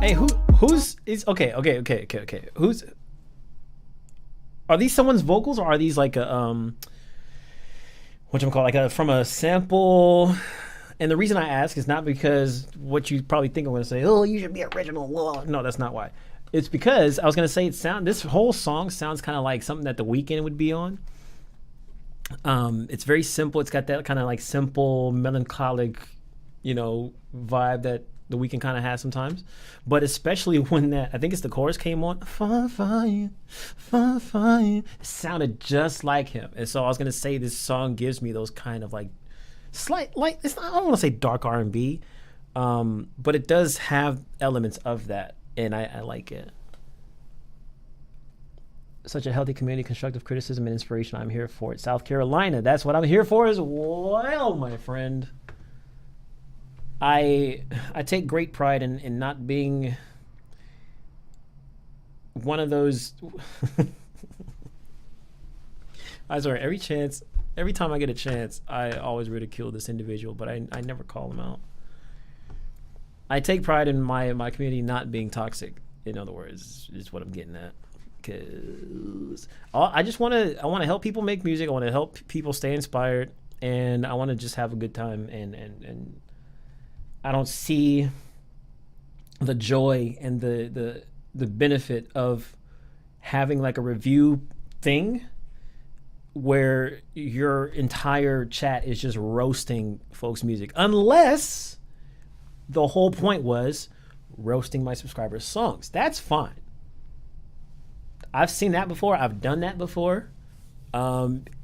Hey, who's is okay. Who's are these someone's vocals or are these like a whatchamacallit, like a from a sample? And the reason I ask is not because what you probably think I'm going to say, oh, you should be original. No, that's not why. It's because I was going to say this whole song sounds kind of like something that The Weeknd would be on. It's very simple. It's got that kind of like simple, melancholic, vibe that The Weeknd kind of has sometimes. But especially when that, I think it's the chorus came on, fun for you, it sounded just like him. And so I was going to say this song gives me those kind of like slight, like, it's not, I don't want to say dark R&B, but it does have elements of that, and I like it. Such a healthy community, constructive criticism and inspiration. I'm here for it. South Carolina, that's what I'm here for as well, my friend. I take great pride in not being one of those. I swear, every time I get a chance, I always ridicule this individual, but I never call him out. I take pride in my community not being toxic. In other words, is what I'm getting at. Because I want to help people make music. I want to help people stay inspired, and I want to just have a good time. And I don't see the joy and the benefit of having like a review thing where your entire chat is just roasting folks' music, unless the whole point was roasting my subscribers' songs. That's fine. I've seen that before. I've done that before.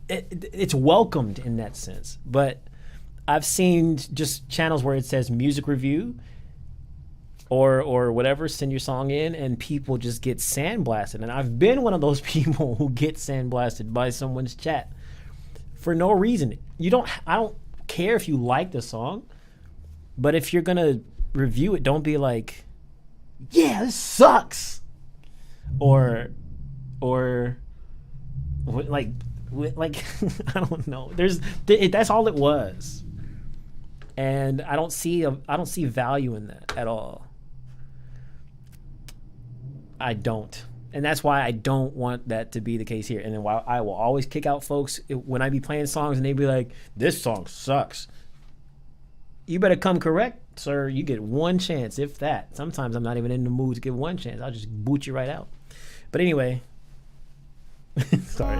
It's welcomed in that sense. But I've seen just channels where it says music review or whatever, send your song in, and people just get sandblasted. And I've been one of those people who get sandblasted by someone's chat for no reason. I don't care if you like the song, but if you're gonna review it, don't be like, yeah, this sucks, or like I don't know. That's all it was, and I don't see value in that at all. I don't, and that's why I don't want that to be the case here. And then while I will always kick out folks when I be playing songs and they be like, "This song sucks," you better come correct, sir. You get one chance, if that. Sometimes I'm not even in the mood to give one chance. I'll just boot you right out. But anyway, sorry.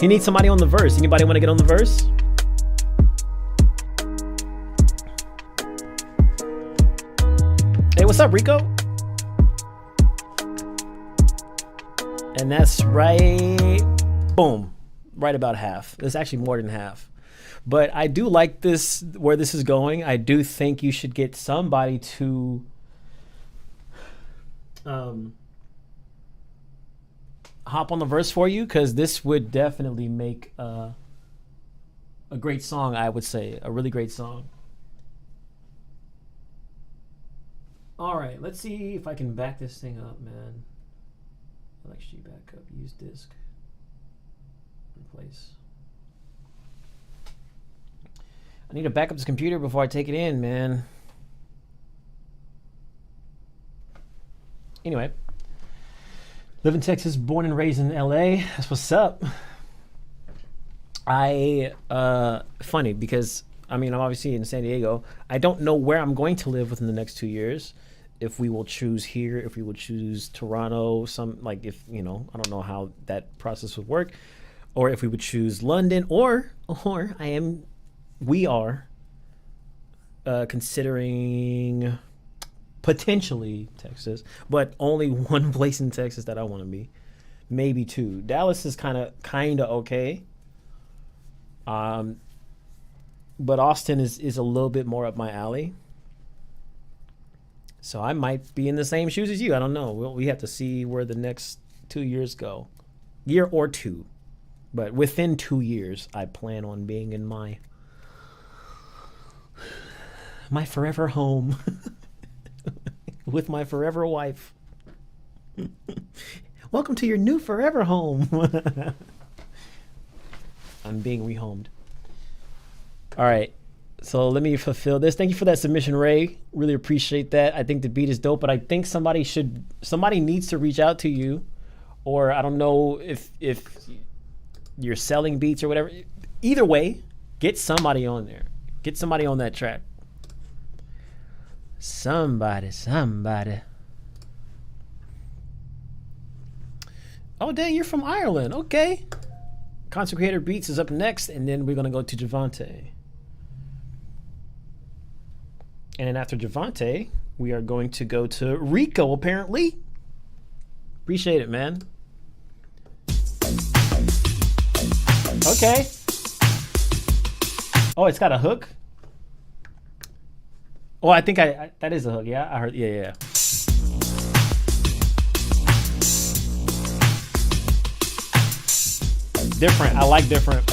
He needs somebody on the verse. Anybody want to get on the verse? Hey, what's up, Rico? And that's right. Boom. Right about half. It's actually more than half. But I do like this, where this is going. I do think you should get somebody to hop on the verse for you, because this would definitely make a great song, I would say. A really great song. All right, let's see if I can back this thing up, man. LXG backup, use disk, replace. I need to back up this computer before I take it in, man. Anyway, live in Texas, born and raised in LA. That's what's up. Funny because, I mean, I'm obviously in San Diego. I don't know where I'm going to live within the next 2 years. If we will choose here, if we will choose Toronto, I don't know how that process would work, or if we would choose London, or we are considering potentially Texas, but only one place in Texas that I want to be, maybe two. Dallas is kind of okay, but Austin is a little bit more up my alley. So I might be in the same shoes as you. I don't know. We have to see where the next 2 years go, year or two. But within 2 years, I plan on being in my forever home with my forever wife. Welcome to your new forever home. I'm being rehomed. All right. So let me fulfill this. Thank you for that submission, Ray. Really appreciate that. I think the beat is dope, but I think somebody needs to reach out to you, or I don't know if you're selling beats or whatever. Either way, get somebody on there. Get somebody on that track. Somebody. Oh, dang, you're from Ireland. Okay. Consecrator Beats is up next, and then we're going to go to Javante. And then after Javante, we are going to go to Rico, apparently. Appreciate it, man. Okay. Oh, it's got a hook? Oh, I think that is a hook. Yeah, I heard. Yeah. Different. I like different.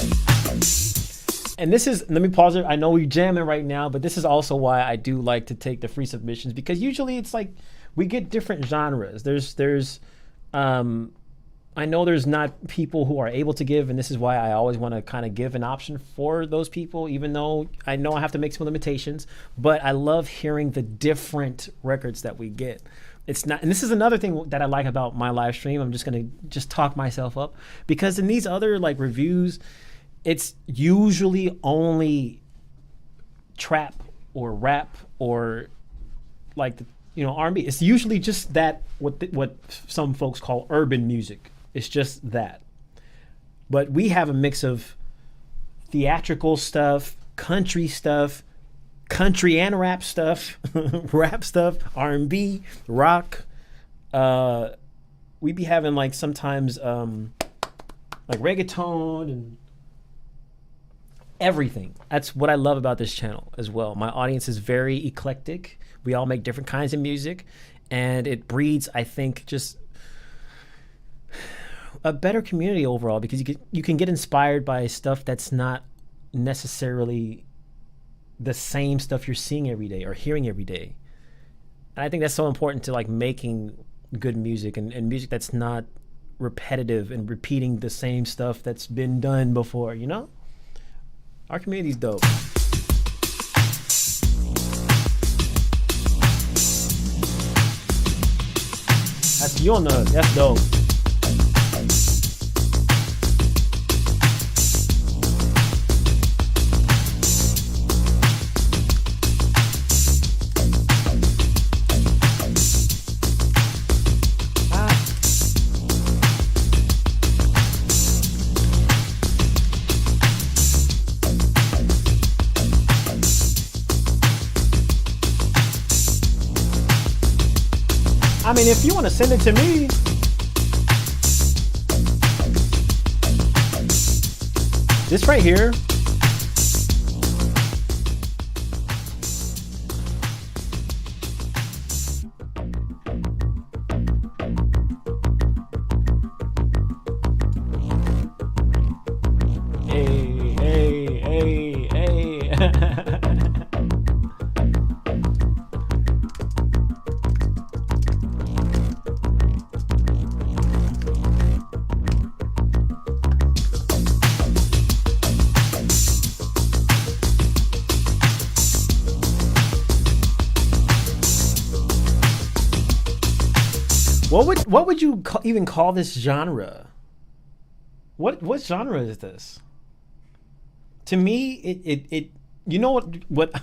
And this is, let me pause it. I know we're jamming right now, but this is also why I do like to take the free submissions, because usually it's like we get different genres. I know there's not people who are able to give, and this is why I always want to kind of give an option for those people, even though I know I have to make some limitations, but I love hearing the different records that we get. It's not, and this is another thing that I like about my live stream. I'm just going to talk myself up, because in these other like reviews, it's usually only trap or rap or like R&B. It's usually just that what some folks call urban music. It's just that. But we have a mix of theatrical stuff, country and rap stuff, rap stuff, R&B, rock. We be having like sometimes like reggaeton and everything. That's what I love about this channel as well. My audience is very eclectic. We all make different kinds of music, and it breeds, I think, just a better community overall, because you can get inspired by stuff that's not necessarily the same stuff you're seeing every day or hearing every day. And I think that's so important to like making good music and music that's not repetitive and repeating the same stuff that's been done before, Our community's dope. That's you on the, that's dope. I mean, if you want to send it to me, this right here. Hey. What would you even call this genre? What genre is this? To me, it you know what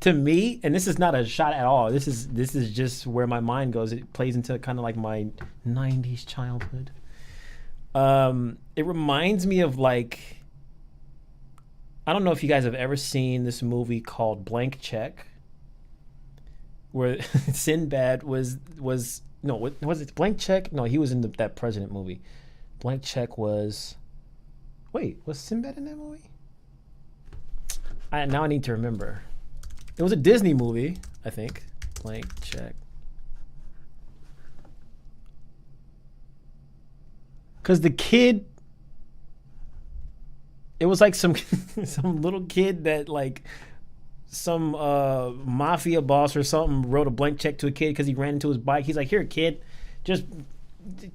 to me, and this is not a shot at all. This is just where my mind goes. It plays into kind of like my 90s childhood. It reminds me of like, I don't know if you guys have ever seen this movie called Blank Check, where Sinbad was it Blank Check? No, he was in that President movie. Blank Check was... Wait, was Sinbad in that movie? Now I need to remember. It was a Disney movie, I think. Blank Check. Because the kid... It was like some little kid that like... Some mafia boss or something wrote a blank check to a kid because he ran into his bike. He's like, "Here, kid, just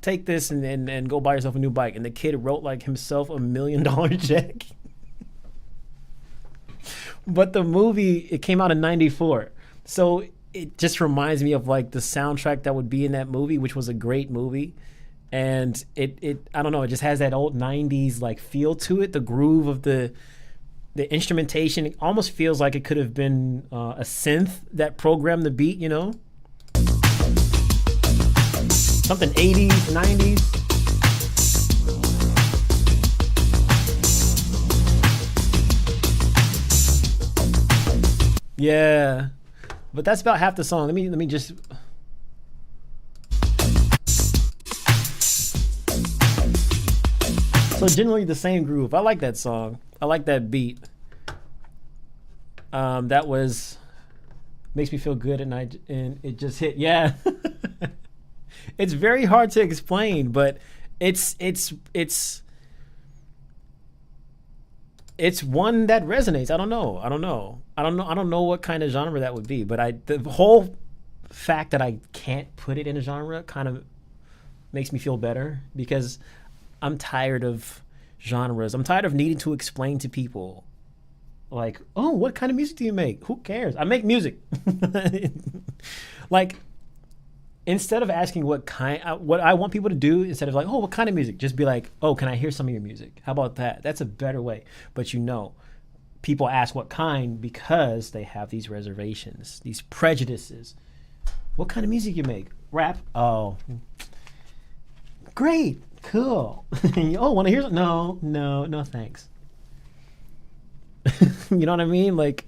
take this and go buy yourself a new bike." And the kid wrote like himself $1 million check. But the movie, it came out in '94, so it just reminds me of like the soundtrack that would be in that movie, which was a great movie. And it I don't know, it just has that old '90s like feel to it. The groove of the instrumentation, it almost feels like it could have been a synth that programmed the beat, Something 80s, 90s. Yeah. But that's about half the song. Let me just... So generally the same groove. I like that song. I like that beat. That was makes me feel good at night, and it just hit. Yeah, it's very hard to explain, but it's one that resonates. I don't know what kind of genre that would be, but the whole fact that I can't put it in a genre kind of makes me feel better, because I'm tired of genres. I'm tired of needing to explain to people, like, oh, what kind of music do you make? Who cares? I make music. Like, instead of asking what I want people to do, instead of like, oh, what kind of music? Just be like, oh, can I hear some of your music? How about that? That's a better way. But people ask what kind because they have these reservations, these prejudices. What kind of music you make? Rap? Oh, great, cool. Oh, want to hear? No, thanks. You know what I mean? Like,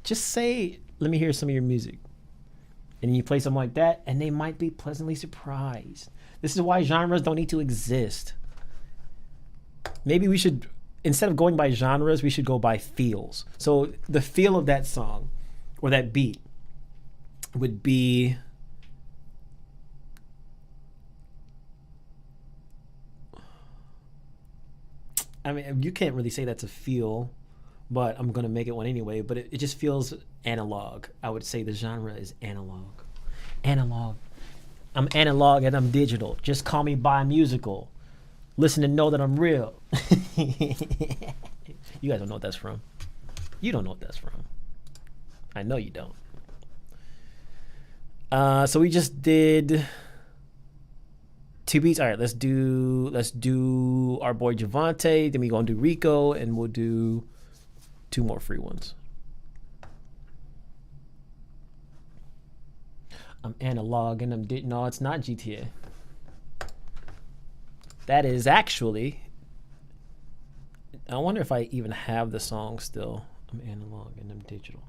just say, let me hear some of your music. And you play something like that, and they might be pleasantly surprised. This is why genres don't need to exist. Maybe we should, instead of going by genres, we should go by feels. So the feel of that song or that beat would be, I mean, you can't really say that's a feel, but I'm going to make it one anyway. But it just feels analog. I would say the genre is analog. Analog. I'm analog and I'm digital. Just call me bi-musical. Listen and know that I'm real. You guys don't know what that's from. You don't know what that's from. I know you don't. So we just did 2 beats. All right, let's do our boy Javante. Then we gonna do Rico, and we'll do 2 more free ones. I'm analog and I'm no, it's not GTA. That is actually. I wonder if I even have the song still. I'm analog and I'm digital.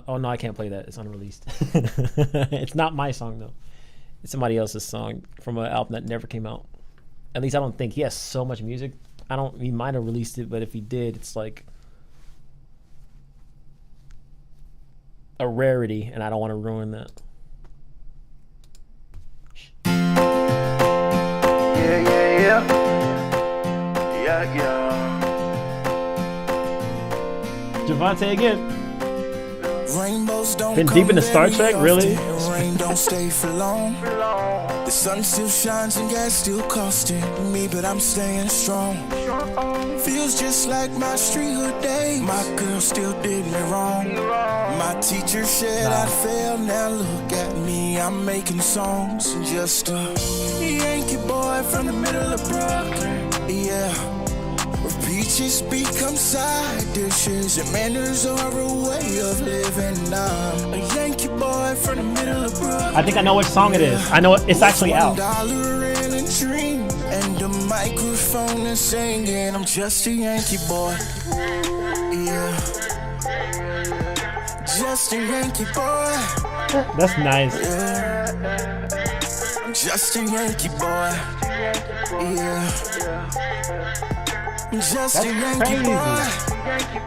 Oh no, I can't play that. It's unreleased. It's not my song though. It's somebody else's song from an album that never came out. At least I don't think. He has so much music. He might have released it, but if he did, it's like a rarity, and I don't want to ruin that. Yeah. Javante again. Rainbows don't Been come deep into Star very Trek, often, really? and rain don't stay for long. The sun still shines and gas still costing me, but I'm staying strong. Feels just like my streethood days. My girl still did me wrong. My teacher said I'd fail. Now look at me, I'm making songs. Just a Yankee boy from the middle of Brooklyn. Yeah. Where peaches become side dishes and manners are a way of living. I'm a Yankee boy from the middle of Brooklyn. I think I know which song it is. I know it's actually out. $1 in a dream and a microphone is singing. I'm just a Yankee boy. Yeah. Just a Yankee boy. That's nice. Yeah. I'm just a Yankee boy. Yeah. I'm just a Yankee crazy. boy.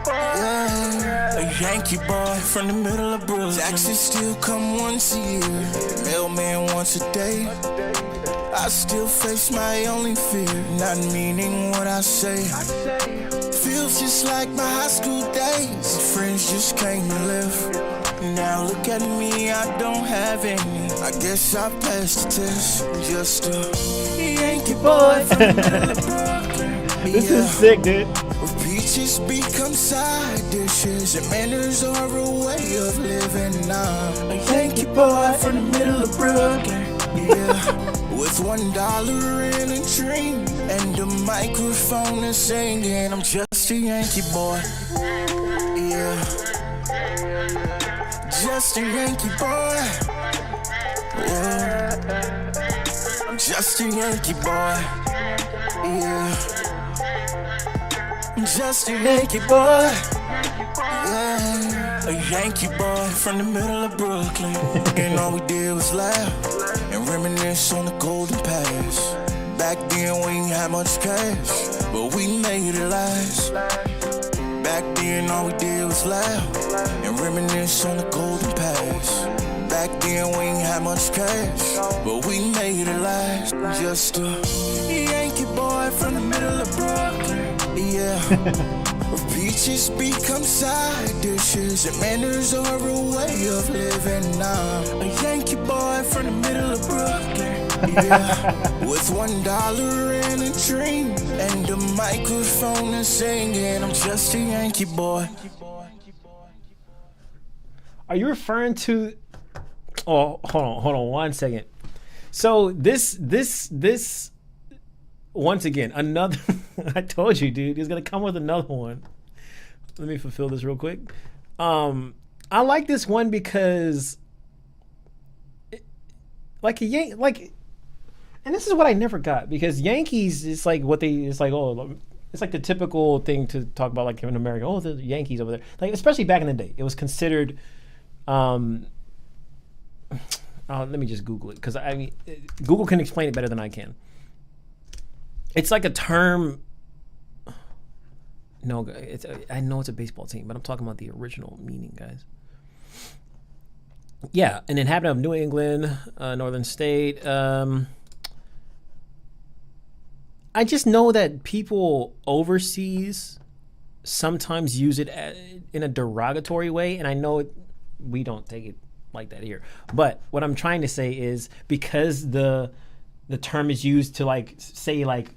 Yeah. A Yankee boy from the middle of Brooklyn. Taxes still come once a year. Mailman once a day. I still face my only fear, not meaning what I say. Feels just like my high school days. Friends just came and left. Now look at me, I don't have any. I guess I passed the test. Just a Yankee boy from the middle of Brooklyn. This is sick, dude. Where peaches become side dishes and manners are a way of living. I'm a Yankee boy from the middle of Brooklyn. Yeah. With $1 in a dream and a microphone is singing. I'm just a Yankee boy. Yeah. Just a Yankee boy. Yeah. I'm just a Yankee boy. Yeah. I'm just a Yankee boy. Yeah. A Yankee boy from the middle of Brooklyn. And all we did was laugh and reminisce on the golden past. Back then we ain't had much cash, but we made it last. Back then all we did was laugh and reminisce on the golden past. Back then we ain't had much cash, but we made it last. Just a Yankee boy from the middle of Brooklyn. Yeah. Where peaches become side dishes and manners are a way of living. I'm a Yankee boy from the middle of Brooklyn. Yeah. With $1 in a dream and a microphone is singing. I'm just a Yankee boy. Are you referring to? Oh, hold on 1 second. So this once again, another. I told you, dude, he's gonna come with another one. Let me fulfill this real quick. I like this one because like a like, and this is what I never got, because Yankees is like what they, it's like, oh, it's like the typical thing to talk about, like in America, oh, the Yankees over there, like especially back in the day, it was considered. Let me just Google it, because I mean, Google can explain it better than I can. It's like a term. No, I know it's a baseball team, but I'm talking about the original meaning, guys. Yeah, an inhabitant of New England, northern state. I just know that people overseas sometimes use it in a derogatory way, and I know we don't take it like that here. But what I'm trying to say is, because the term is used to like say like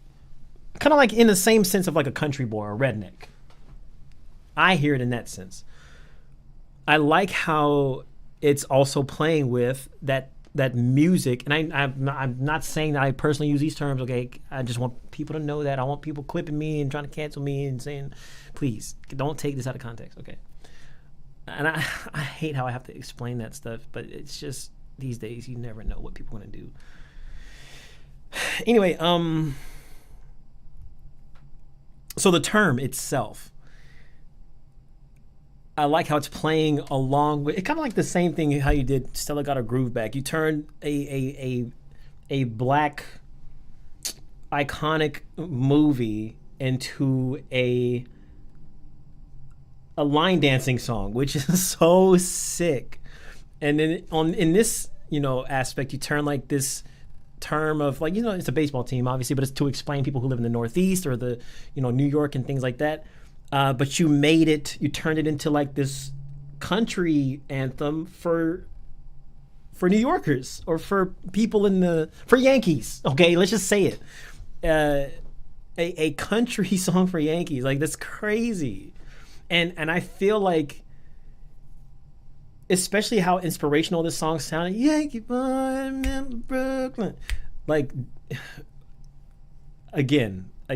kind of like in the same sense of like a country boy or redneck. I hear it in that sense. I like how it's also playing with that music, and I'm not saying that I personally use these terms. Okay, I just want people to know that. I want people clipping me and trying to cancel me and saying, please don't take this out of context. Okay. And I hate how I have to explain that stuff, but it's just these days you never know what people want to do. Anyway, so the term itself, I like how it's playing along with it, kind of like the same thing how you did Stella Got Her Groove Back. You turned a black iconic movie into a line dancing song, which is so sick. And then in this, aspect, you turn like this term of like, it's a baseball team obviously, but it's to explain people who live in the Northeast or the, New York and things like that. But you turned it into like this country anthem for New Yorkers or for people for Yankees. Okay, let's just say it. A country song for Yankees. Like, that's crazy. And I feel like, especially how inspirational this song sounded, Yankee boy, remember Brooklyn. Like, again, I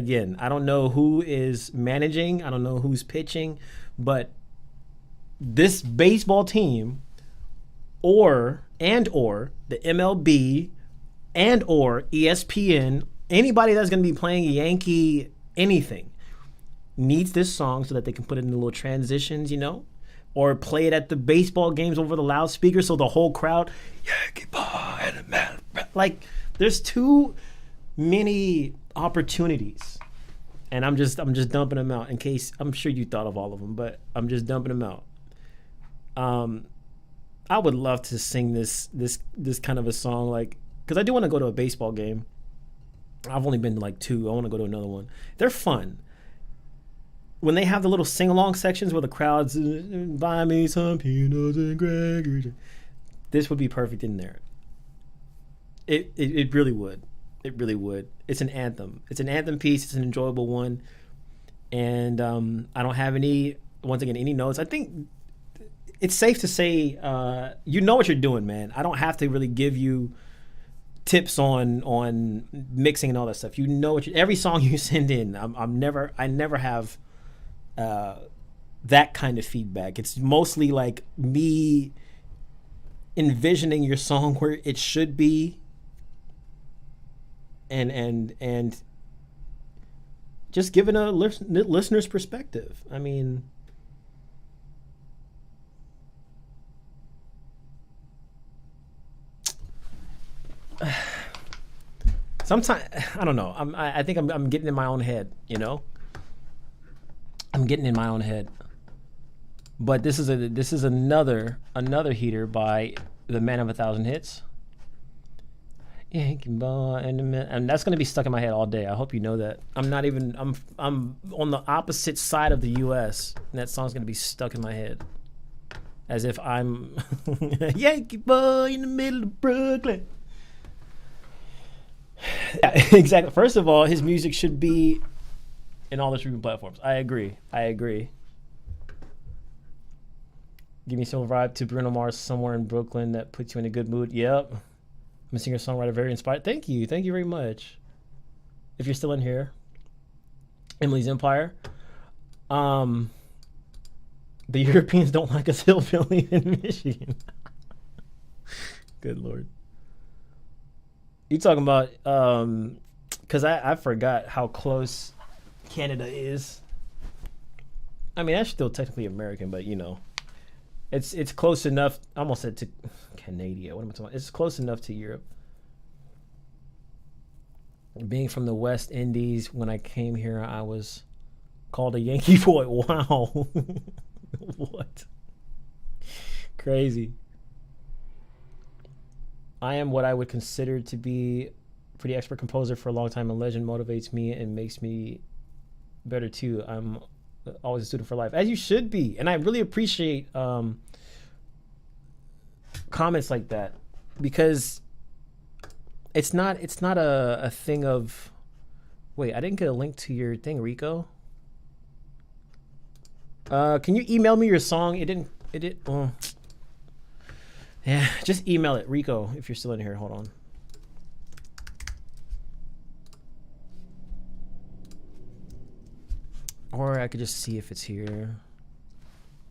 don't know who is managing, I don't know who's pitching, but this baseball team or the MLB or ESPN, anybody that's going to be playing Yankee anything, needs this song so that they can put it in the little transitions, or play it at the baseball games over the loudspeaker so the whole crowd, Yankee boy and a man. Like, there's too many opportunities, and I'm just dumping them out in case, I'm sure you thought of all of them, but I'm just dumping them out. I would love to sing this kind of a song, like, because I do want to go to a baseball game. I've only been to like 2. I want to go to another one. They're fun. When they have the little sing-along sections where the crowd's buy me some peanuts and crackers, this would be perfect in there. It really would. It really would. It's an anthem. It's an anthem piece. It's an enjoyable one. And I don't have any notes. I think it's safe to say you know what you're doing, man. I don't have to really give you tips on mixing and all that stuff. You know every song you send in, I never have that kind of feedback. It's mostly like me envisioning your song where it should be, and just giving a listener's perspective. I mean, sometimes I don't know. I think I'm getting in my own head. I'm getting in my own head. But this is another heater by the Man of 1,000 Hits. Yankee boy, and that's gonna be stuck in my head all day. I hope you know that. I'm on the opposite side of the U.S. and that song's gonna be stuck in my head, as if I'm Yankee boy in the middle of Brooklyn. Yeah, exactly. First of all, his music should be in all the streaming platforms. I agree. Give me some vibe to Bruno Mars, Somewhere in Brooklyn, that puts you in a good mood. Yep. I'm a singer-songwriter, very inspired. Thank you very much. If you're still in here, Emily's Empire. The Europeans don't like us hillbilly in Michigan. Good Lord. You talking about because I forgot how close Canada is. I mean, that's still technically American, but you know, it's close enough. I almost said to Canada. What am I talking about? It's close enough to Europe. Being from the West Indies, when I came here, I was called a Yankee boy. Wow. What? Crazy. I am what I would consider to be a pretty expert composer for a long time, and Legend motivates me and makes me better too. I'm always a student for life, as you should be. And I really appreciate comments like that, because it's not a thing of, wait, I didn't get a link to your thing, Rico. Can you email me your song? It didn't. Yeah, just email it, Rico, if you're still in here. Hold on. Or I could just see if it's here.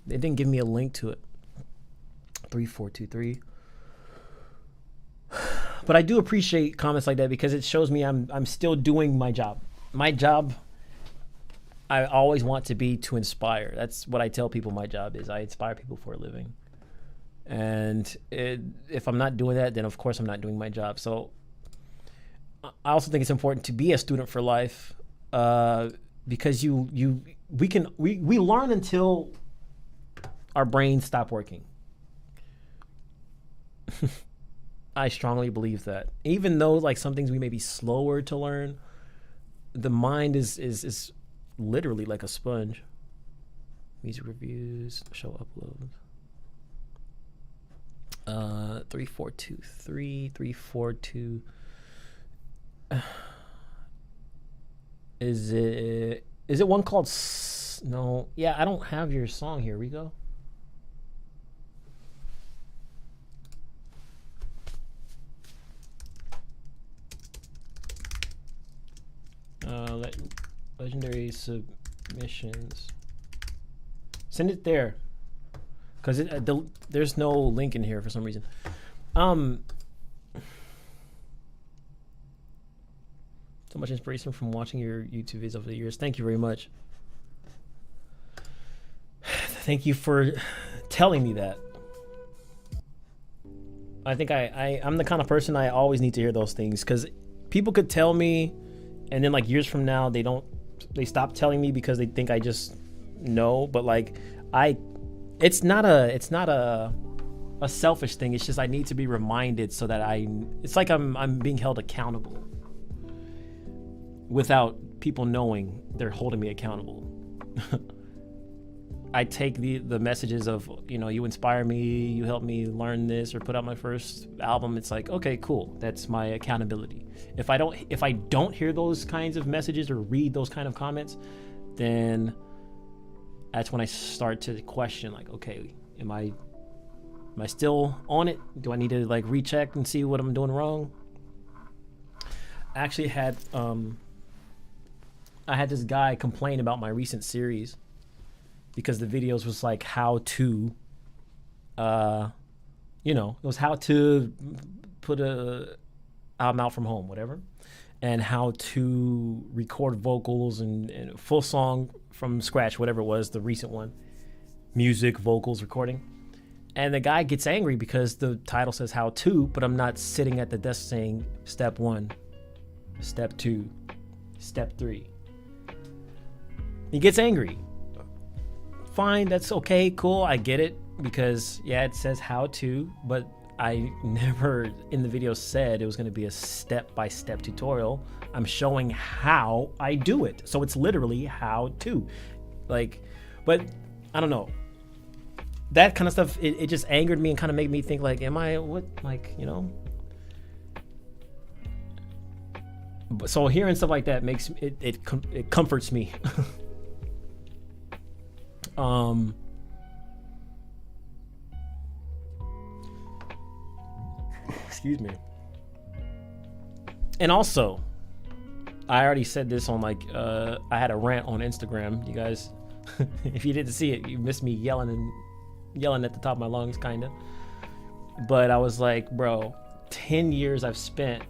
They didn't give me a link to it. 3423. But I do appreciate comments like that, because it shows me I'm still doing my job. My job, I always want to be to inspire. That's what I tell people my job is. I inspire people for a living. And if I'm not doing that, then of course I'm not doing my job. So I also think it's important to be a student for life, because we learn until our brains stop working. I strongly believe that. Even though like some things we may be slower to learn, the mind is literally like a sponge. Music reviews, show uploads. 3423, 342. Is it one called no? Yeah, I don't have your song here, Rico. Legendary submissions. Send it there, because there's no link in here for some reason. So much inspiration from watching your YouTube videos over the years. Thank you very much. Thank you for telling me that. I think I'm the kind of person I always need to hear those things, because people could tell me, and then like years from now they stop telling me because they think I just know. But like it's not a selfish thing. It's just I need to be reminded, so that it's like I'm being held accountable without people knowing they're holding me accountable. I take the messages of, you know, you inspire me, you help me learn this, or put out my first album. It's like, okay, cool. That's my accountability. If I don't hear those kinds of messages or read those kind of comments, then that's when I start to question, like, okay, am I still on it? Do I need to like recheck and see what I'm doing wrong? I actually had I had this guy complain about my recent series, because the videos was like how to, it was how to put a album out from home, whatever, and how to record vocals and full song from scratch, whatever it was, the recent one, music, vocals, recording. And the guy gets angry because the title says how to, but I'm not sitting at the desk saying step 1, step 2, step 3. He gets angry. Fine, that's okay, cool, I get it, because yeah, it says how to, but I never in the video said it was going to be a step-by-step tutorial. I'm showing how I do it, so it's literally how to, like, but I don't know, that kind of stuff, it just angered me and kind of made me think, like, am I what, like, you know? So hearing stuff like that makes it comforts me. Excuse me. And also, I already said this on like I had a rant on Instagram. You guys, if you didn't see it, you missed me yelling at the top of my lungs, kinda. But I was like, bro, 10 years I've spent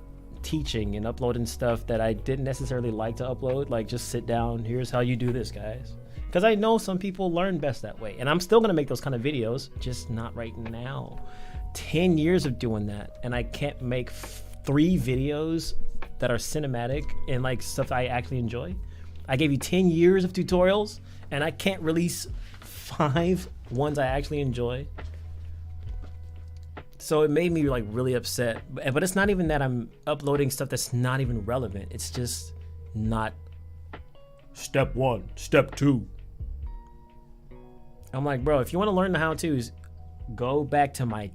teaching and uploading stuff that I didn't necessarily like to upload. Like, just sit down, here's how you do this, guys. Because I know some people learn best that way. And I'm still going to make those kind of videos, just not right now. 10 years of doing that, and I can't make 3 videos that are cinematic and like stuff I actually enjoy. I gave you 10 years of tutorials, and I can't release 5 ones I actually enjoy. So it made me like really upset. But it's not even that I'm uploading stuff that's not even relevant. It's just not step 1, step 2. I'm like, bro, if you want to learn the how-tos, go back to my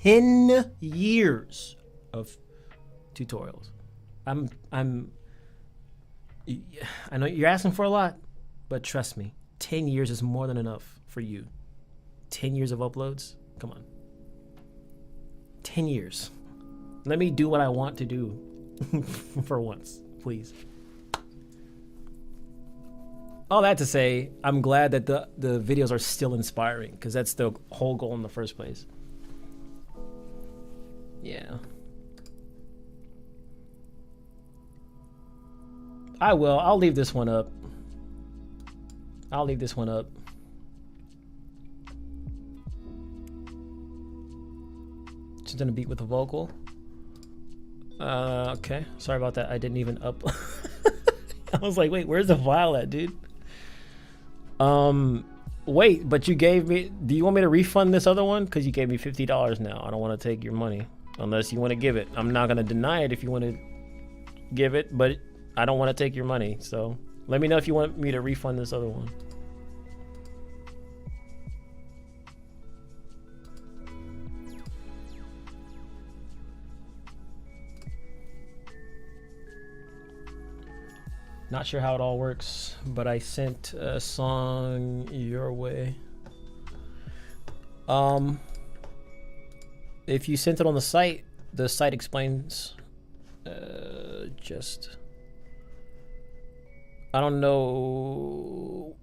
10 years of tutorials. I know you're asking for a lot, but trust me, 10 years is more than enough for you. 10 years of uploads? Come on. 10 years. Let me do what I want to do for once, please. All that to say, I'm glad that the videos are still inspiring, because that's the whole goal in the first place. Yeah. I will. I'll leave this one up. I'll leave this one up. Just gonna beat with the vocal. Okay. Sorry about that. I didn't even up. I was like, wait, where's the file at, dude? Wait, but you gave me. Do you want me to refund this other one? Because you gave me $50 now. I don't want to take your money unless you want to give it. I'm not gonna deny it if you want to give it, but I don't want to take your money. So let me know if you want me to refund this other one. Not sure how it all works, but I sent a song your way. If you sent it on the site explains. Just, I don't know.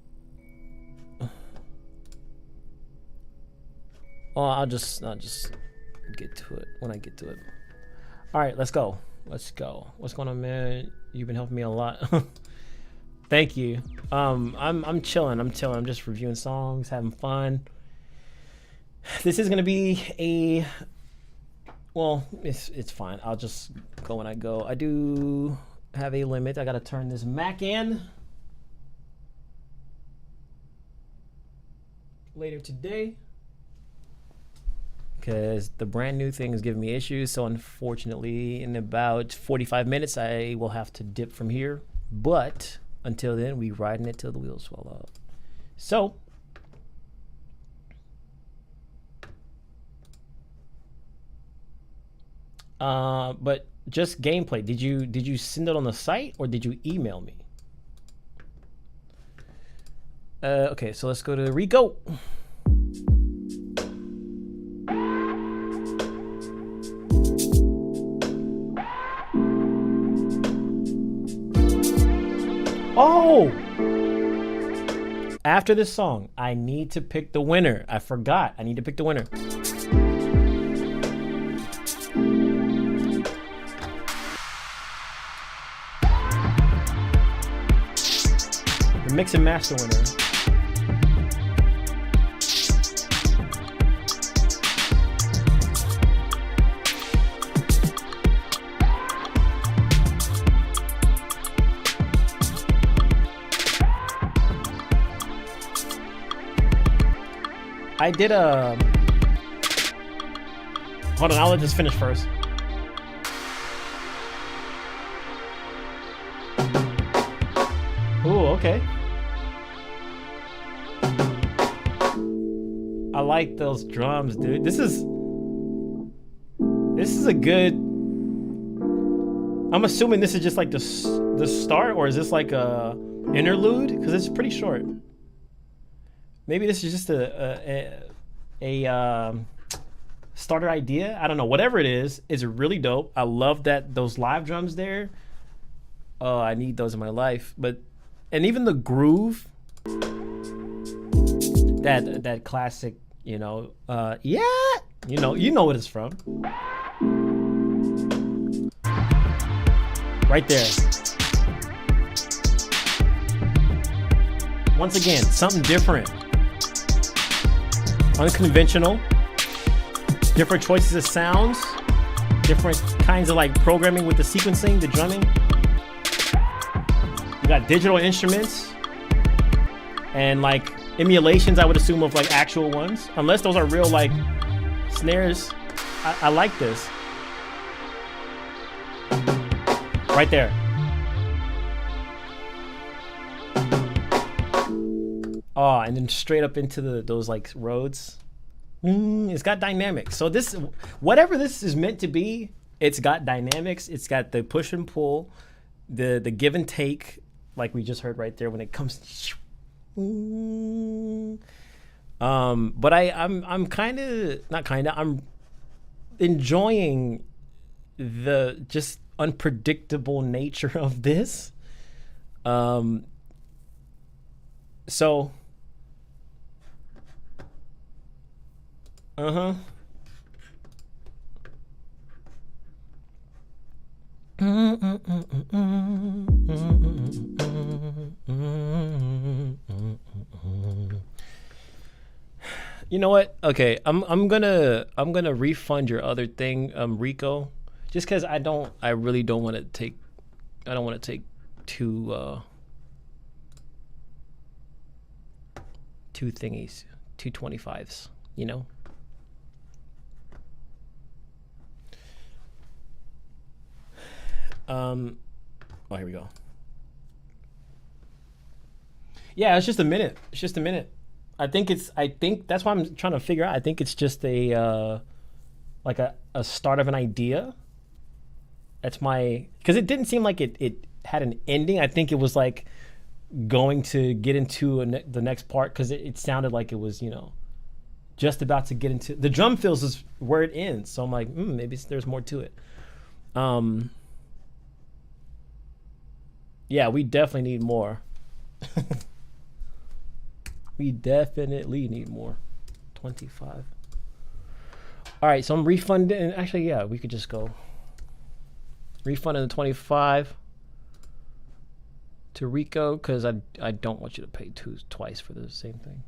Oh, I'll just get to it when I get to it. All right, let's go. Let's go. What's going on, man? You've been helping me a lot. Thank you. I'm chilling. I'm just reviewing songs, having fun. This is gonna be a, well, it's fine. I'll just go when I go. I do have a limit. I gotta turn this Mac in later today, because the brand new thing is giving me issues. So unfortunately, in about 45 minutes, I will have to dip from here. But until then, we riding it till the wheels fall off. So but just gameplay. Did you send it on the site or did you email me? Okay, so let's go to Rico. Oh! After this song, I need to pick the winner. I forgot. I need to pick the winner. The mix and master winner. I did a... Hold on, I'll let this finish first. Ooh, okay. I like those drums, dude. This is a good... I'm assuming this is just like the start, or is this like a interlude? Because it's pretty short. Maybe this is just a starter idea. I don't know. Whatever it is, it's really dope. I love that those live drums there. Oh, I need those in my life. And even the groove, that classic, you know, yeah, you know what it's from. Right there. Once again, something different. Unconventional. Different choices of sounds. Different kinds of like programming with the sequencing, the drumming. You got digital instruments. And like emulations, I would assume, of like actual ones. Unless those are real like snares. I like this. Right there. Oh, and then straight up into those like roads. It's got dynamics. So this, whatever this is meant to be, it's got dynamics. It's got the push and pull, the give and take, like we just heard right there when it comes. But I'm kind of I'm enjoying the just unpredictable nature of this. So you know what? Okay, I'm gonna refund your other thing, Rico, just because I really don't want to take two thingies, 225s, you know. Oh, here we go. Yeah, it's just a minute. It's just a minute. I think that's why I'm trying to figure out. I think it's just a like a start of an idea. That's my, because it didn't seem like it had an ending. I think it was like going to get into the next part, because it sounded like it was, you know, just about to get into the drum fills is where it ends. So I'm like, maybe there's more to it. Yeah, we definitely need more. We definitely need more. 25. All right, so I'm refunding. Actually, yeah, we could just go refunding the 25 to Rico, because I don't want you to pay twice for the same thing.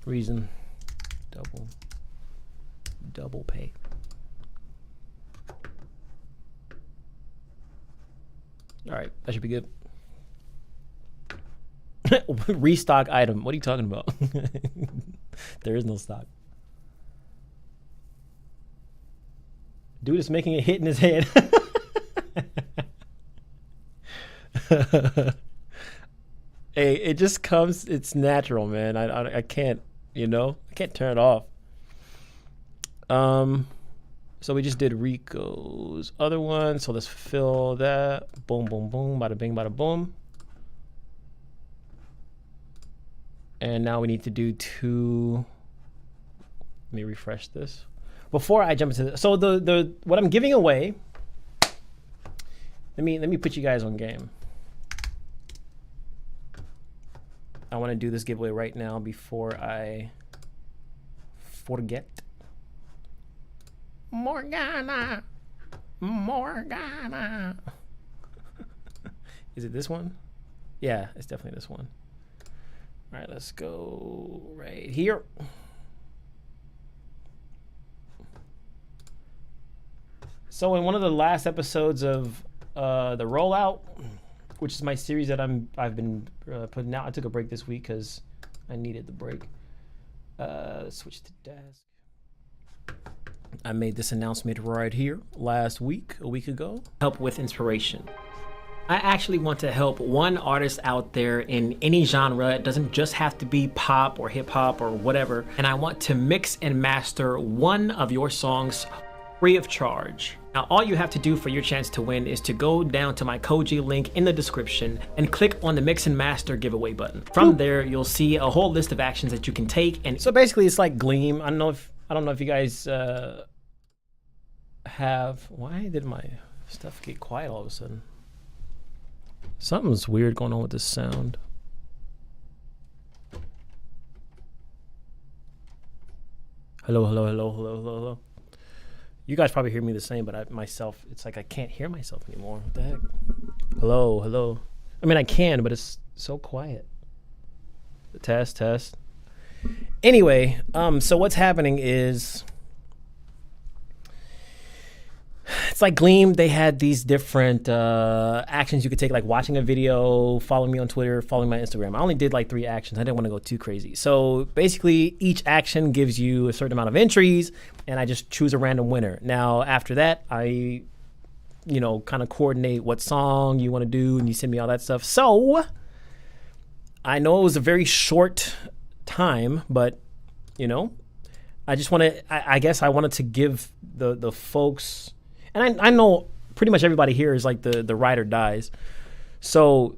Reason double pay. All right, that should be good. Restock item. What are you talking about? There is no stock. Dude is making a hit in his head. Hey, it just comes. It's natural, man. I can't, you know, I can't turn it off. So we just did Rico's other one. So let's fill that. Boom, boom, boom. Bada bing, bada boom. And now we need to do two. Let me refresh this before I jump into this. So the what I'm giving away. Let me put you guys on game. I want to do this giveaway right now before I forget. Morgana. Is it this one? Yeah, it's definitely this one. All right, let's go right here. So in one of the last episodes of the rollout, which is my series that I've been putting out, I took a break this week because I needed the break. Switch to desk. I made this announcement right here a week ago. Help with inspiration. I actually want to help one artist out there in any genre. It doesn't just have to be pop or hip hop or whatever. And I want to mix and master one of your songs free of charge. Now, all you have to do for your chance to win is to go down to my Koji link in the description and click on the mix and master giveaway button. From there, you'll see a whole list of actions that you can take. And so basically it's like Gleam. I don't know if you guys have, why did my stuff get quiet all of a sudden? Something's weird going on with this sound. Hello. You guys probably hear me the same, but myself, it's like I can't hear myself anymore. What the heck? Hello, hello. I mean, I can, but it's so quiet. Test. Anyway, so what's happening is it's like Gleam. They had these different actions you could take, like watching a video, following me on Twitter, following my Instagram. I only did like 3 actions. I didn't want to go too crazy. So basically, each action gives you a certain amount of entries, and I just choose a random winner. Now, after that, I, kind of coordinate what song you want to do, and you send me all that stuff. So I know it was a very short time, but I just want to. I guess I wanted to give the folks, and I know pretty much everybody here is like the ride or dies. So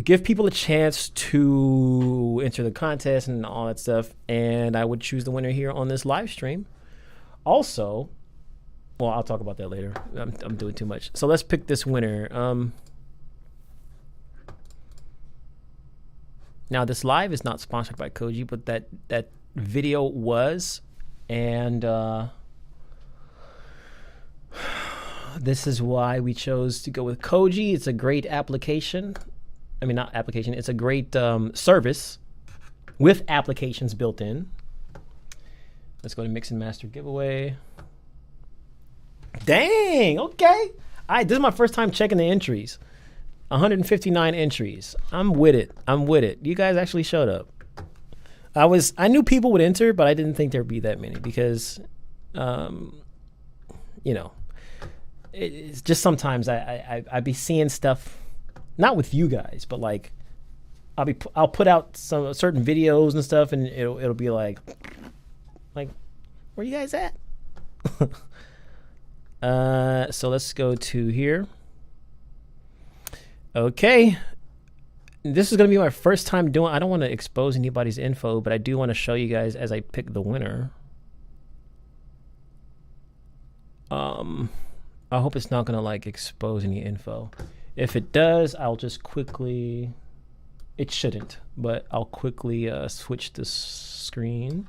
give people a chance to enter the contest and all that stuff, and I would choose the winner here on this live stream. Also, well, I'll talk about that later. I'm doing too much. So let's pick this winner. Now, this live is not sponsored by Koji, but that video was, and this is why we chose to go with Koji. It's a great application. I mean, not application. It's a great service with applications built in. Let's go to Mix and Master giveaway. Dang, okay. This is my first time checking the entries. 159 entries. I'm with it. You guys actually showed up. I knew people would enter, but I didn't think there'd be that many because, it's just sometimes I be seeing stuff, not with you guys, but like I'll put out some certain videos and stuff, and it'll be like where you guys at? So let's go to here. Okay. This is going to be my first time doing. I don't want to expose anybody's info, but I do want to show you guys as I pick the winner. I hope it's not going to like expose any info. If it does, I'll just quickly. It shouldn't, but I'll quickly switch the screen.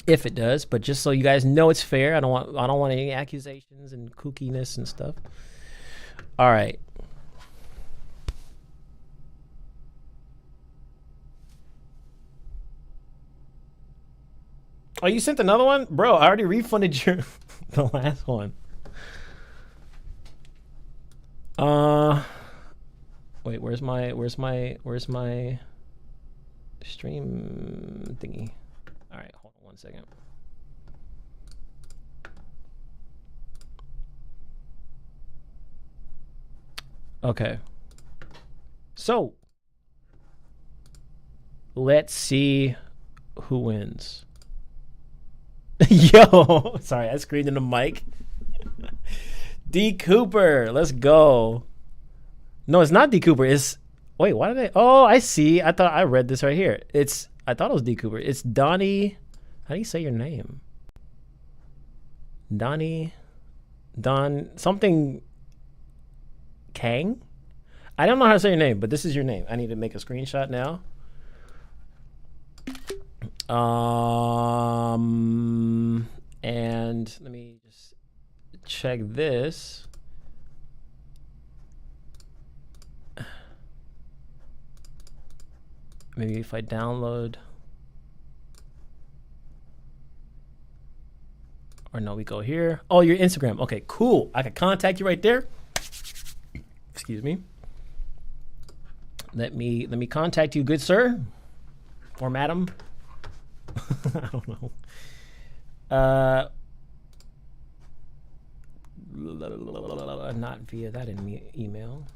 If it does, but just so you guys know it's fair, I don't want any accusations and kookiness and stuff. All right. Oh, you sent another one? Bro, I already refunded the last one. Wait, where's my stream thingy? All right, hold on 1 second. Okay. So, let's see who wins. Yo, sorry, I screamed in the mic. D. Cooper, let's go. No, it's not D. Cooper. It's wait, why did I? Oh, I see. I thought I read this right here. I thought it was D. Cooper. It's Donnie. How do you say your name? Don something Kang? I don't know how to say your name, but this is your name. I need to make a screenshot now. And let me just check this. Maybe if I download. Or no, we go here. Oh, your Instagram. Okay, cool. I can contact you right there. Excuse me. Let me contact you, good sir. Or madam. I don't know. Not via that email.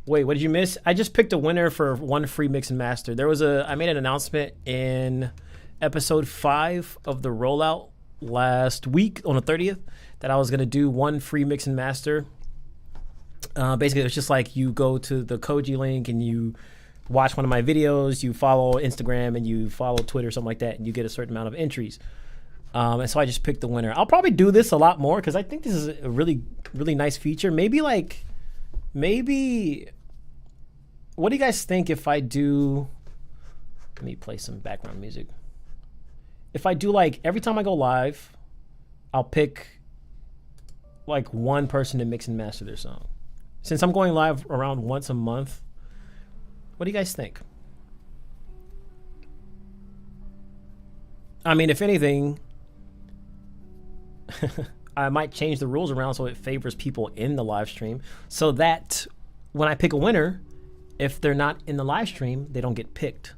Wait, what did you miss? I just picked a winner for one free mix and master. I made an announcement in episode 5 of the rollout last week on the 30th that I was gonna do one free mix and master. Basically, it's just like you go to the Koji link and you watch one of my videos, you follow Instagram and you follow Twitter, something like that, and you get a certain amount of entries. And so I just picked the winner. I'll probably do this a lot more because I think this is a really, really nice feature. Maybe, what do you guys think if I do Let me play some background music. If I do like every time I go live, I'll pick like one person to mix and master their song. Since I'm going live around once a month, what do you guys think? I mean, if anything, I might change the rules around so it favors people in the live stream, so that when I pick a winner, if they're not in the live stream, they don't get picked.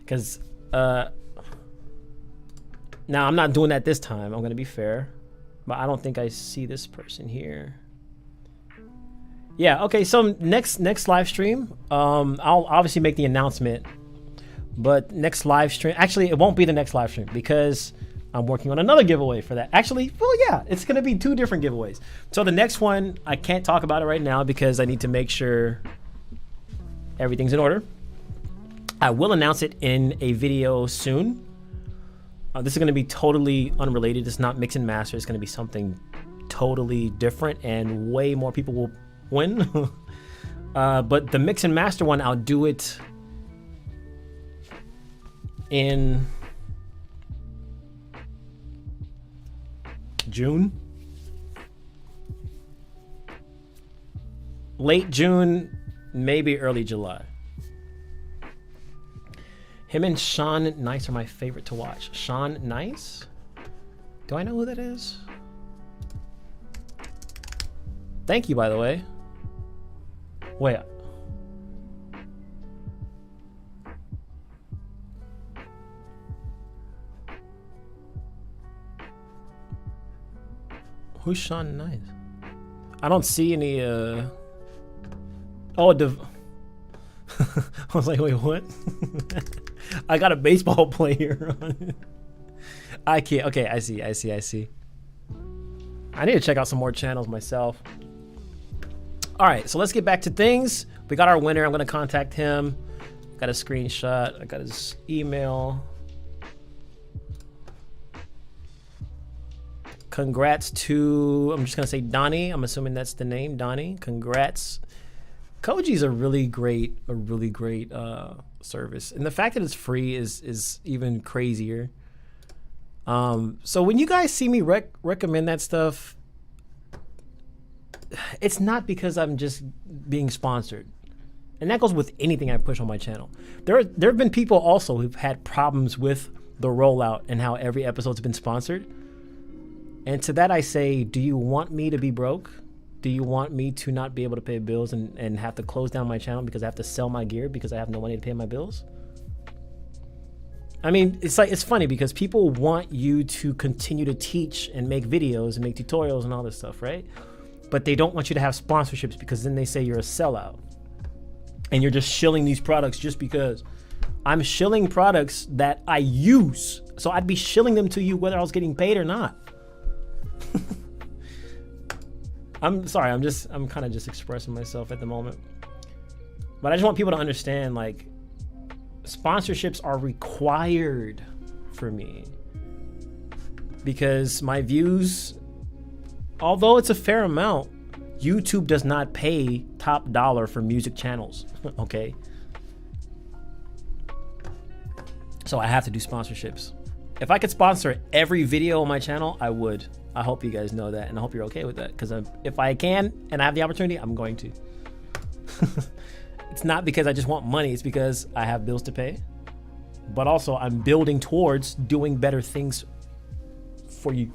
Because now I'm not doing that this time. I'm going to be fair, but I don't think I see this person here. Yeah, okay, so next live stream, I'll obviously make the announcement, but next live stream, actually it won't be the next live stream because I'm working on another giveaway for that. Actually, well, yeah, it's going to be 2 different giveaways. So the next one, I can't talk about it right now because I need to make sure everything's in order. I will announce it in a video soon. This is going to be totally unrelated. It's not mix and master. It's going to be something totally different and way more people will win. But the mix and master one, I'll do it in June. Late June, maybe early July. Him and Sean Nice are my favorite to watch. Sean Nice? Do I know who that is? Thank you, by the way. Wait. Who's Sean Nice? I don't see any, oh, I was like, wait, what? I got a baseball player on it. I can't, okay, I see. I need to check out some more channels myself. All right, so let's get back to things. We got our winner. I'm gonna contact him. Got a screenshot. I got his email. Congrats to, I'm just gonna say Donnie. I'm assuming that's the name, Donnie. Congrats. Koji's a really great service, and the fact that it's free is even crazier. So when you guys see me recommend that stuff, it's not because I'm just being sponsored, and that goes with anything I push on my channel. There have been people also who've had problems with the rollout and how every episode's been sponsored. And to that I say, do you want me to be broke? Do you want me to not be able to pay bills and have to close down my channel because I have to sell my gear because I have no money to pay my bills? I mean, it's funny because people want you to continue to teach and make videos and make tutorials and all this stuff, right? But they don't want you to have sponsorships because then they say you're a sellout. And you're just shilling these products just because. I'm shilling products that I use. So I'd be shilling them to you whether I was getting paid or not. I'm sorry, I'm kind of just expressing myself at the moment. But I just want people to understand, like, sponsorships are required for me. Because my views, although it's a fair amount, YouTube does not pay top dollar for music channels, okay? So I have to do sponsorships. If I could sponsor every video on my channel, I would. I hope you guys know that, and I hope you're okay with that, because if I can and I have the opportunity, I'm going to. It's not because I just want money, it's because I have bills to pay, but also I'm building towards doing better things for you.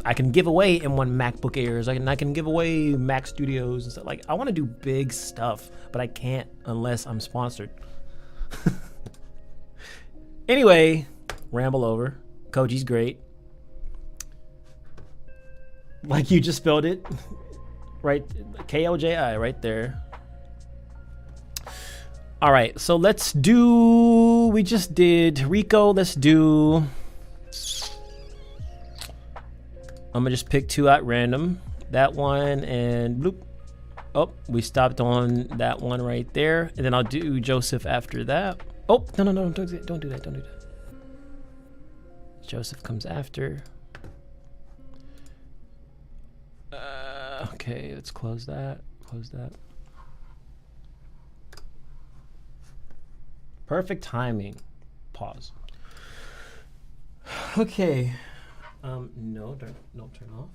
I can give away M1 MacBook Airs, I can give away Mac Studios and stuff. Like, I want to do big stuff, but I can't unless I'm sponsored. Anyway, ramble over. Koji's great. Like you just spelled it, right? Koji right there. All right, so let's do, we just did Rico. Let's do, I'm gonna just pick 2 at random. That one and bloop. Oh, we stopped on that one right there. And then I'll do Joseph after that. Oh, no, don't do that. Joseph comes after. Okay, let's close that. Perfect timing. Pause. Okay. No, don't turn off.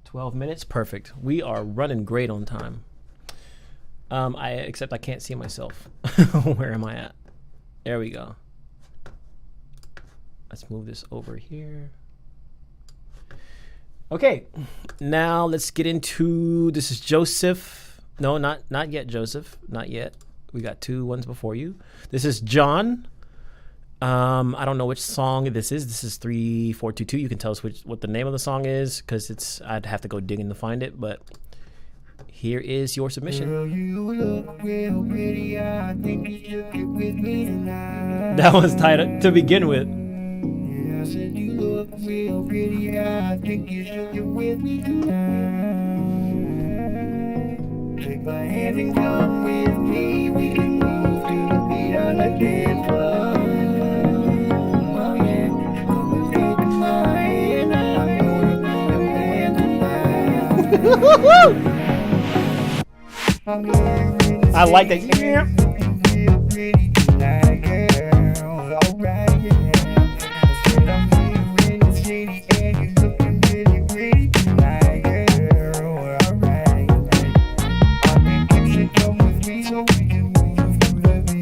12 minutes, perfect. We are running great on time. Except I can't see myself. Where am I at? There we go. Let's move this over here. Okay, now let's get into, this is Joseph. No, not yet, Joseph. Not yet. We got 2 ones before you. This is John. I don't know which song this is. This is 3422. You can tell us what the name of the song is, because I'd have to go digging to find it, but here is your submission. Girl, you look real pretty. I think you should get with me tonight. That was tight to begin with. Yeah, I said you look real pretty. I think you should get with me tonight. Take my hand and come with me. We can move to the beat on the dance floor. Oh yeah, come and take my hand. I'm gonna be the man tonight. I like that. Yeah.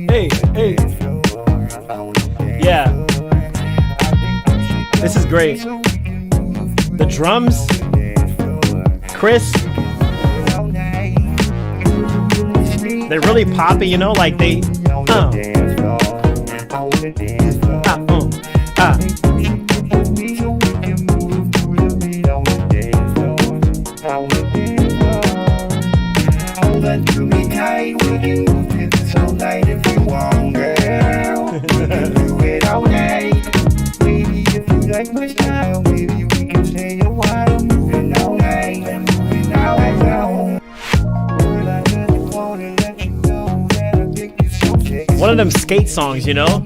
Hey, hey. Yeah. This is great. The drums, Chris. They're really poppy, you know, like they. One of them skate songs, you know?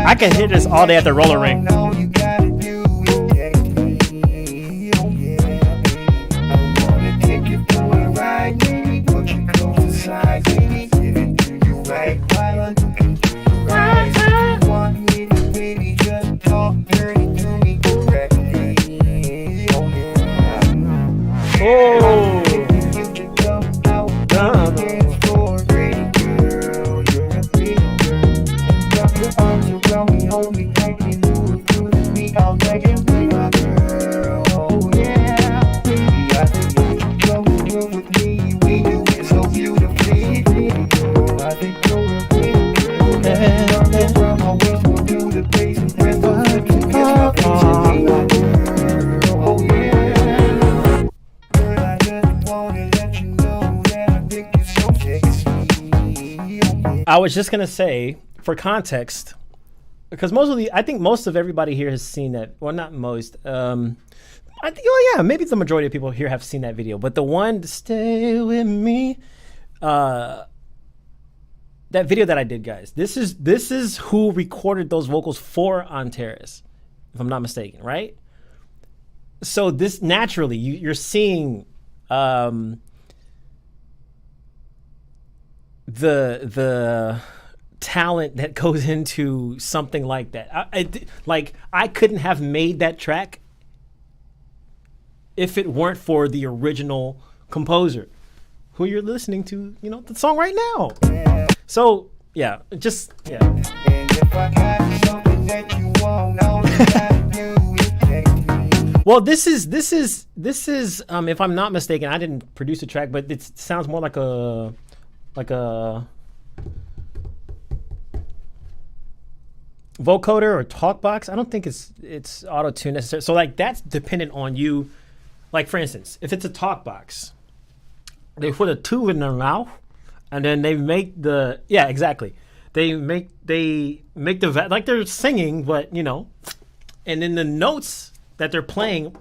I can hit this all day at the roller rink. I was just gonna say, for context, because I think most of everybody here has seen that. Well, not most. I think, oh yeah, maybe the majority of people here have seen that video. But the one, "Stay with Me," that video that I did, guys. This is who recorded those vocals for Antares, if I'm not mistaken, right? So this naturally, you're seeing the talent that goes into something like that. I couldn't have made that track if it weren't for the original composer, who you're listening to, you know, the song right now. So yeah, just yeah. Well, this is if I'm not mistaken, I didn't produce the track, but it sounds more like a vocoder or talkbox. I don't think it's auto-tune necessarily. So like that's dependent on you. Like for instance, if it's a talkbox, they put a tube in their mouth and then they make the They make the like they're singing, but you know, and then the notes that they're playing,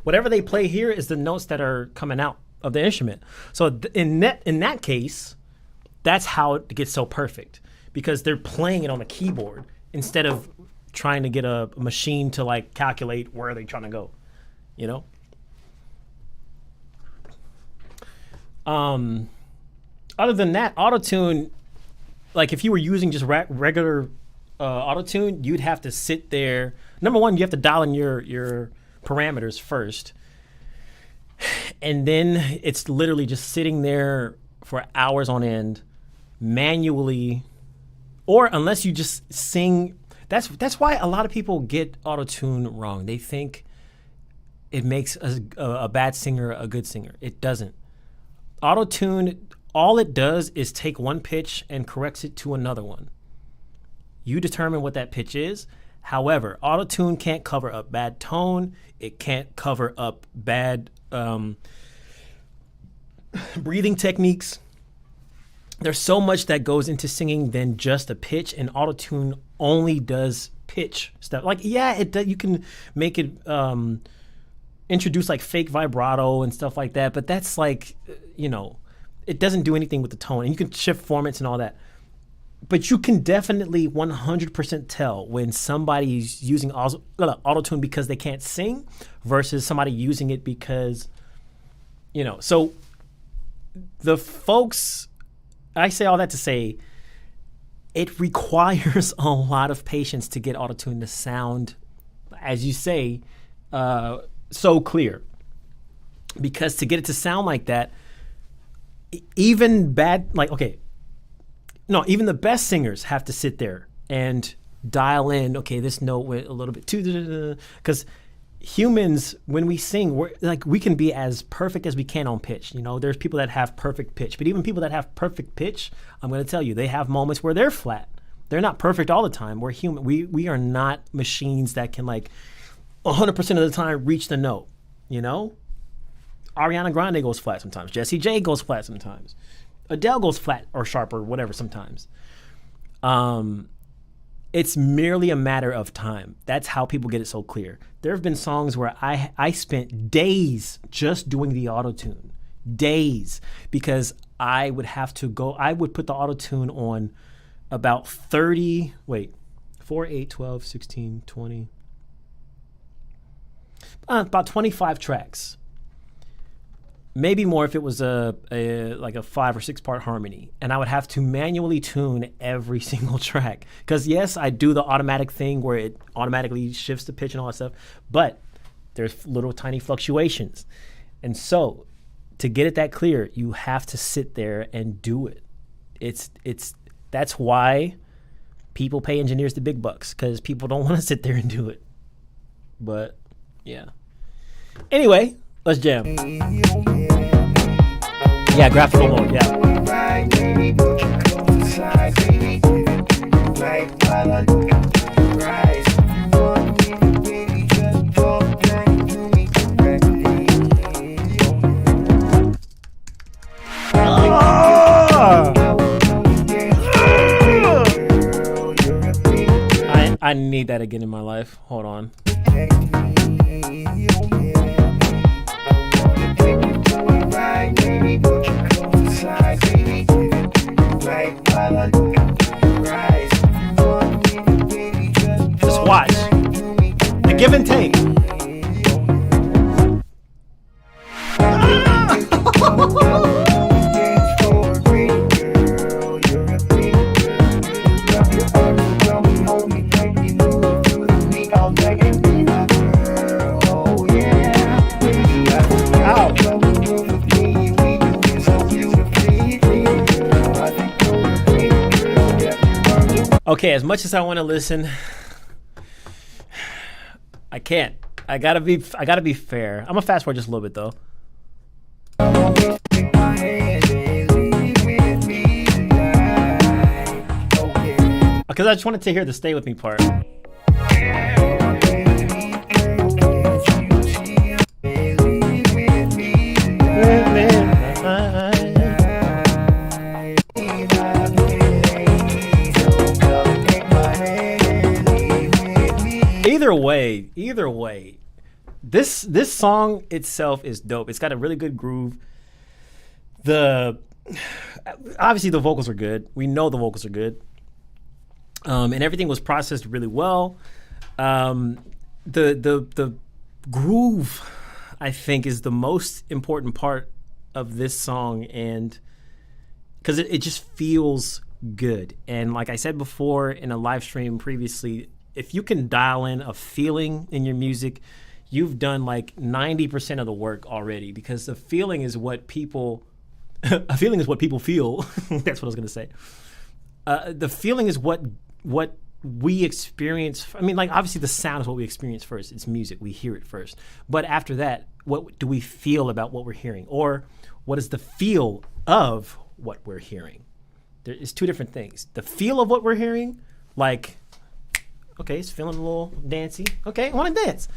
whatever they play here is the notes that are coming out of the instrument. So in that case, that's how it gets so perfect, because they're playing it on a keyboard instead of trying to get a machine to like calculate where they're trying to go. you know. Other than that, autotune, like if you were using just regular autotune, you'd have to sit there. Number one, you have to dial in your parameters first, and then it's literally just sitting there for hours on end, manually, or unless you just sing. That's why a lot of people get autotune wrong. They think it makes a bad singer a good singer. It doesn't. Autotune, all it does is take one pitch and corrects it to another one. You determine what that pitch is. However, autotune can't cover up bad tone. It can't cover up bad breathing techniques. There's so much that goes into singing than just a pitch, and autotune only does pitch stuff. Like, yeah, it does, you can make it introduce like fake vibrato and stuff like that, but that's like, you know, it doesn't do anything with the tone, and you can shift formats and all that. But you can definitely 100% tell when somebody's using autotune because they can't sing versus somebody using it because, you know. So the folks, I say all that to say, it requires a lot of patience to get autotune to sound, as you say, so clear. Because to get it to sound like that, even even the best singers have to sit there and dial in, okay, this note went a little bit too, because humans, when we sing, we can be as perfect as we can on pitch. You know, there's people that have perfect pitch, but even people that have perfect pitch, I'm going to tell you, they have moments where they're flat. They're not perfect all the time. We're human. We are not machines that can 100% of the time reach the note, you know? Ariana Grande goes flat sometimes. Jessie J goes flat sometimes. Adele goes flat or sharp or whatever sometimes. It's merely a matter of time. That's how people get it so clear. There have been songs where I spent days just doing the auto-tune. Days. Because I would put the auto-tune on about 4, 8, 12, 16, 20. About 25 tracks. Maybe more if it was a 5 or 6 part harmony, and I would have to manually tune every single track. Because yes, I do the automatic thing where it automatically shifts the pitch and all that stuff, but there's little tiny fluctuations, and so to get it that clear, you have to sit there and do it. That's why people pay engineers the big bucks, because people don't want to sit there and do it. But yeah. Anyway, let's jam. Yeah, graphical mode, yeah. I need that again in my life. Hold on. Just watch the give and take. Okay, as much as I want to listen, I can't. I gotta be fair. I'm gonna fast forward just a little bit though. Because I just wanted to hear the "Stay With Me" part. Either way, this song itself is dope. It's got a really good groove. Obviously the vocals are good. We know the vocals are good. And everything was processed really well. The groove I think is the most important part of this song, and because it just feels good. And like I said before in a live stream previously, if you can dial in a feeling in your music, you've done like 90% of the work already, because the feeling is what people a feeling is what people feel. That's what I was going to say. The feeling is what we experience. I mean, like, obviously the sound is what we experience first. It's music. We hear it first. But after that, what do we feel about what we're hearing? Or what is the feel of what we're hearing? There is two different things. The feel of what we're hearing, like, okay, it's feeling a little dancey. Okay, I want to dance.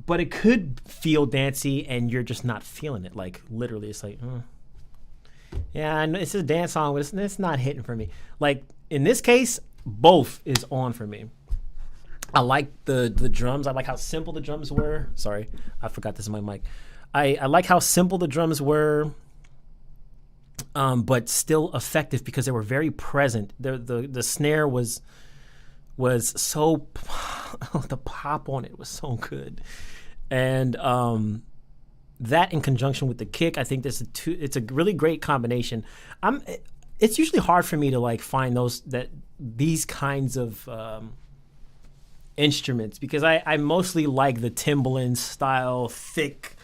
But it could feel dancey and you're just not feeling it. Like, literally, it's like, yeah, I know it's a dance song, but it's not hitting for me. Like, in this case, both is on for me. I like the drums. I like how simple the drums were. Sorry, I forgot this is my mic. I like how simple the drums were, but still effective because they were very present. The snare was so the pop on it was so good, and that in conjunction with the kick, I think it's a really great combination. It's usually hard for me to like find these kinds of instruments, because I mostly like the Timbaland style thick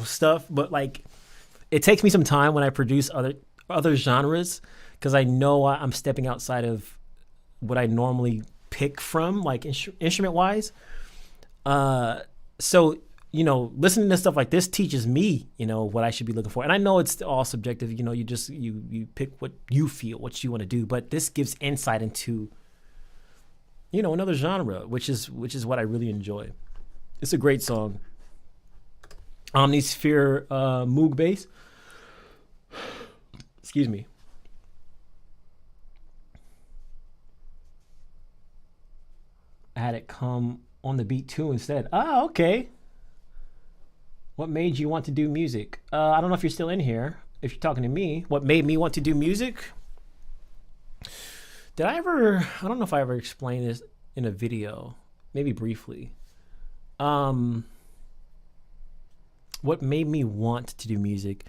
stuff, but like it takes me some time when I produce other genres, because I know I'm stepping outside of what I normally pick from, like instrument wise. So, you know, listening to stuff like this teaches me, you know, what I should be looking for. And I know it's all subjective, you know, you pick what you feel, what you want to do, but this gives insight into, you know, another genre, which is what I really enjoy. It's a great song. Omnisphere Moog bass. Excuse me. I had it come on the beat too instead. Ah, okay. What made you want to do music? I don't know if you're still in here. If you're talking to me, what made me want to do music? I don't know if I ever explained this in a video, maybe briefly. What made me want to do music?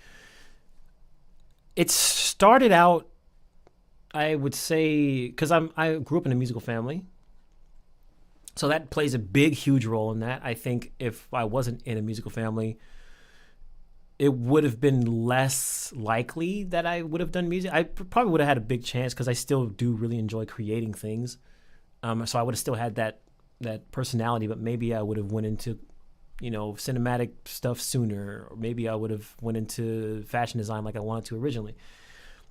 It started out, I would say, because I grew up in a musical family. So that plays a big, huge role in that. I think if I wasn't in a musical family, it would have been less likely that I would have done music. I probably would have had a big chance, because I still do really enjoy creating things. So I would have still had that personality, but maybe I would have went into, you know, cinematic stuff sooner, or maybe I would have went into fashion design like I wanted to originally.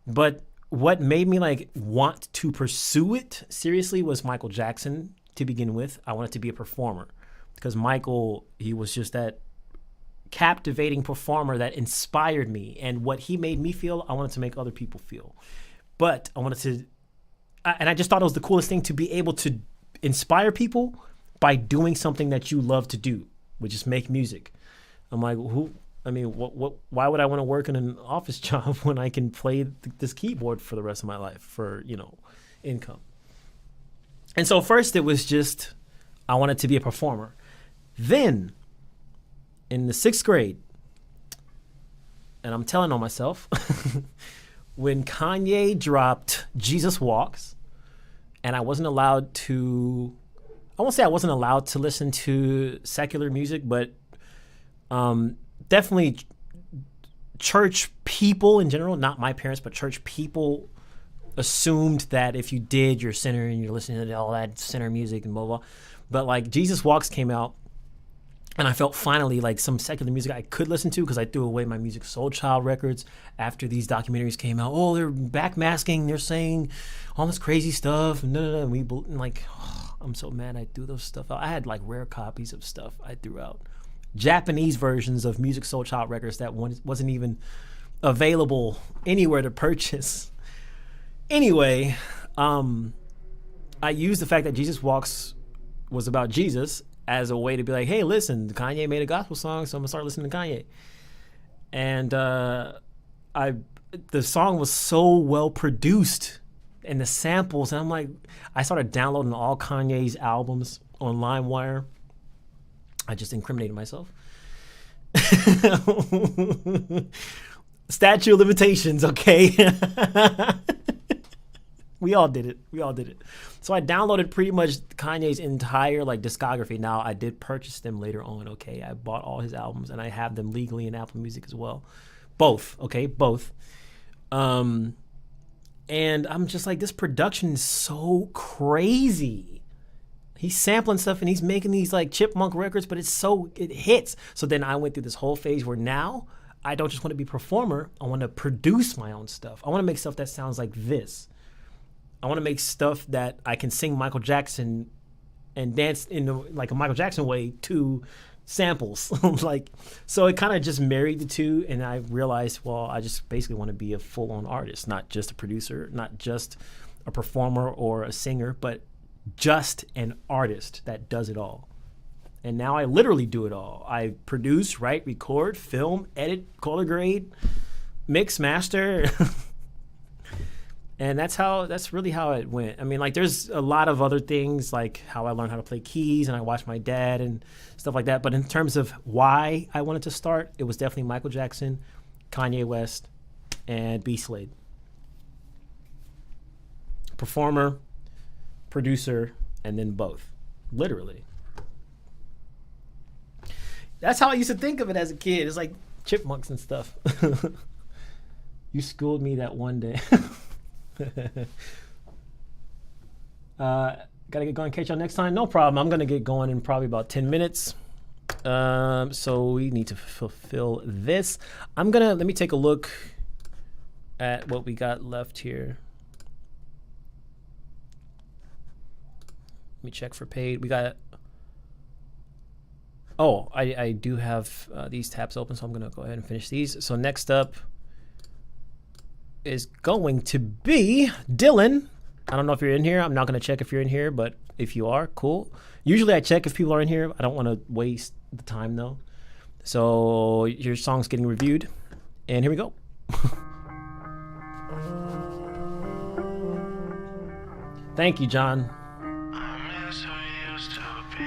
But what made me like want to pursue it seriously was Michael Jackson. To begin with, I wanted to be a performer, because Michael, he was just that captivating performer that inspired me, and what he made me feel, I wanted to make other people feel. But I just thought it was the coolest thing to be able to inspire people by doing something that you love to do, which is make music. I'm like, why would I want to work in an office job when I can play this keyboard for the rest of my life for, you know, income? And so first it was just, I wanted to be a performer. Then in the 6th grade, and I'm telling on myself, when Kanye dropped Jesus Walks, and I wasn't allowed to, I won't say I wasn't allowed to listen to secular music, but definitely church people in general, not my parents, but church people assumed that if you did, you're a sinner and you're listening to all that sinner music and blah, blah. But like Jesus Walks came out, and I felt finally like some secular music I could listen to, because I threw away my Music Soul Child records after these documentaries came out. Oh, they're backmasking, they're saying all this crazy stuff. And like, oh, I'm so mad I threw those stuff out. I had like rare copies of stuff I threw out. Japanese versions of Music Soul Child records that wasn't even available anywhere to purchase. Anyway, I used the fact that Jesus Walks was about Jesus as a way to be like, hey, listen, Kanye made a gospel song, so I'm gonna start listening to Kanye. And the song was so well produced, and the samples, and I'm like, I started downloading all Kanye's albums on LimeWire. I just incriminated myself. Statute of limitations, okay? We all did it. So I downloaded pretty much Kanye's entire like discography. Now I did purchase them later on, okay? I bought all his albums and I have them legally in Apple Music as well. Both. And I'm just like, this production is so crazy. He's sampling stuff and he's making these like chipmunk records, but it hits. So then I went through this whole phase where now I don't just want to be a performer. I want to produce my own stuff. I want to make stuff that sounds like this. I want to make stuff that I can sing Michael Jackson and dance in like a Michael Jackson way to samples. Like, so it kind of just married the two, and I realized, well, I just basically want to be a full-on artist, not just a producer, not just a performer or a singer, but just an artist that does it all. And now I literally do it all. I produce, write, record, film, edit, color grade, mix, master. And that's really how it went. I mean, like, there's a lot of other things, like how I learned how to play keys and I watched my dad and stuff like that. But in terms of why I wanted to start, it was definitely Michael Jackson, Kanye West, and B. Slade. Performer, producer, and then both. Literally. That's how I used to think of it as a kid. It's like chipmunks and stuff. You schooled me that one day. Gotta get going. Catch y'all next time. No problem. I'm gonna get going in probably about 10 minutes. So we need to fulfill this. Let me take a look at what we got left here. Let me check for paid. We got. Oh, I do have these tabs open, so I'm gonna go ahead and finish these. So next up is going to be Dylan. I don't know if you're in here. I'm not going to check if you're in here, but if you are, cool. Usually I check if people are in here. I don't want to waste the time though. So your song's getting reviewed, and here we go. Thank you, John.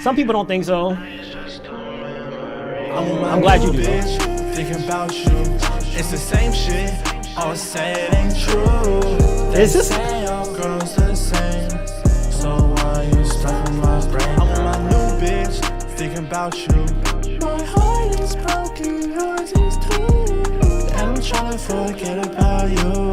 Some people don't think so. I'm glad you do. Thinking about you, it's the same shit. All say it ain't true. Is this? Say all girls the same. So why you stuck in my brain? I'm with my new bitch, thinking about you. My heart is broken, yours is too. And I'm trying to forget about you.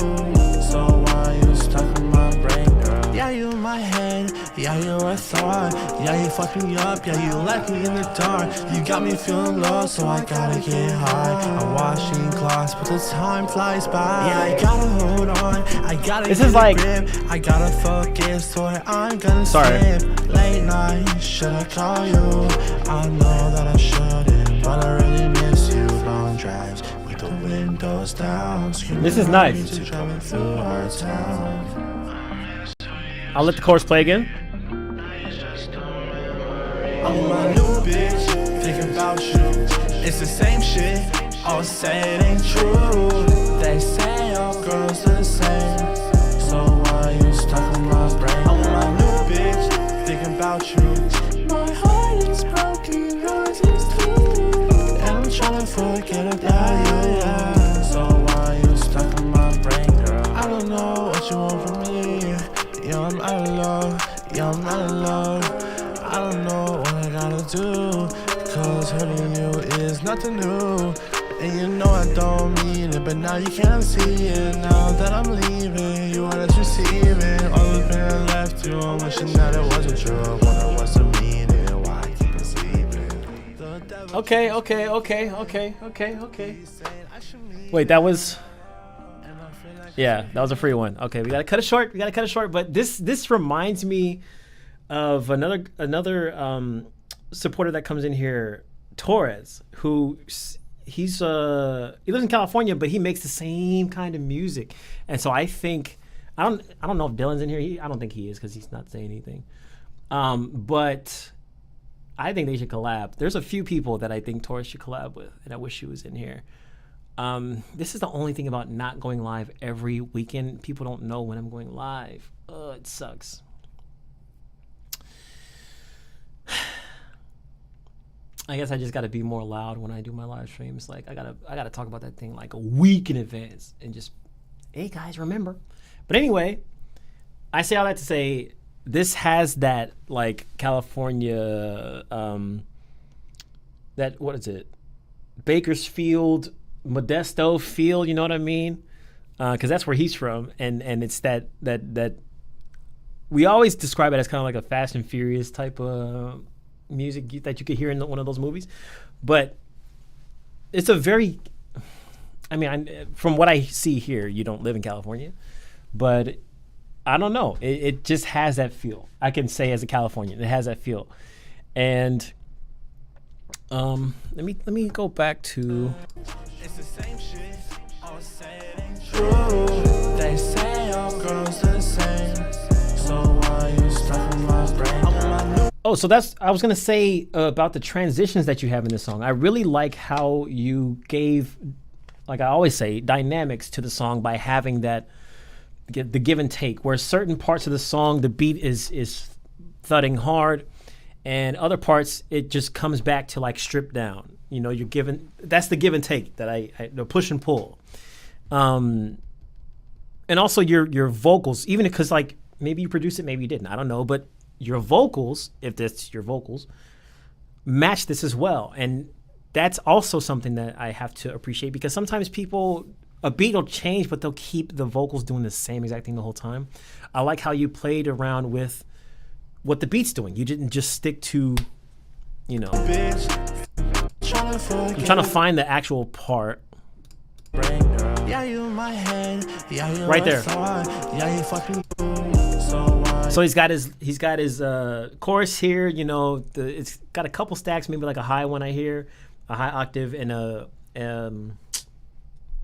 So why you stuck in my brain, girl? Yeah, you in my head. Yeah, you're a thought. Yeah, you fucked me up. Yeah, you left me in the dark. You got me feeling low, so I gotta get high. I'm washing clothes, but the time flies by. Yeah, I gotta hold on. I gotta this get is like grip. I gotta focus, or I'm gonna slip. Late night, should I call you? I know that I shouldn't, but I really miss you. Long drives with the windows down. This is nice. Driving through our town. I'll let the chorus play again. I'm with my new bitch, thinking about you. It's the same shit, all say it ain't true. They say all girls the same. So why you stuck in my brain? I'm with my new bitch, thinking about you. My heart is broken, yours is too. And I'm trying to forget about you. So why you stuck in my brain, girl? I don't know what you want from me. Yeah, I'm out of love. Yeah, I'm out of love. I don't know what I gotta do, cause hurting you is nothing new. And you know I don't mean it, but now you can't see it. Now that I'm leaving, you wanna receive it. All the pain I left you, I'm wishing that it wasn't true. I wonder what's the meaning, why I keep sleeping. Okay. Wait, that was... Yeah, that was a free one. Okay, we gotta cut it short. But this reminds me of another supporter that comes in here, Torres, who he lives in California, but he makes the same kind of music. And so I think I don't know if Dylan's in here. I don't think he is because he's not saying anything. But I think they should collab. There's a few people that I think Torres should collab with, and I wish she was in here. This is the only thing about not going live every weekend. People don't know when I'm going live. It sucks. I guess I just got to be more loud when I do my live streams. Like I gotta talk about that thing like a week in advance and just, hey guys, remember. But anyway, I say all that to say this has that like California, that what is it, Bakersfield, Modesto feel. You know what I mean? Because that's where he's from, and it's that we always describe it as kind of like a Fast and Furious type of music that you could hear in one of those movies, but it's a very, I mean, from what I see here, you don't live in California, but I don't know, it just has that feel. I can say as a Californian, it has that feel. And let me go back to. It's the same shit, all say it ain't true. They say all girls the same, so why you stuck in my brain? I'm on my new. Oh, so that's, I was going to say about the transitions that you have in this song. I really like how you gave, like I always say, dynamics to the song by having that, the give and take, where certain parts of the song, the beat is thudding hard, and other parts, it just comes back to like stripped down. You know, you're giving, that's the give and take that the push and pull. And also your vocals, even because like maybe you produced it, maybe you didn't, I don't know, but your vocals, if that's your vocals, match this as well. And that's also something that I have to appreciate, because sometimes people, a beat will change, but they'll keep the vocals doing the same exact thing the whole time. I like how you played around with what the beat's doing. You didn't just stick to, you know, I'm trying to find the actual part. Yeah, you in my head. Yeah, you Right there. Yeah, you fucking so why? So he's got his chorus here. You know, it's got a couple stacks, maybe like a high one I hear, a high octave, and a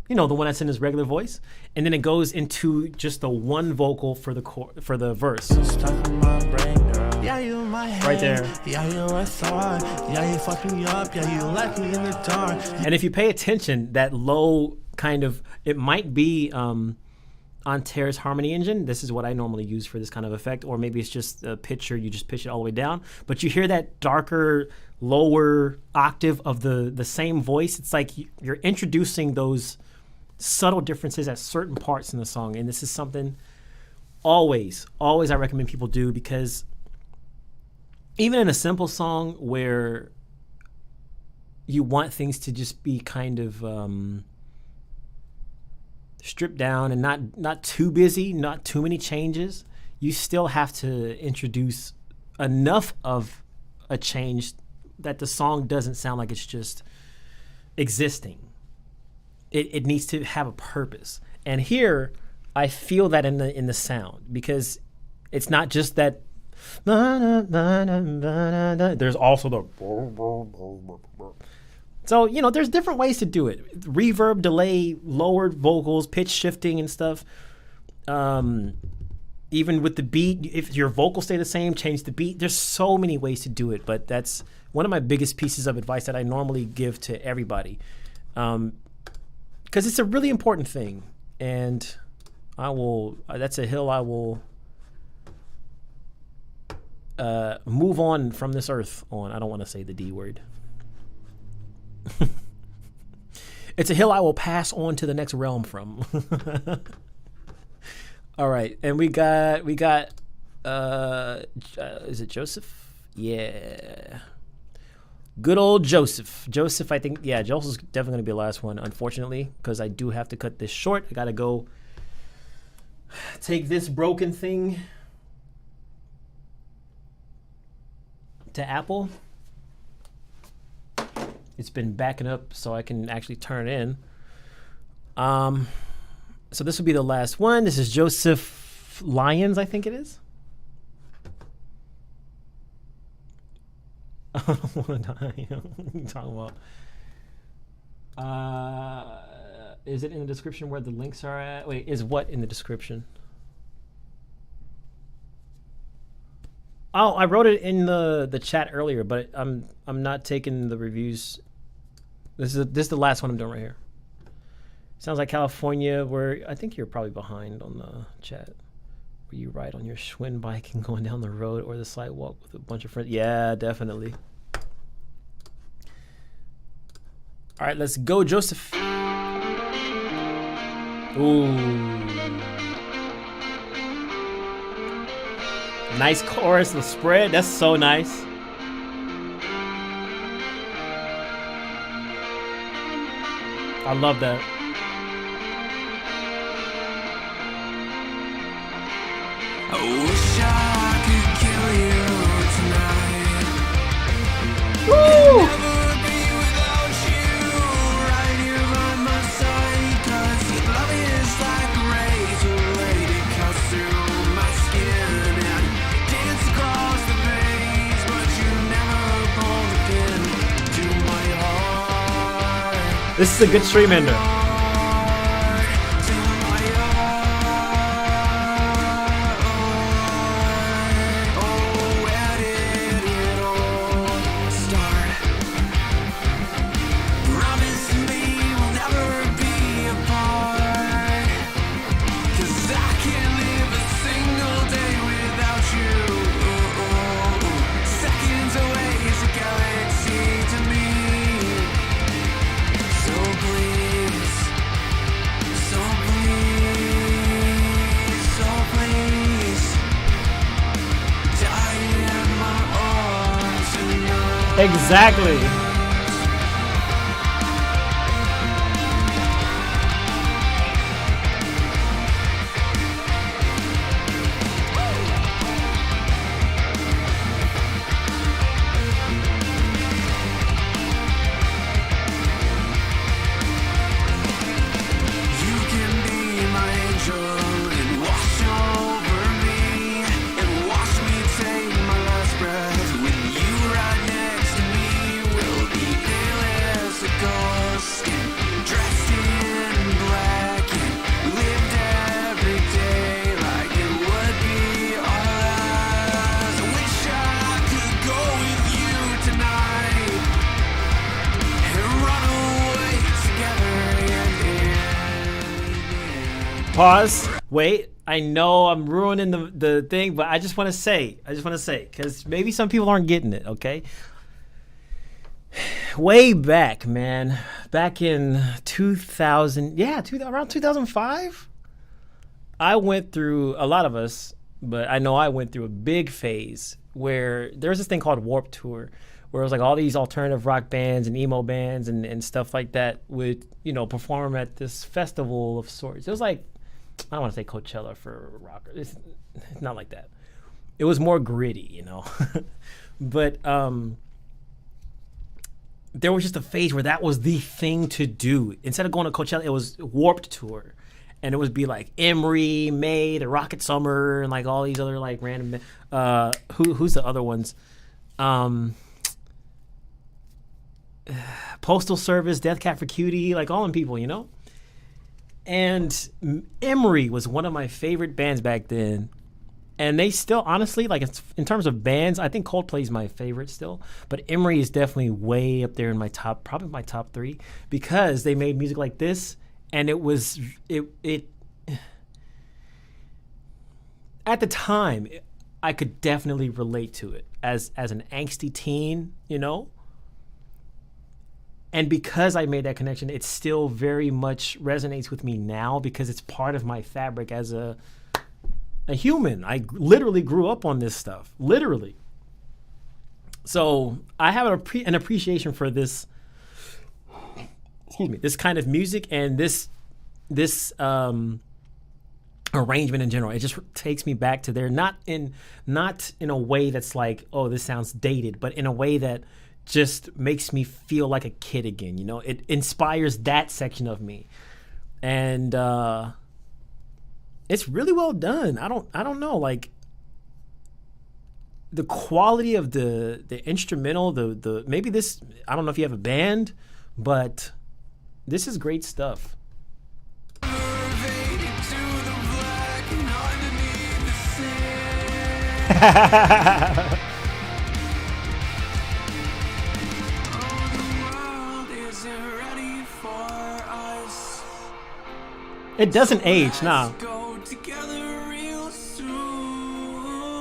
you know, the one that's in his regular voice, and then it goes into just the one vocal for the verse. Stuck in my brain, girl. Yeah, you in my head. Right there. Yeah, you I thought. Yeah, you fucking me up. Yeah, you left me in the dark. And if you pay attention, that low kind of, it might be on Terra's harmony engine. This is what I normally use for this kind of effect, or maybe it's just a pitch, or you just pitch it all the way down. But you hear that darker, lower octave of the same voice. It's like you're introducing those subtle differences at certain parts in the song, and this is something always I recommend people do, because even in a simple song where you want things to just be kind of stripped down and not too busy, not too many changes, you still have to introduce enough of a change that the song doesn't sound like it's just existing. It needs to have a purpose. And here, I feel that in the sound, because it's not just that. There's also the. So, you know, there's different ways to do it. Reverb, delay, lowered vocals, pitch shifting and stuff. Even with the beat, if your vocals stay the same, change the beat. There's so many ways to do it, but that's one of my biggest pieces of advice that I normally give to everybody. Because it's a really important thing, and that's a hill I will move on from this earth on. I don't want to say the D word. It's a hill I will pass on to the next realm from. All right, and we got is it Joseph? Yeah. Good old Joseph. Joseph, I think, yeah, Joseph's definitely going to be the last one, unfortunately, because I do have to cut this short. I got to go take this broken thing to Apple. It's been backing up so I can actually turn it in. So this will be the last one. This is Joseph Lyons, I think it is. I don't want to die. What are you talking about? Is it in the description where the links are at? Wait, is what in the description? Oh, I wrote it in the chat earlier, but I'm not taking the reviews. This is the last one I'm doing right here. Sounds like California, where I think you're probably behind on the chat. Where you ride on your Schwinn bike and going down the road or the sidewalk with a bunch of friends. Yeah, definitely. All right, let's go, Joseph. Ooh. Nice chorus, the spread. That's so nice. I love that. I wish I could kill you tonight. Woo! Never be without you, right here by my side. 'Cause your love is like a razor blade, it cuts through my skin and dance across the veins. But you never pulled a pin to my heart. This is a good stream ender. To my heart. Oh, where did it all start? Promise me we'll never be apart. 'Cause I can't live a single day without you. Seconds away is a galaxy to me. So please, so please, so please, die in my arms tonight. Exactly. You can be my angel and wash over me and watch me take my last breath with you right next to me. We'll be pale as a ghost and dressed in black and lived every day like it would be our last. I wish I could go with you tonight and run away together and Pause. Wait. I know I'm ruining the thing, but I just want to say, because maybe some people aren't getting it, okay? Way back, man. Back in 2000, around 2005, I went through, a lot of us, but I know I went through a big phase where there's this thing called Warped Tour, where it was like all these alternative rock bands and emo bands and stuff like that would, perform at this festival of sorts. It was like, I don't want to say Coachella for rockers. It's not like that. It was more gritty, But there was just a phase where that was the thing to do. Instead of going to Coachella, it was Warped Tour. And it would be like Emery, May, the Rocket Summer, and like all these other like random. Who's the other ones? Postal Service, Death Cat for Cutie, like all them people, And Emery was one of my favorite bands back then. And they still, honestly, like in terms of bands, I think Coldplay's my favorite still. But Emery is definitely way up there in my probably my top 3, because they made music like this. And it was, it at the time, I could definitely relate to it as an angsty teen, And because I made that connection, it still very much resonates with me now, because it's part of my fabric as a human. I literally grew up on this stuff, literally. So I have an appreciation for this, this kind of music and this arrangement in general. It just takes me back to there, not in a way that's like, oh, this sounds dated, but in a way that just makes me feel like a kid again. It inspires that section of me, and it's really well done. I don't know, like the quality of the instrumental, the maybe this, I don't know if you have a band, but this is great stuff. It doesn't age, nah.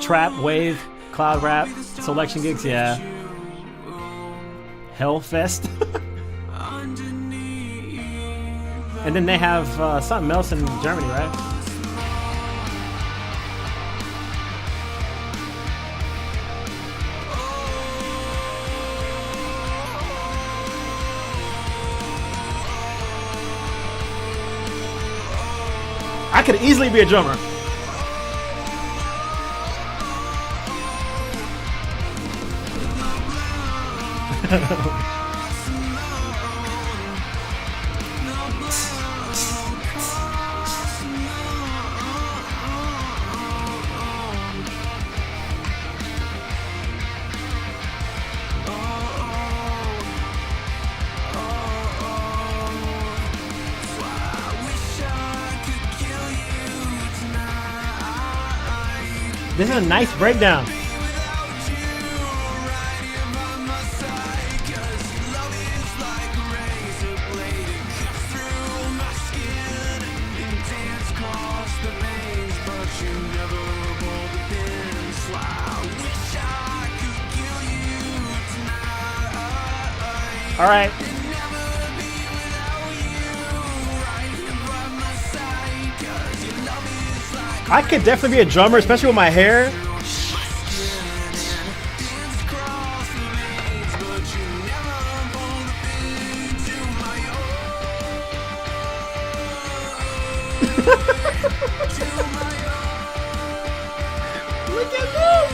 Trap, wave, cloud rap, selection gigs, yeah. Hellfest. And then they have something else in Germany, right? I could easily be a drummer. This is a nice breakdown. All right. I could definitely be a drummer, especially with my hair. Look at this.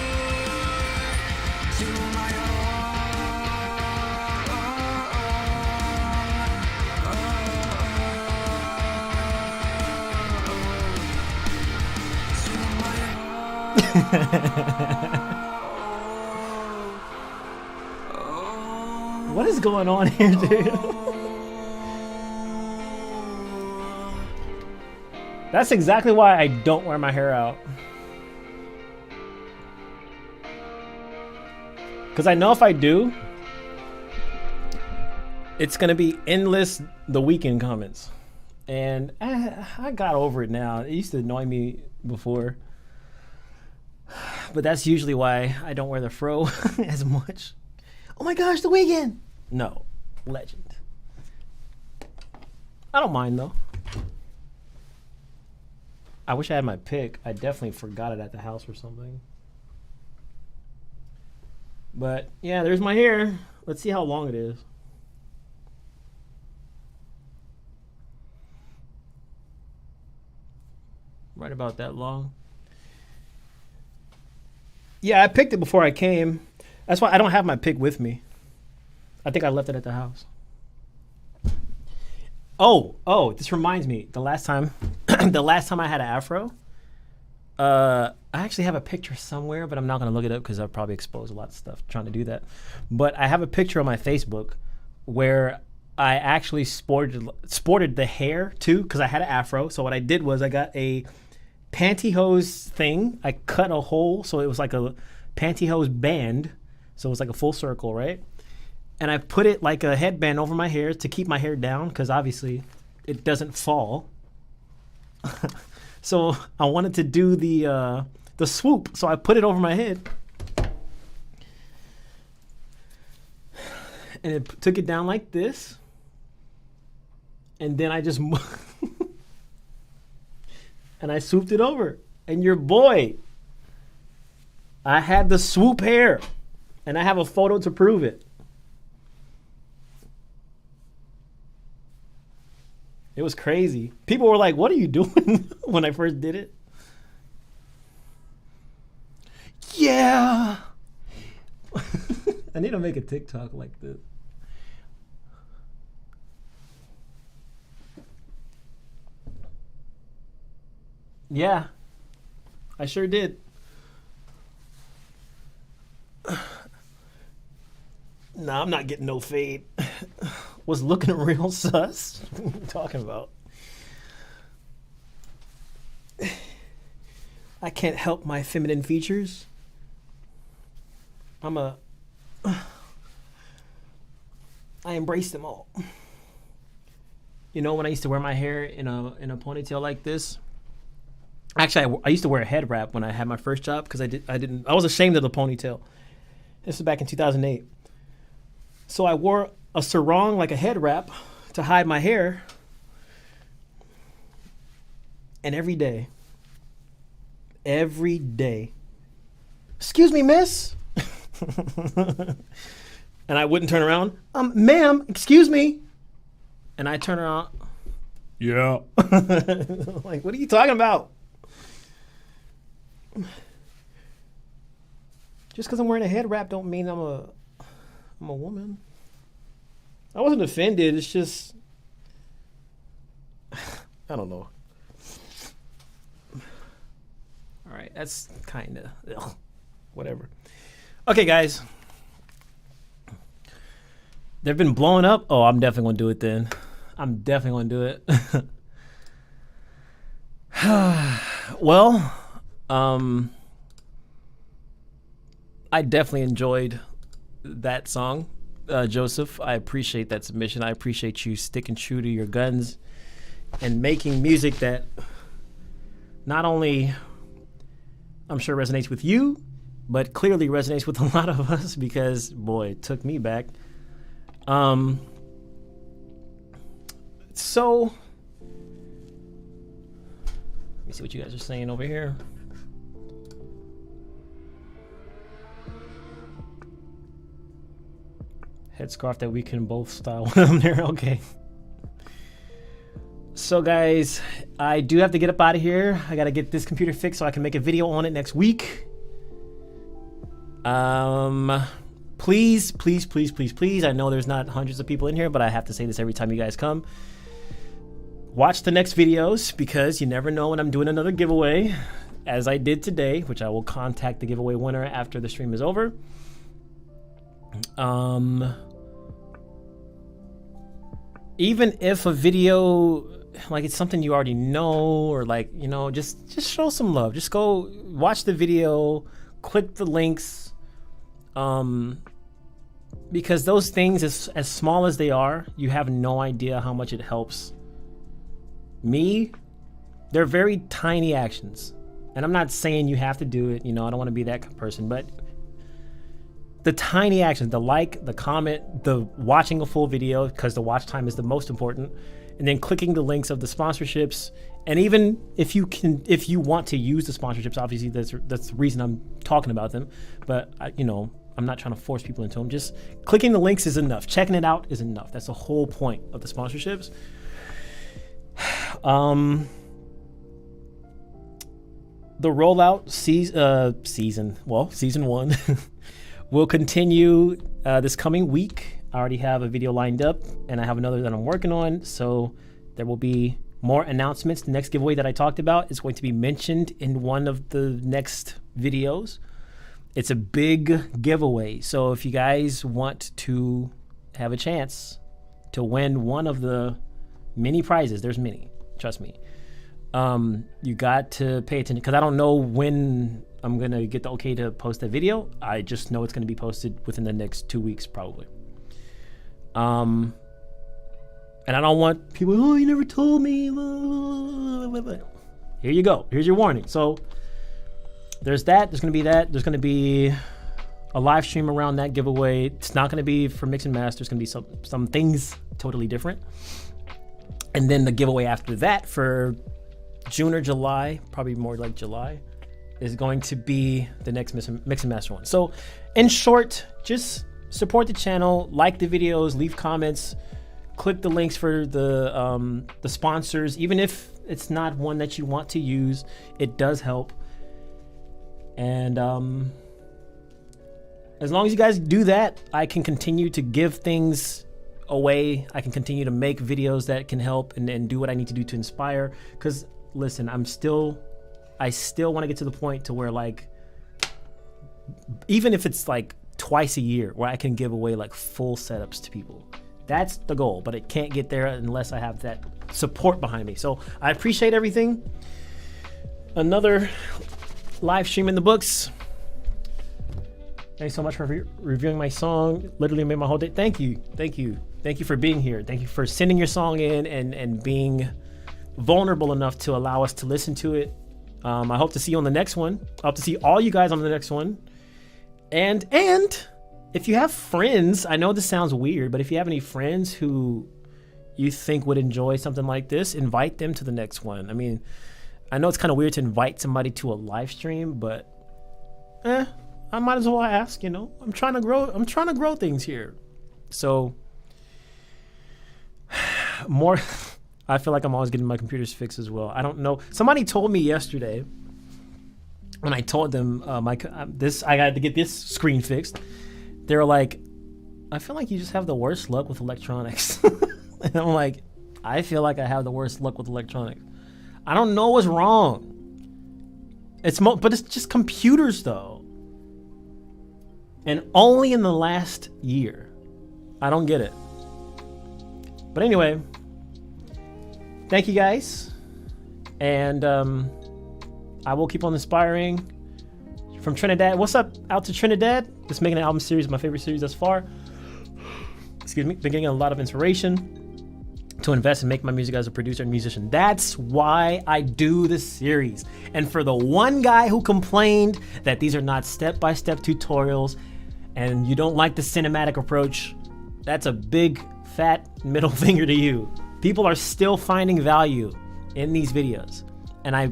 What is going on here, dude? That's exactly why I don't wear my hair out. Because I know if I do, it's going to be endless The Weeknd comments. And I got over it now. It used to annoy me before. But that's usually why I don't wear the fro as much. Oh my gosh, The Weeknd! No, legend. I don't mind though. I wish I had my pick. I definitely forgot it at the house or something. But yeah, there's my hair. Let's see how long it is. Right about that long. Yeah, I picked it before I came. That's why I don't have my pick with me. I think I left it at the house. Oh, this reminds me. The last time I had an afro, I actually have a picture somewhere, but I'm not going to look it up because I'll probably expose a lot of stuff trying to do that. But I have a picture on my Facebook where I actually sported the hair too because I had an afro. So what I did was I got a pantyhose thing. I cut a hole so it was like a pantyhose band. So it was like a full circle, right? And I put it like a headband over my hair to keep my hair down because obviously it doesn't fall. So I wanted to do the swoop, so I put it over my head. And it took it down like this. And then I just and I swooped it over. And your boy, I had the swoop hair. And I have a photo to prove it. It was crazy. People were like, what are you doing when I first did it? Yeah. I need to make a TikTok like this. Yeah, I sure did. Nah, I'm not getting no fade. Was looking real sus. What are you talking about? I can't help my feminine features. I embrace them all. You know, when I used to wear my hair in a ponytail like this. Actually, I used to wear a head wrap when I had my first job because I was ashamed of the ponytail. This was back in 2008. So I wore a sarong, like a head wrap, to hide my hair. And every day, excuse me, miss. And I wouldn't turn around. Ma'am, excuse me. And I turn around. Yeah. Like, what are you talking about? Just because I'm wearing a head wrap don't mean I'm a woman. I wasn't offended. It's just, I don't know. All right, that's kind of whatever. Okay, guys. They've been blowing up. Oh, I'm definitely going to do it then. I'm definitely going to do it. Well, I definitely enjoyed that song, Joseph. I appreciate that submission. I appreciate you sticking true to your guns and making music that not only I'm sure resonates with you, but clearly resonates with a lot of us because, boy, it took me back. So let me see what you guys are saying over here. Headscarf that we can both style when I'm there. Okay. So guys, I do have to get up out of here. I got to get this computer fixed so I can make a video on it next week. Please, please, please, please, please. I know there's not hundreds of people in here, but I have to say this every time you guys come. Watch the next videos because you never know when I'm doing another giveaway, as I did today, which I will contact the giveaway winner after the stream is over. Even if a video, like it's something you already know, or like, you know, just show some love. Just go watch the video, click the links, because those things, as small as they are, you have no idea how much it helps me. They're very tiny actions, and I'm not saying you have to do it. You know, I don't want to be that person, but the tiny actions, the like, the comment, the watching a full video, because the watch time is the most important, and then clicking the links of the sponsorships. And even if you want to use the sponsorships, obviously that's the reason I'm talking about them. But you know, I'm not trying to force people into them. Just clicking the links is enough. Checking it out is enough. That's the whole point of the sponsorships. The rollout season 1 will continue this coming week. I already have a video lined up, and I have another that I'm working on. So there will be more announcements. The next giveaway that I talked about is going to be mentioned in one of the next videos. It's a big giveaway. So if you guys want to have a chance to win one of the many prizes, there's many, trust me. You got to pay attention, because I don't know when I'm going to get the okay to post that video. I just know it's going to be posted within the next 2 weeks, probably. And I don't want people, oh, you never told me. Here you go. Here's your warning. So there's that. There's going to be that. There's going to be a live stream around that giveaway. It's not going to be for Mix and Match. There's going to be some things totally different. And then the giveaway after that for June or July, probably more like July, is going to be the next Mix and Master one. So in short, just support the channel, like the videos, leave comments, click the links for the sponsors. Even if it's not one that you want to use, it does help. And as long as you guys do that, I can continue to give things away. I can continue to make videos that can help and do what I need to do to inspire. Because listen, I still want to get to the point to where, like, even if it's like twice a year, where I can give away like full setups to people. That's the goal, but it can't get there unless I have that support behind me. So I appreciate everything. Another live stream in the books. Thanks so much for reviewing my song. Literally made my whole day. Thank you for being here. Thank you for sending your song in and being vulnerable enough to allow us to listen to it. I hope to see you on the next one. I hope to see all you guys on the next one. And if you have friends, I know this sounds weird, but if you have any friends who you think would enjoy something like this, invite them to the next one. I mean, I know it's kind of weird to invite somebody to a live stream, but I might as well ask, you know. I'm trying to grow things here. So more I feel like I'm always getting my computers fixed as well. I don't know. Somebody told me yesterday when I told them I got to get this screen fixed. They were like, I feel like you just have the worst luck with electronics. And I'm like, I feel like I have the worst luck with electronics. I don't know what's wrong. But it's just computers though. And only in the last year. I don't get it. But anyway, thank you guys. And I will keep on inspiring. From Trinidad. What's up out to Trinidad? Just making an album series, my favorite series thus far. Excuse me. Been getting a lot of inspiration to invest and make my music as a producer and musician. That's why I do this series. And for the one guy who complained that these are not step-by-step tutorials and you don't like the cinematic approach, that's a big fat middle finger to you. People are still finding value in these videos. And I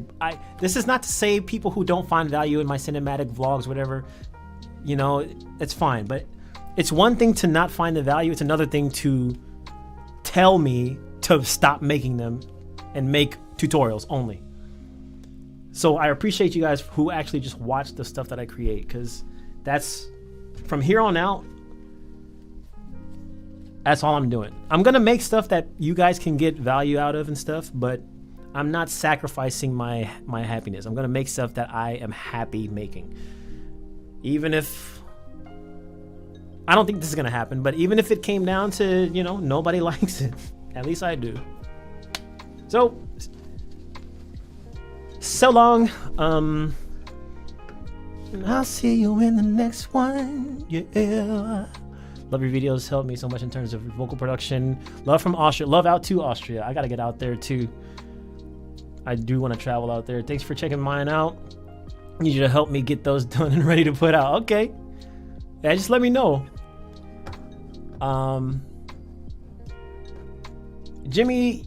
this is not to say people who don't find value in my cinematic vlogs, whatever, you know, it's fine. But it's one thing to not find the value. It's another thing to tell me to stop making them and make tutorials only. So I appreciate you guys who actually just watch the stuff that I create, because that's from here on out, that's all I'm doing. I'm gonna make stuff that you guys can get value out of and stuff, but I'm not sacrificing my happiness. I'm gonna make stuff that I am happy making. Even if I don't think this is gonna happen, but even if it came down to, you know, nobody likes it, at least I do. So long. And I'll see you in the next one. Yeah. Love your videos. Help me so much in terms of vocal production. Love from Austria. Love out to Austria. I gotta get out there too. I do want to travel out there. Thanks for checking mine out. Need you to help me get those done and ready to put out. Okay. Yeah, just let me know. Jimmy,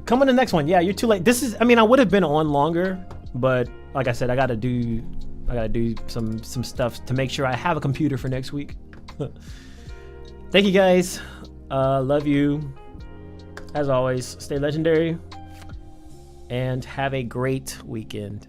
come on the next one. Yeah, you're too late. This is, I mean, I would have been on longer, but like I said, I gotta do some stuff to make sure I have a computer for next week. Thank you guys. Love you. As always, stay legendary and have a great weekend.